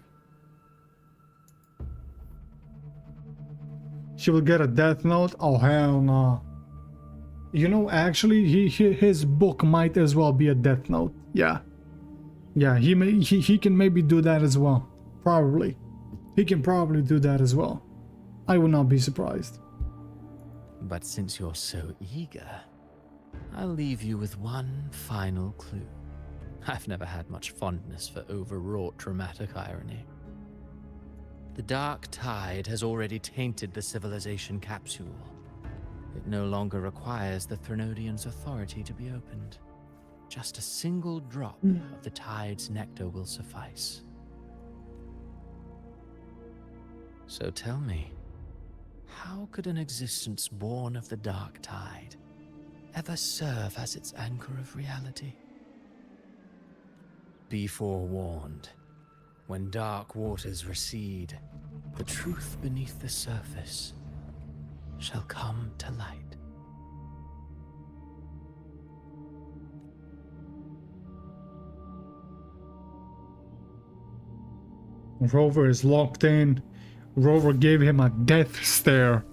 She will get a death note? Oh hell no. You know, actually, his book might as well be a death note. Yeah. Yeah, he can maybe do that as well. Probably. He can probably do that as well. I would not be surprised. But since you're so eager, I'll leave you with one final clue. I've never had much fondness for overwrought dramatic irony. The dark tide has already tainted the civilization capsule. It no longer requires the Threnodian's authority to be opened. Just a single drop of the tide's nectar will suffice. So tell me, how could an existence born of the dark tide ever serve as its anchor of reality? Be forewarned. When dark waters recede, the truth beneath the surface shall come to light. Rover is locked in. Rover gave him a death stare.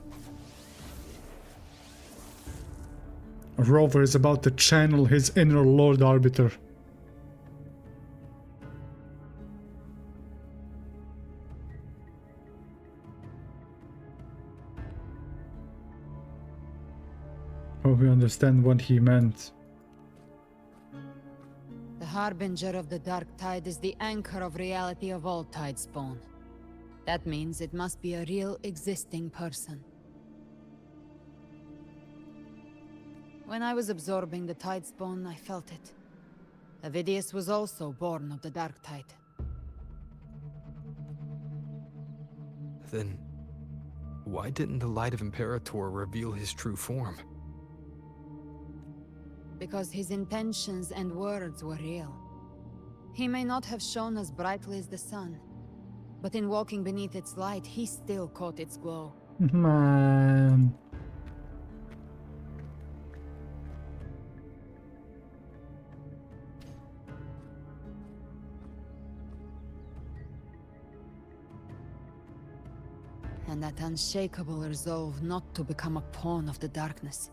Rover is about to channel his inner Lord Arbiter. Hope we understand what he meant. The Harbinger of the Dark Tide is the anchor of reality of all Tidespawn. That means it must be a real existing person. When I was absorbing the Tidespawn, I felt it. Avidius was also born of the Dark Tide. Then, why didn't the Light of Imperator reveal his true form? Because his intentions and words were real. He may not have shone as brightly as the sun, but in walking beneath its light, he still caught its glow. Man. And that unshakable resolve not to become a pawn of the darkness,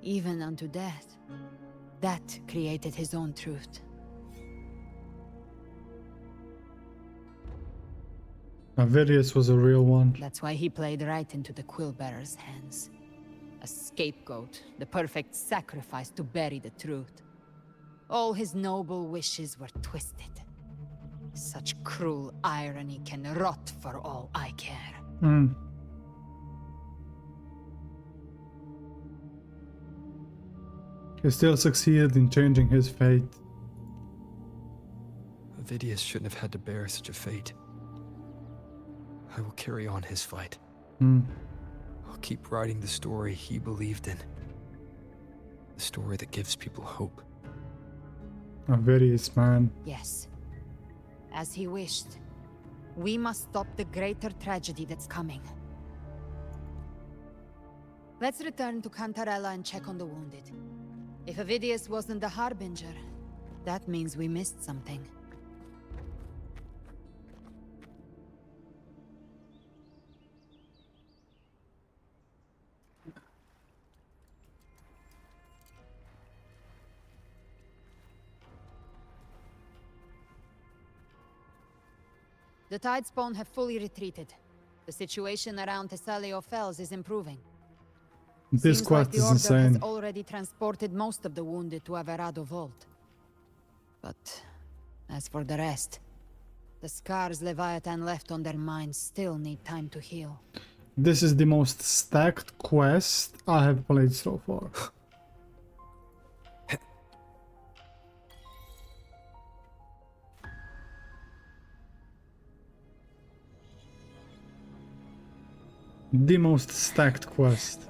even unto death, that created his own truth. Avidius was a real one. That's why he played right into the Quillbearer's hands. A scapegoat, the perfect sacrifice to bury the truth. All his noble wishes were twisted. Such cruel irony can rot for all I care. He still succeeded in changing his fate. Avidius shouldn't have had to bear such a fate. I will carry on his fight. I'll keep writing the story he believed in. The story that gives people hope. Avidius, man. Yes. As he wished. We must stop the greater tragedy that's coming. Let's return to Cantarella and check on the wounded. If Avidius wasn't the Harbinger, that means we missed something. The Tidespawn have fully retreated. The situation around Thessalio Fells is improving. This Seems quest like the is Order insane. has already transported most of the wounded to Averado Vault. But as for the rest, the scars Leviathan left on their minds still need time to heal. This is the most stacked quest I have played so far. The most stacked quest.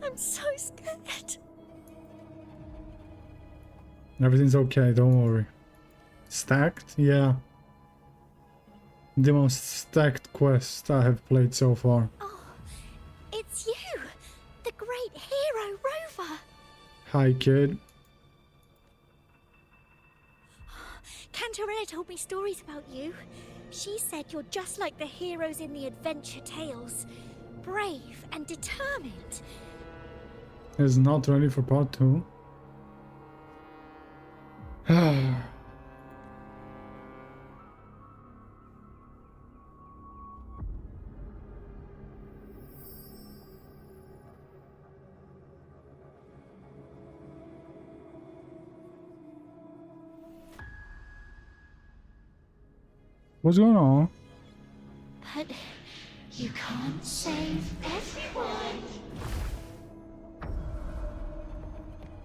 I'm so scared. Everything's okay, don't worry. Stacked? Yeah. The most stacked quest I have played so far. Oh, it's you! The great hero Rover! Hi, kid. Cantorella told me stories about you. She said you're just like the heroes in the adventure tales. Brave and determined. Is not ready for part 2. What's going on? But you can't save everyone.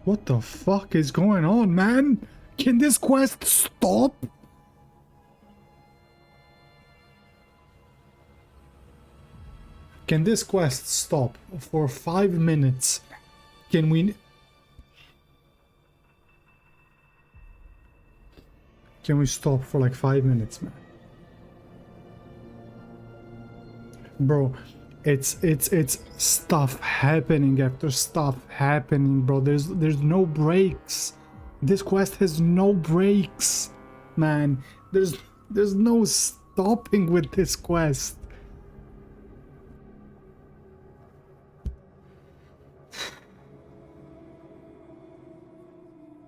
What the fuck is going on, man? Can this quest stop? Can this quest stop for 5 minutes? Can we... Can we stop for like 5 minutes, man? Bro, it's stuff happening after stuff happening, bro. There's no breaks. This quest has no breaks, man. There's no stopping with this quest.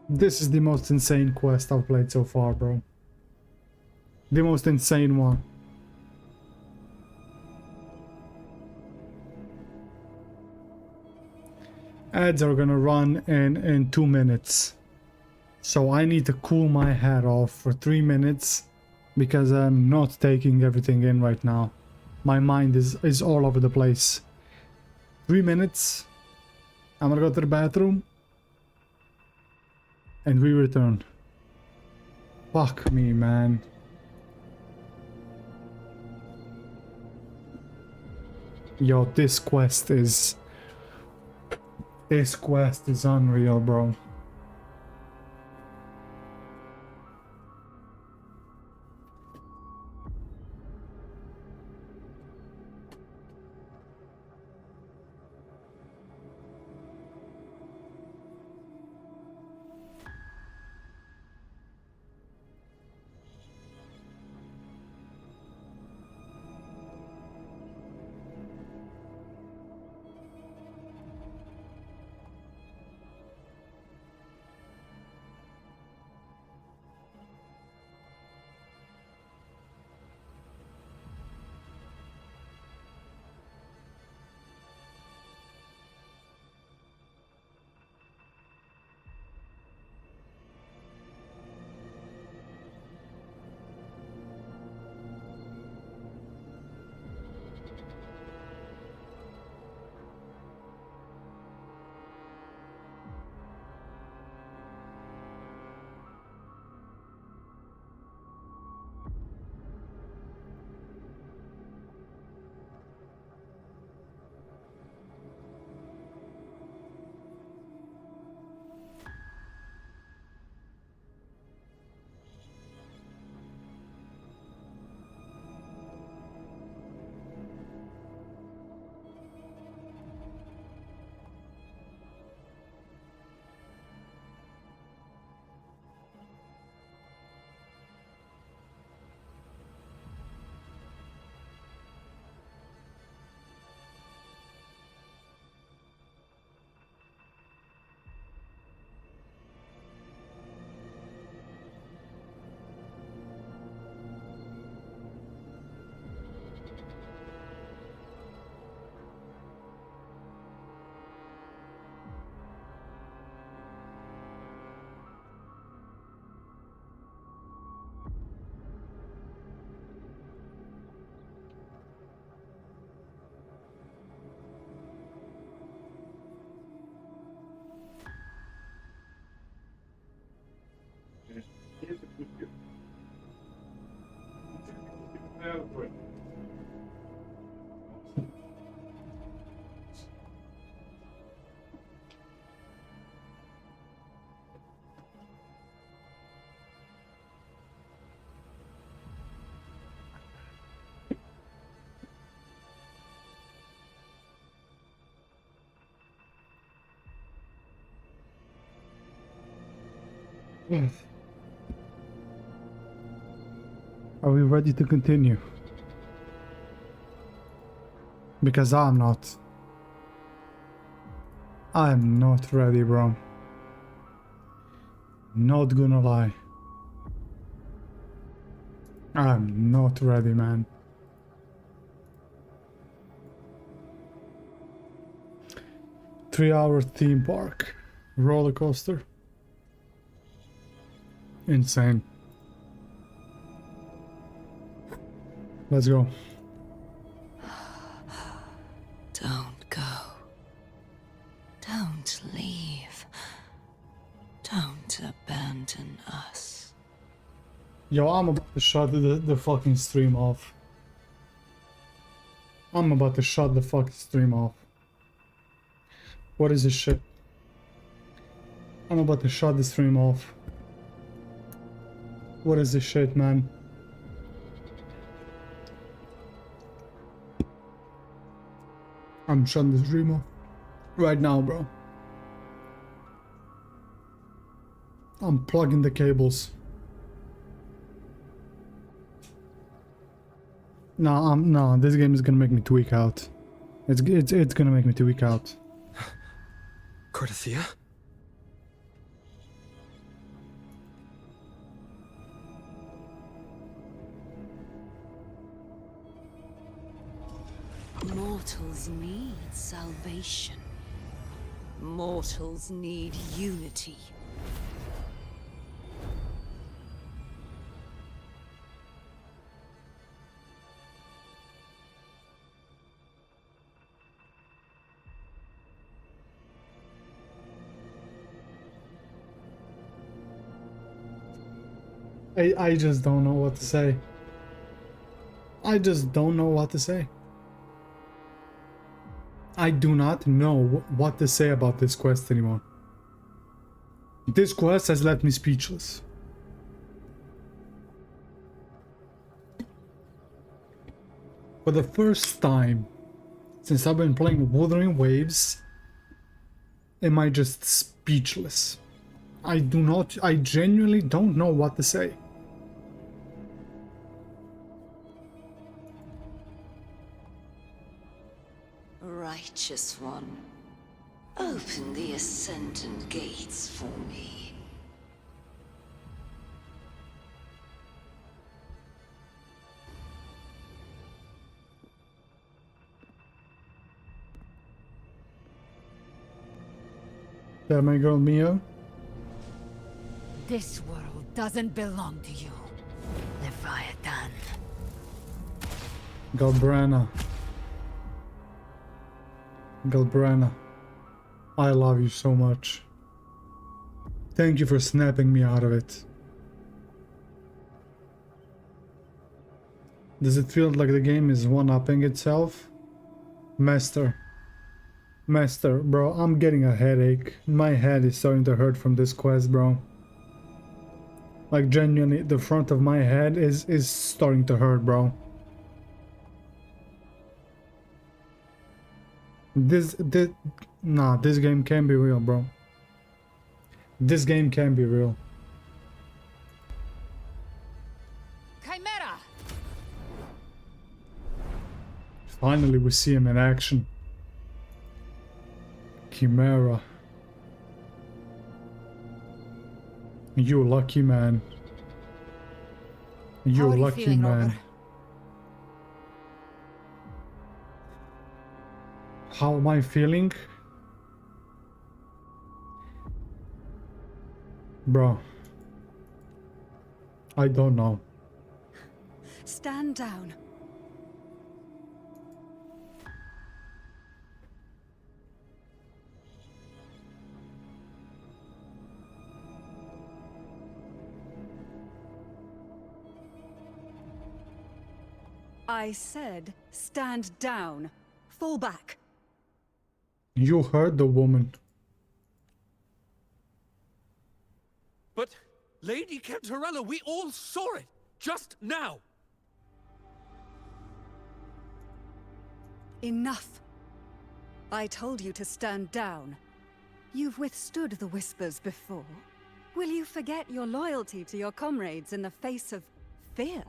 This is the most insane quest I've played so far, bro. The most insane one. Ads are gonna run in 2 minutes. So I need to cool my head off for 3 minutes because I'm not taking everything in right now. My mind is all over the place. 3 minutes. I'm gonna go to the bathroom. And we return. Fuck me, man. Yo, this quest is unreal, bro. Are we ready to continue? Because I'm not. I'm not ready, bro. Not gonna lie. I'm not ready, man. Three-hour theme park. Roller coaster. Insane. Let's go. Don't go. Don't leave. Don't abandon us. Yo, I'm about to shut the fucking stream off. I'm about to shut the fucking stream off. What is this shit? I'm about to shut the stream off. What is this shit, man? I'm shutting the stream off right now, bro. I'm plugging the cables. No, this game is gonna make me tweak out. It's gonna make me tweak out. Cardathea? Mortals need salvation. Mortals need unity. I just don't know what to say. I just don't know what to say. I do not know what to say about this quest anymore. This quest has left me speechless. For the first time since I've been playing Wuthering Waves, am I just speechless? I genuinely don't know what to say. Righteous one, open the Ascendant gates for me. Yeah, my girl Mio. This world doesn't belong to you, Leviathan. Galbrana. Galbrana, I love you so much. Thank you for snapping me out of it. Does it feel like the game is one-upping itself? Master, bro, I'm getting a headache. My head is starting to hurt from this quest, bro. Like, genuinely, the front of my head is starting to hurt, bro. This game can't be real, bro. This game can't be real. Chimera! Finally, we see him in action. Chimera. You lucky man. You lucky man. Robert? How am I feeling? Bro, I don't know. Stand down. I said, stand down. Fall back. You heard the woman. But, Lady Cantarella, we all saw it, just now. Enough. I told you to stand down. You've withstood the whispers before. Will you forget your loyalty to your comrades in the face of fear?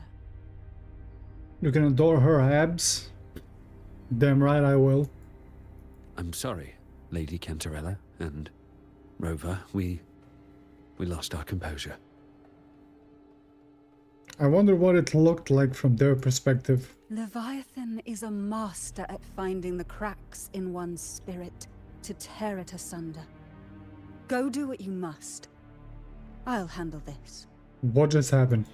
You can adore her abs. Damn right I will. I'm sorry, Lady Cantarella and Rover. We lost our composure. I wonder what it looked like from their perspective. Leviathan is a master at finding the cracks in one's spirit to tear it asunder. Go do what you must. I'll handle this. What just happened?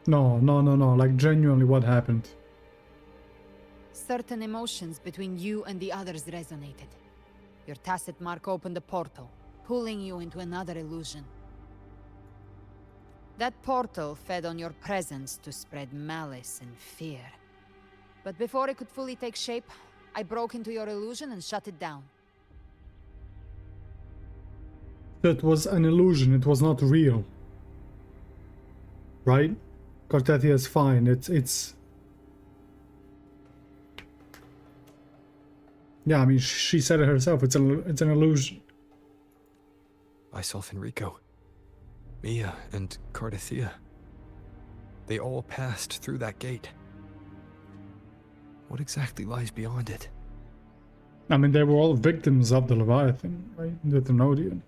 No. Like, genuinely, what happened? Certain emotions between you and the others resonated. Your tacit mark opened a portal, pulling you into another illusion. That portal fed on your presence to spread malice and fear. But before it could fully take shape, I broke into your illusion and shut it down. That was an illusion, it was not real. Right? Cortetia is fine, it's... Yeah, I mean, she said it herself, it's an illusion. Myself and Rico, Mia and Cardathea, they all passed through that gate. What exactly lies beyond it? I mean, they were all victims of the Leviathan, right? The Thenodian.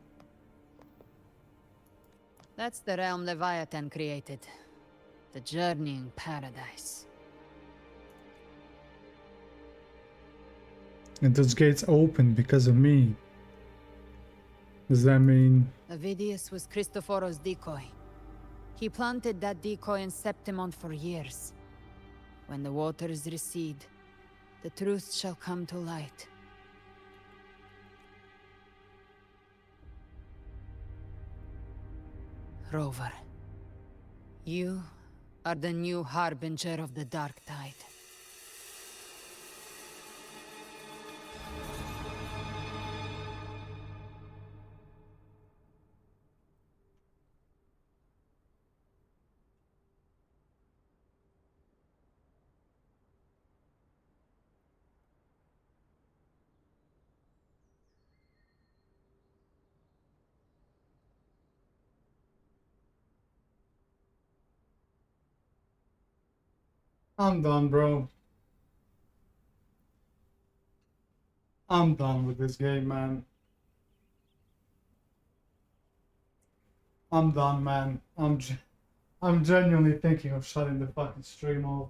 That's the realm Leviathan created. The journeying paradise. And those gates opened because of me. Does that mean... Avidius was Cristoforo's decoy. He planted that decoy in Septimont for years. When the waters recede, the truth shall come to light. Rover, you are the new harbinger of the Dark Tide. I'm done, bro. I'm done with this game, man. I'm done, man. I'm genuinely thinking of shutting the fucking stream off.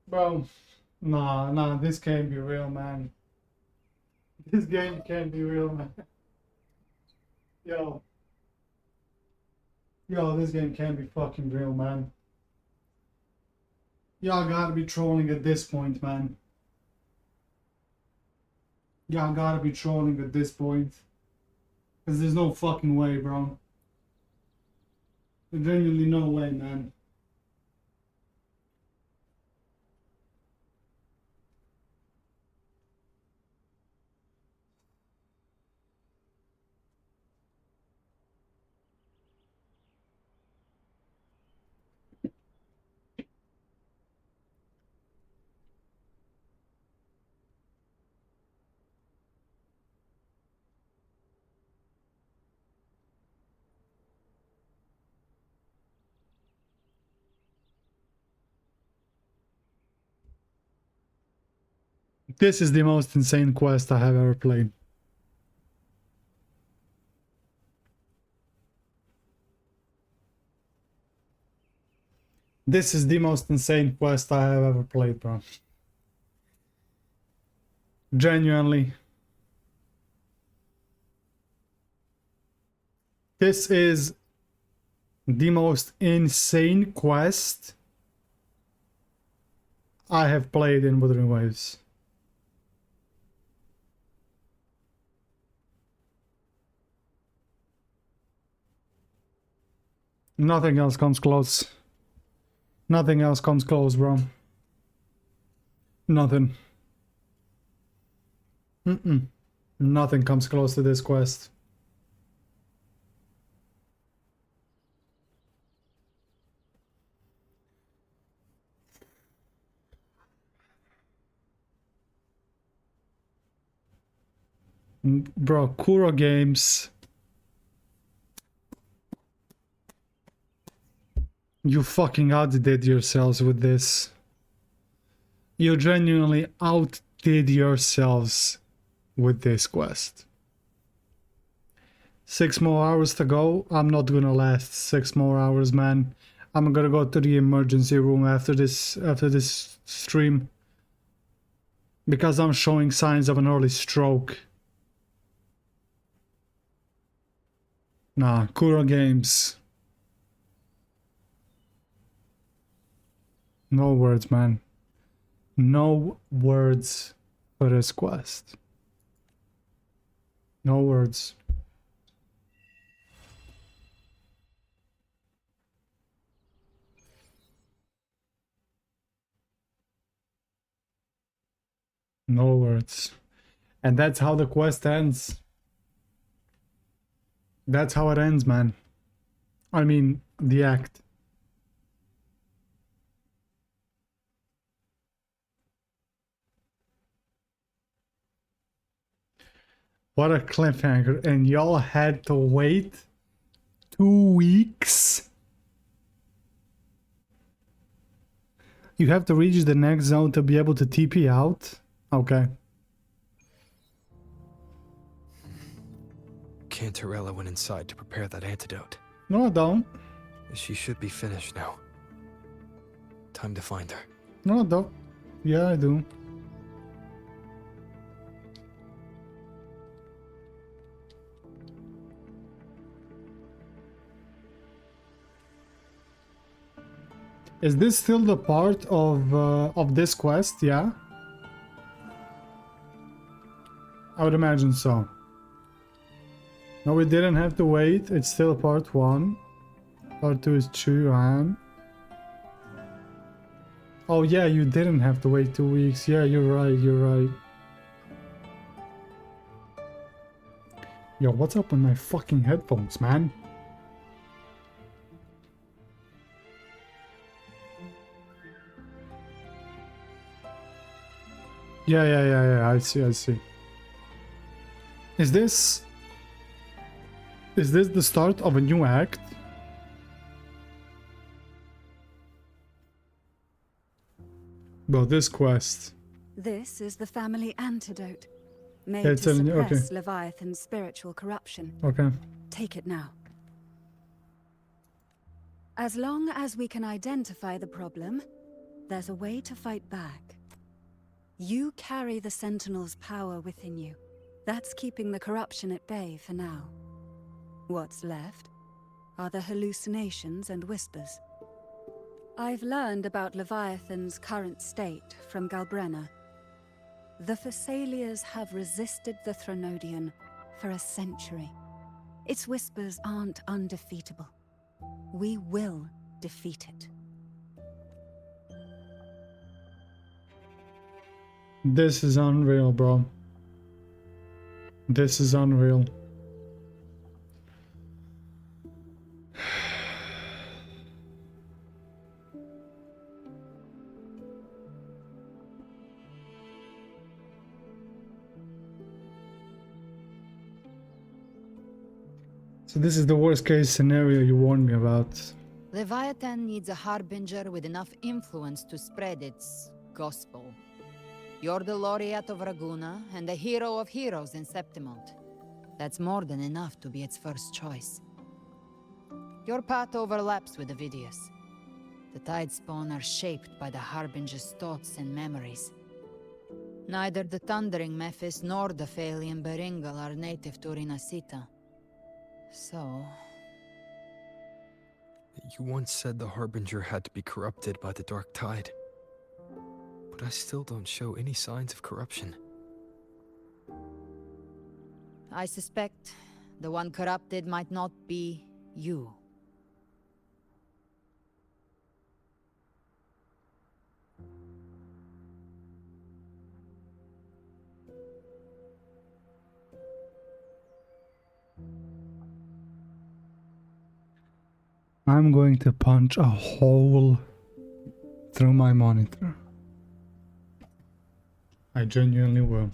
Bro, nah, this can't be real, man. This game can't be real, man. Yo, this game can't be fucking real, man. Y'all gotta be trolling at this point, man. Y'all gotta be trolling at this point. Cause there's no fucking way, bro. There's genuinely no way, man. This is the most insane quest I have ever played. This is the most insane quest I have ever played, bro. Genuinely. This is the most insane quest I have played in Wuthering Waves. Nothing else comes close. Nothing else comes close, bro. Nothing. Nothing comes close to this quest. Bro, Kuro Games. You fucking outdid yourselves with this. You genuinely outdid yourselves with this quest. 6 more hours to go. I'm not gonna last 6 more hours, man. I'm gonna go to the emergency room after this stream. Because I'm showing signs of an early stroke. Nah, Kuro Games. No words, man. No words for this quest. No words. No words. And that's how the quest ends. That's how it ends, man. I mean, the act. What a cliffhanger. And y'all had to wait 2 weeks? You have to reach the next zone to be able to TP out? Okay. Cantarella went inside to prepare that antidote. No, I don't. She should be finished now. Time to find her. No, I don't. Yeah, I do. Is this still the part of this quest? Yeah. I would imagine so. No, we didn't have to wait. It's still part 1. Part 2 is Chuan. Oh yeah, you didn't have to wait 2 weeks. Yeah, you're right, you're right. Yo, what's up with my fucking headphones, man? Yeah, I see. Is this the start of a new act? Well, this quest. This is the family antidote, made Yeah, to it's a- suppress okay. Leviathan's spiritual corruption. Okay. Take it now. As long as we can identify the problem, there's a way to fight back. You carry the Sentinel's power within you. That's keeping the corruption at bay for now. What's left are the hallucinations and whispers. I've learned about Leviathan's current state from Galbrenna. The Thessalias have resisted the Threnodian for a century. Its whispers aren't undefeatable. We will defeat it. This is unreal, bro. This is unreal. So this is the worst case scenario you warned me about. Leviathan needs a harbinger with enough influence to spread its gospel. You're the laureate of Raguna and the hero of heroes in Septimont. That's more than enough to be its first choice. Your path overlaps with Ovidius. The Tidespawn are shaped by the harbinger's thoughts and memories. Neither the Thundering Mephis nor the Phalian Beringal are native to Rinascita. So... You once said the Harbinger had to be corrupted by the Dark Tide. But I still don't show any signs of corruption. I suspect the one corrupted might not be you. I'm going to punch a hole through my monitor. I genuinely will.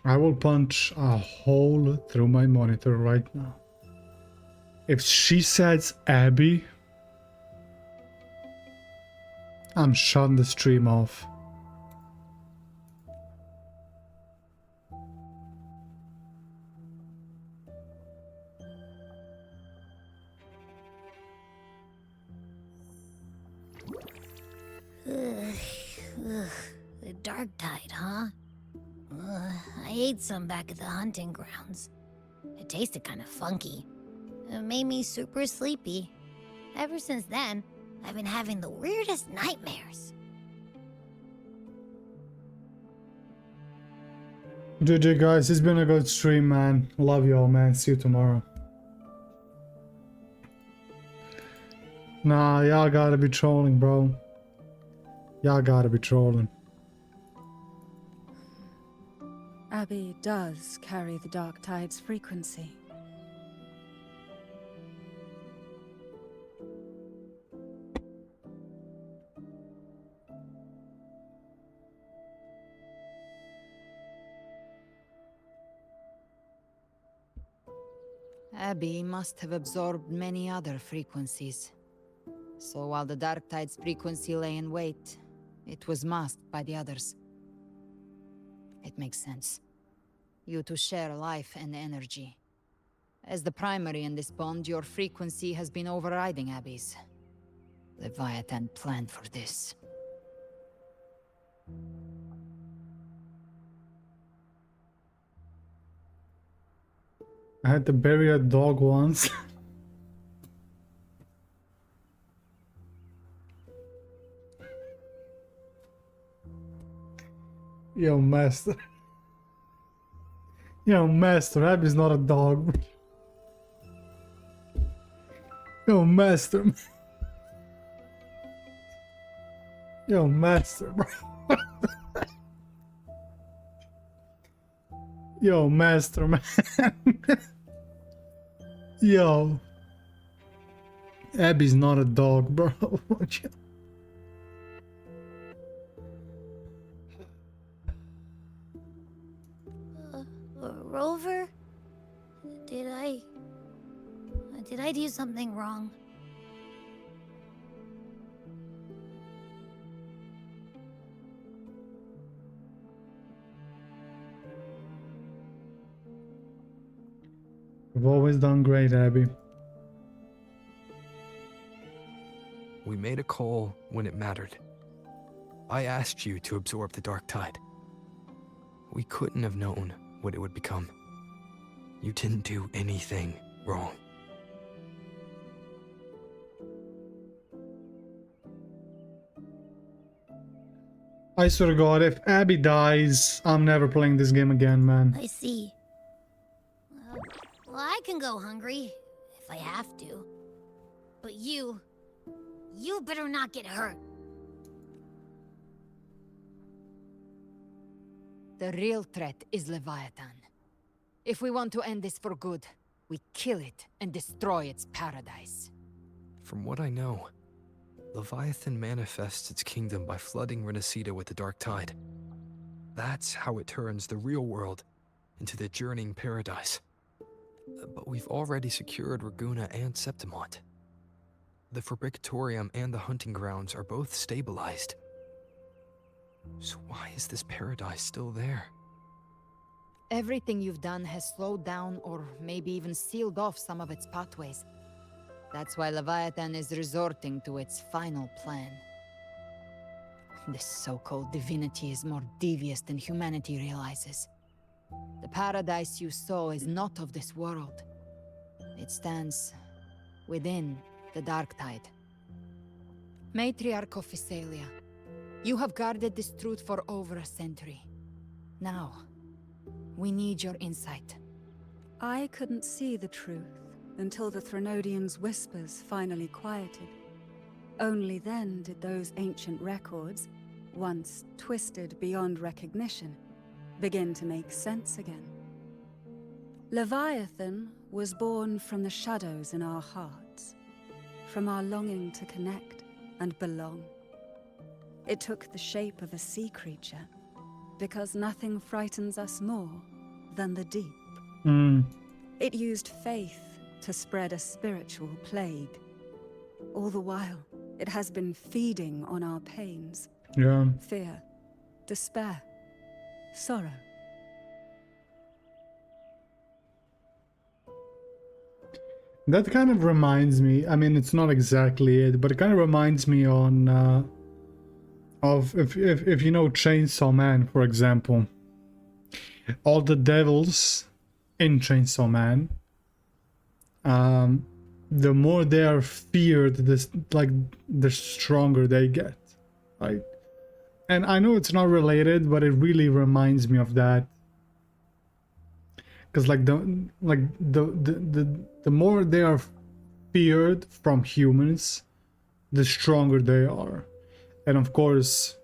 I will punch a hole through my monitor right now. If she says Abby, I'm shutting the stream off. The dark tide, huh? I ate some back at the hunting grounds. It tasted kind of funky. It made me super sleepy. Ever since then, I've been having the weirdest nightmares. GG guys, it's been a good stream, man. Love you all, man. See you tomorrow. Nah, y'all gotta be trolling, bro. Y'all gotta be trolling. Abby does carry the dark tide's frequency. Abby must have absorbed many other frequencies. So while the dark tide's frequency lay in wait, it was masked by the others. It makes sense. You two share life and energy. As the primary in this bond, your frequency has been overriding Abby's. Leviathan planned for this. I had to bury a dog once. Yo, master. Yo, master, Abby's not a dog. Yo, master. Yo, master, bro. Yo, master, man. Yo. Abby's not a dog, bro. Rover? Did I do something wrong? You've always done great, Abby. We made a call when it mattered. I asked you to absorb the dark tide. We couldn't have known what it would become. You didn't do anything wrong. I swear to God, if Abby dies, I'm never playing this game again, man. I see. Well, I can go hungry, if I have to. But you better not get hurt. The real threat is Leviathan. If we want to end this for good, we kill it and destroy its paradise. From what I know, Leviathan manifests its kingdom by flooding Rinascita with the dark tide. That's how it turns the real world into the journeying paradise. But we've already secured Raguna and Septimont. The Fabricatorium and the hunting grounds are both stabilized. So why is this paradise still there? Everything you've done has slowed down or maybe even sealed off some of its pathways. That's why Leviathan is resorting to its final plan. This so-called divinity is more devious than humanity realizes. The paradise you saw is not of this world. It stands within the dark tide. Matriarch of Physalia, you have guarded this truth for over a century. Now, we need your insight. I couldn't see the truth until the Threnodians' whispers finally quieted. Only then did those ancient records, once twisted beyond recognition, begin to make sense again. Leviathan was born from the shadows in our hearts, from our longing to connect and belong. It took the shape of a sea creature, because nothing frightens us more than the deep. It used faith to spread a spiritual plague. All the while, it has been feeding on our pains. Yeah. Fear, despair, sorrow. That kind of reminds me, I mean, it's not exactly it, but it kind of reminds me of if you know Chainsaw Man, for example. All the devils in Chainsaw Man, the more they are feared, the stronger they get, right? And I know it's not related, but it really reminds me of that. Because the more they are feared from humans, the stronger they are. And of course,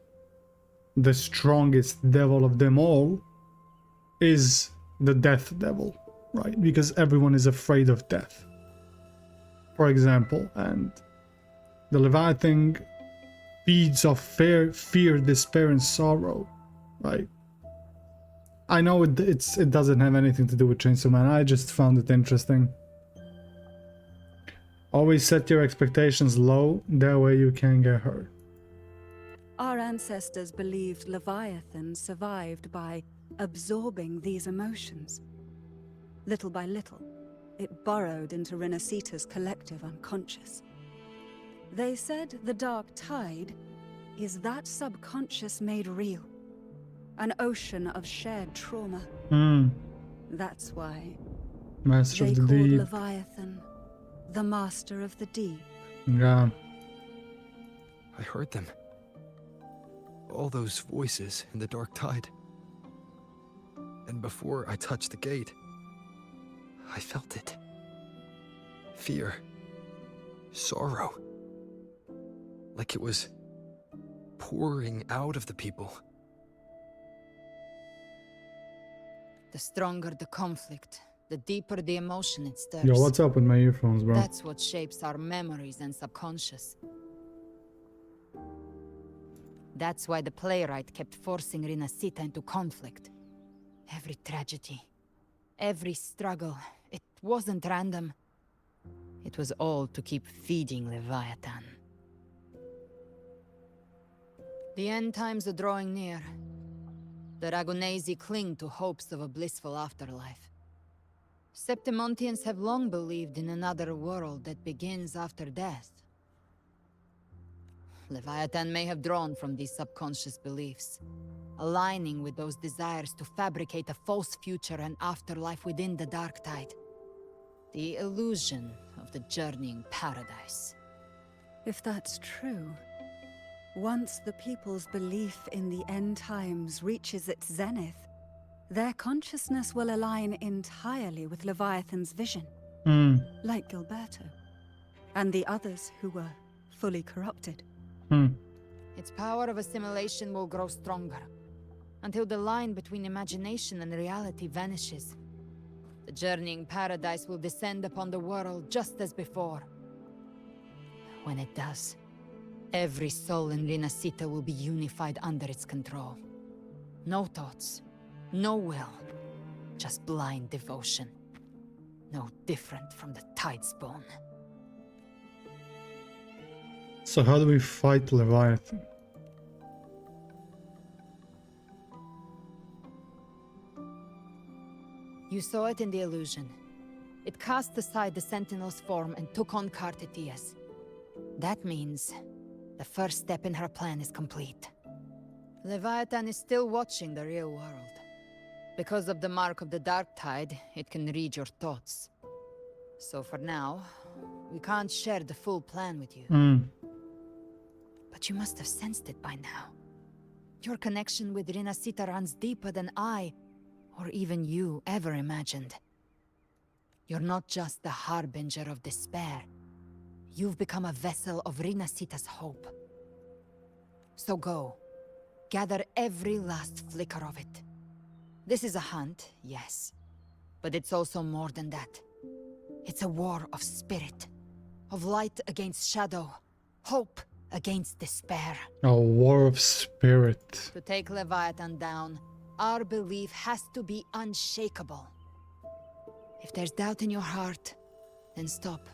the strongest devil of them all is the death devil, right? Because everyone is afraid of death, for example. And the Leviathan feeds off fear, despair, and sorrow, right? I know it doesn't have anything to do with Chainsaw Man. I just found it interesting. Always set your expectations low, that way you can't get hurt. Our ancestors believed Leviathan survived by absorbing these emotions. Little by little, it burrowed into Rinascita's collective unconscious. They said the dark tide is that subconscious made real. An ocean of shared trauma. That's why Master they of the called Deep. Leviathan the Master of the Deep. Yeah. I heard them. All those voices in the dark tide. And before I touched the gate, I felt it. Fear. Sorrow. Like it was pouring out of the people. The stronger the conflict, the deeper the emotion it stirs. Yo, what's up with my earphones, bro? That's what shapes our memories and subconscious. That's why the playwright kept forcing Rinascita into conflict. Every tragedy, every struggle, it wasn't random. It was all to keep feeding Leviathan. The end times are drawing near. The Ragonesi cling to hopes of a blissful afterlife. Septimontians have long believed in another world that begins after death. Leviathan may have drawn from these subconscious beliefs, aligning with those desires to fabricate a false future and afterlife within the dark tide. The illusion of the journeying paradise. If that's true, once the people's belief in the end times reaches its zenith, their consciousness will align entirely with Leviathan's vision. Like Gilberto, and the others who were fully corrupted. Its power of assimilation will grow stronger, until the line between imagination and reality vanishes. The journeying paradise will descend upon the world just as before. When it does, every soul in Rinascita will be unified under its control. No thoughts, no will, just blind devotion. No different from the Tidespawn. So how do we fight Leviathan? You saw it in the illusion. It cast aside the Sentinel's form and took on Cartetia's. That means the first step in her plan is complete. Leviathan is still watching the real world. Because of the mark of the Dark Tide, it can read your thoughts. So for now, we can't share the full plan with you. But you must have sensed it by now. Your connection with Rinascita runs deeper than I, or even you, ever imagined. You're not just the harbinger of despair. You've become a vessel of Rinascita's hope. So go. Gather every last flicker of it. This is a hunt, yes. But it's also more than that. It's a war of spirit. Of light against shadow. Hope against despair. A war of spirit. To take Leviathan down, Our belief has to be unshakable. If there's doubt in your heart, then stop.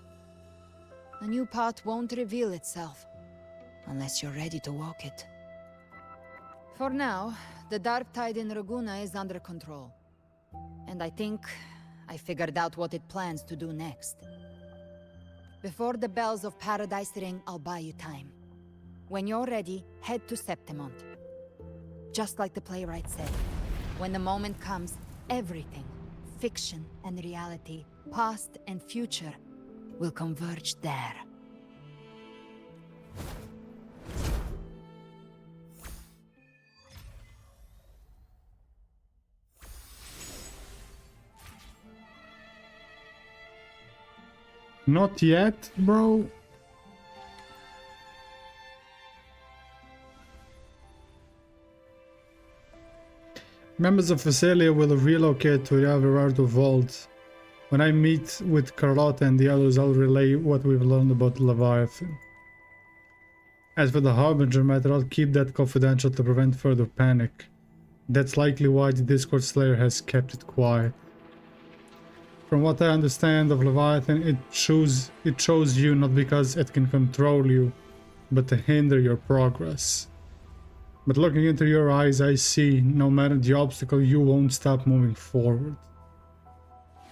A new path won't reveal itself, unless you're ready to walk it. For now, the dark tide in Raguna is under control. And I think I figured out what it plans to do next. Before the bells of Paradise ring, I'll buy you time. When you're ready, head to Septimont. Just like the playwright said, when the moment comes, everything, fiction and reality, past and future, will converge there. Not yet, bro. Members of Phasalia will relocate to the Everardo Vault. When I meet with Carlotta and the others, I'll relay what we've learned about Leviathan. As for the Harbinger matter, I'll keep that confidential to prevent further panic. That's likely why the Discord Slayer has kept it quiet. From what I understand of Leviathan, it chose you not because it can control you, but to hinder your progress. But looking into your eyes, I see, no matter the obstacle, you won't stop moving forward.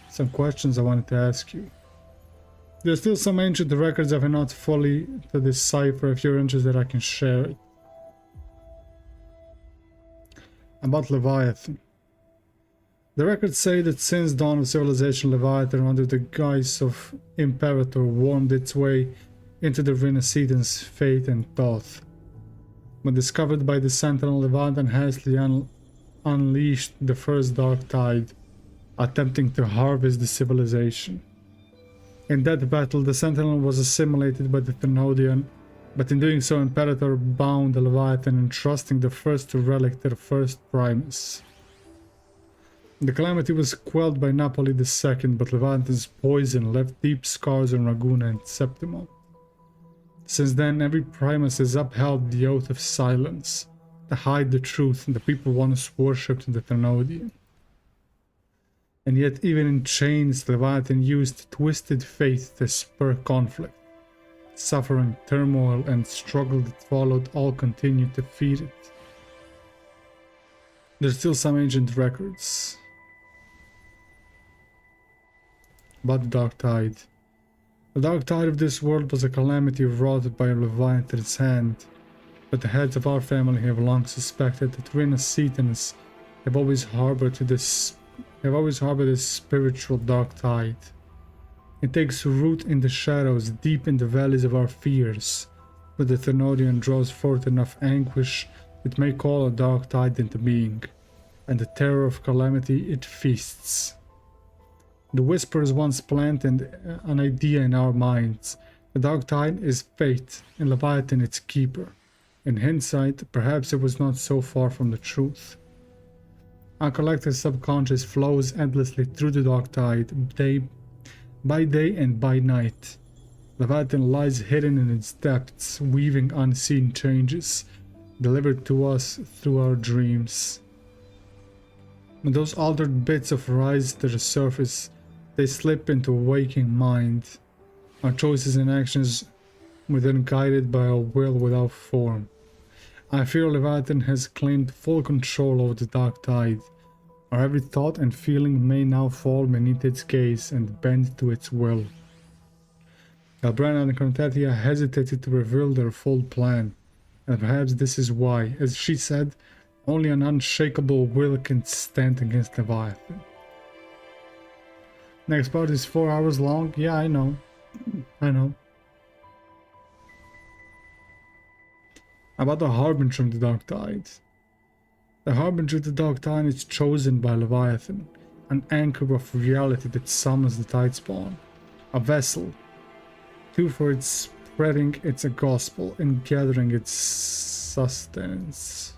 Some questions I wanted to ask you. There's still some ancient records I've not fully to decipher. If you're interested, I can share it. About Leviathan. The records say that since dawn of civilization, Leviathan, under the guise of Imperator, wormed its way into the Rinascitans' fate and thought. When discovered by the Sentinel, Leviathan hastily unleashed the first dark tide, attempting to harvest the civilization. In that battle, the Sentinel was assimilated by the Thenodian, but in doing so, Imperator bound the Leviathan, entrusting the first relic to the first Primus. The calamity was quelled by Napoli II, but Leviathan's poison left deep scars on Raguna and Septimont. Since then, every Primus has upheld the oath of silence, to hide the truth the people once worshipped in the Thenodian. And yet, even in chains, Leviathan used twisted faith to spur conflict. Suffering, turmoil, and struggle that followed all continued to feed it. There's still some ancient records about the Dark Tide. The Dark Tide of this world was a calamity wrought by Leviathan's hand, but the heads of our family have long suspected that Rinascitans have always harbored this spiritual Dark Tide. It takes root in the shadows, deep in the valleys of our fears, but the Thenodian draws forth enough anguish it may call a Dark Tide into being, and the terror of calamity it feasts. The whispers once planted an idea in our minds. The Dark Tide is fate, and Leviathan its keeper. In hindsight, perhaps it was not so far from the truth. Our collective subconscious flows endlessly through the Dark Tide, by day and by night. Leviathan lies hidden in its depths, weaving unseen changes, delivered to us through our dreams. When those altered bits of rise to the surface, they slip into a waking mind. Our choices and actions were then guided by a will without form. I fear Leviathan has claimed full control over the Dark Tide. Our every thought and feeling may now fall beneath its gaze and bend to its will. Galbrana and Contetia hesitated to reveal their full plan, and perhaps this is why, as she said, only an unshakable will can stand against Leviathan. Next part is 4 hours long. Yeah, I know. About the Harbinger of the Dark Tide. The Harbinger of the Dark Tide is chosen by Leviathan, an anchor of reality that summons the Tidespawn, a vessel, too for its spreading its gospel and gathering its sustenance.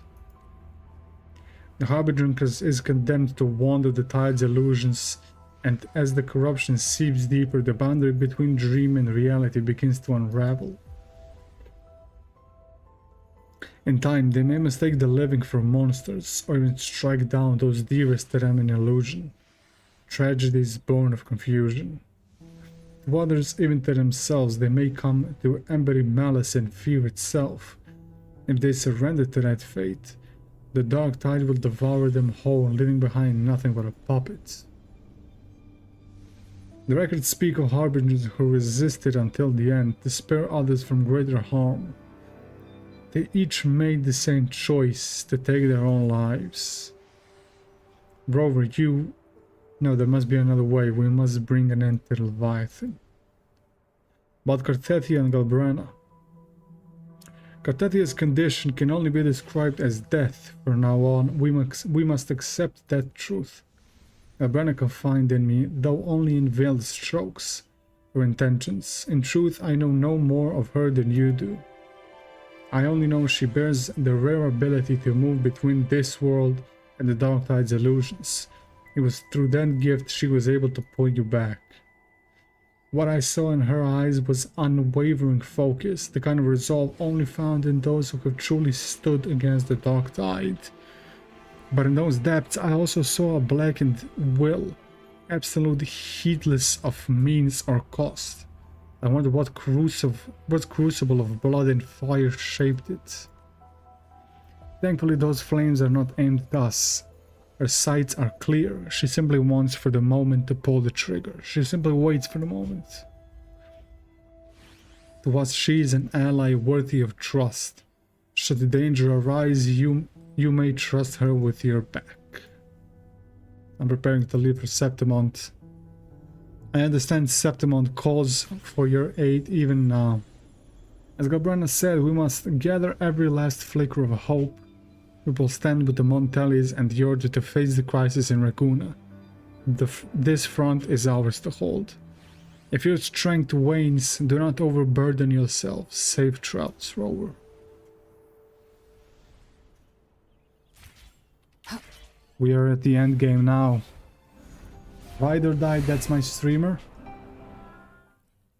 The Harbinger is condemned to wander the tide's illusions, and as the corruption seeps deeper, the boundary between dream and reality begins to unravel. In time, they may mistake the living for monsters, or even strike down those dearest to them in illusion. Tragedy is born of confusion. To others, even to themselves, they may come to embody malice and fear itself. If they surrender to that fate, the dark tide will devour them whole, leaving behind nothing but a puppet. The records speak of harbingers who resisted until the end to spare others from greater harm. They each made the same choice to take their own lives. Rover, No, there must be another way. We must bring an end to Leviathan. But Cartetia and Galbrana. Cartetia's condition can only be described as death. From now on, we must accept that truth. Galbrana confided in me, though only in veiled strokes, her intentions. In truth, I know no more of her than you do. I only know she bears the rare ability to move between this world and the Dark Tide's illusions. It was through that gift she was able to pull you back. What I saw in her eyes was unwavering focus, the kind of resolve only found in those who have truly stood against the Dark Tide. But in those depths, I also saw a blackened will, absolutely heedless of means or cost. I wonder what crucible of blood and fire shaped it. Thankfully, those flames are not aimed at us. Her sights are clear. She simply wants for the moment to pull the trigger. She simply waits for the moment. To us, she is an ally worthy of trust. Should the danger arise, you may trust her with your back. I'm preparing to leave for Septimont. I understand Septimont calls for your aid even now. As Galbrana said, we must gather every last flicker of hope. We will stand with the Montellis and the order to face the crisis in Raguna. This front is ours to hold. If your strength wanes, do not overburden yourself. Safe travels, Rover. We are at the end game now. Ride or die, that's my streamer.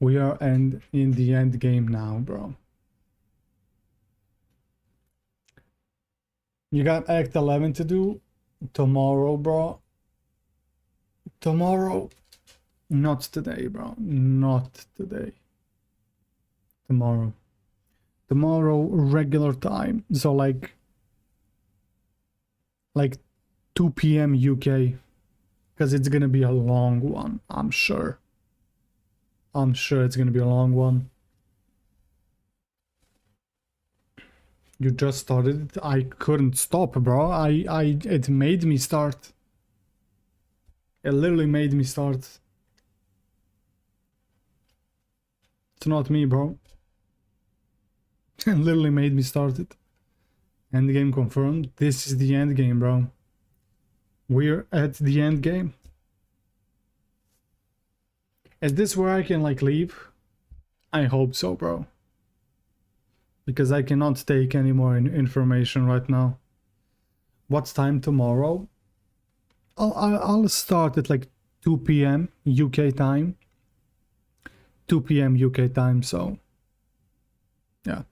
We are in the end game now, bro. You got Act 11 to do tomorrow, bro. Tomorrow. Not today, bro. Not today. Tomorrow. Tomorrow, regular time. So like 2 p.m. UK. Because it's gonna be a long one, I'm sure. I'm sure it's gonna be a long one. You just started it. I couldn't stop, bro. It made me start. It literally made me start. It's not me, bro. It literally made me start it. End game confirmed. This is the end game, bro. We're at the end game. Is this where I can like leave? I hope so, bro. Because I cannot take any more information right now. What's time tomorrow? I'll start at like 2 p.m. UK time. 2 p.m. UK time, so yeah.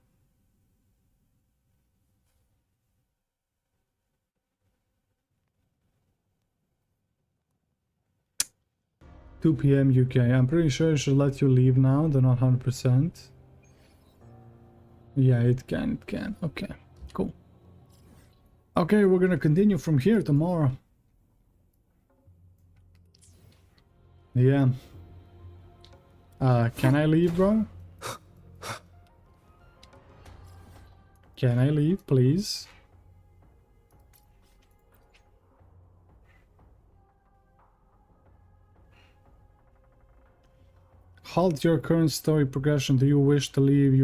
(2 p.m. UK). I'm pretty sure it should let you leave now. They're not 100%. Yeah, it can. Okay, cool. Okay, we're gonna continue from here tomorrow. Yeah. Can I leave, bro? Can I leave, please? Halt your current story progression. Do you wish to leave?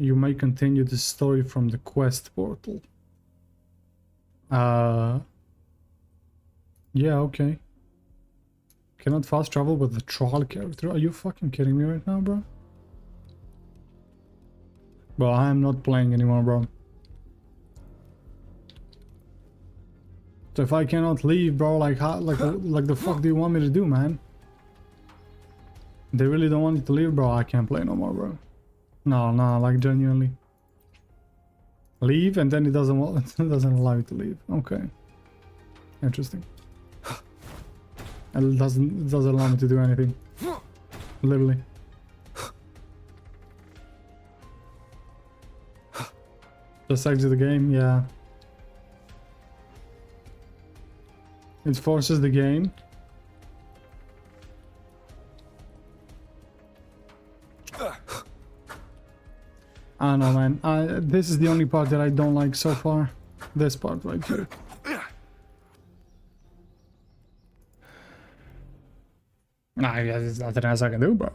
You may continue the story from the quest portal. Yeah, okay. Cannot fast travel with the troll character. Are you fucking kidding me right now, bro? Bro, I am not playing anymore, bro. So if I cannot leave, bro, like how, like the fuck do you want me to do, man? They really don't want me to leave, bro. I can't play no more, bro. No, like genuinely. Leave, and then it doesn't it doesn't allow you to leave. Okay. Interesting. And it doesn't allow me to do anything. Literally. Just exit the game, yeah. It forces the game. I don't know, man. This is the only part that I don't like so far. This part right here. Nah, there's nothing else I can do, bro.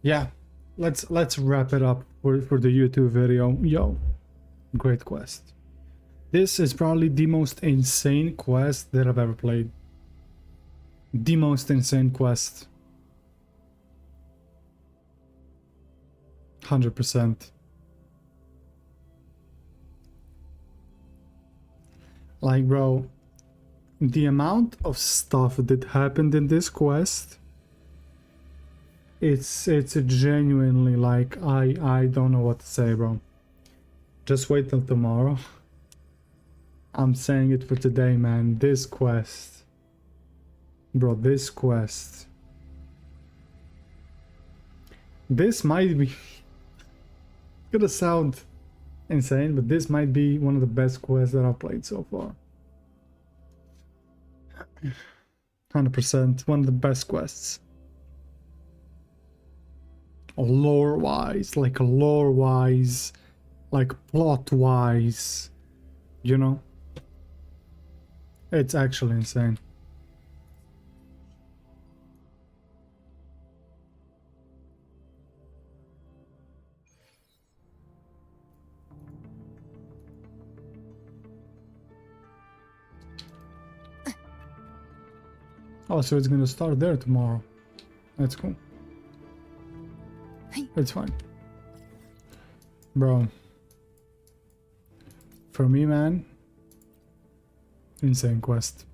Yeah, let's wrap it up for the YouTube video. Yo, great quest. This is probably the most insane quest that I've ever played. The most insane quest. 100%. Like, bro, the amount of stuff that happened in this quest, it's genuinely like, I don't know what to say, bro. Just wait till tomorrow. I'm saying it for today, man. This quest, bro, this quest. This might be gonna sound insane, but this might be one of the best quests that I've played so far. 100%, one of the best quests. Lore-wise, like plot-wise, you know? It's actually insane. Oh, so it's gonna start there tomorrow. That's cool. It's fine. Bro. For me, man, insane quest.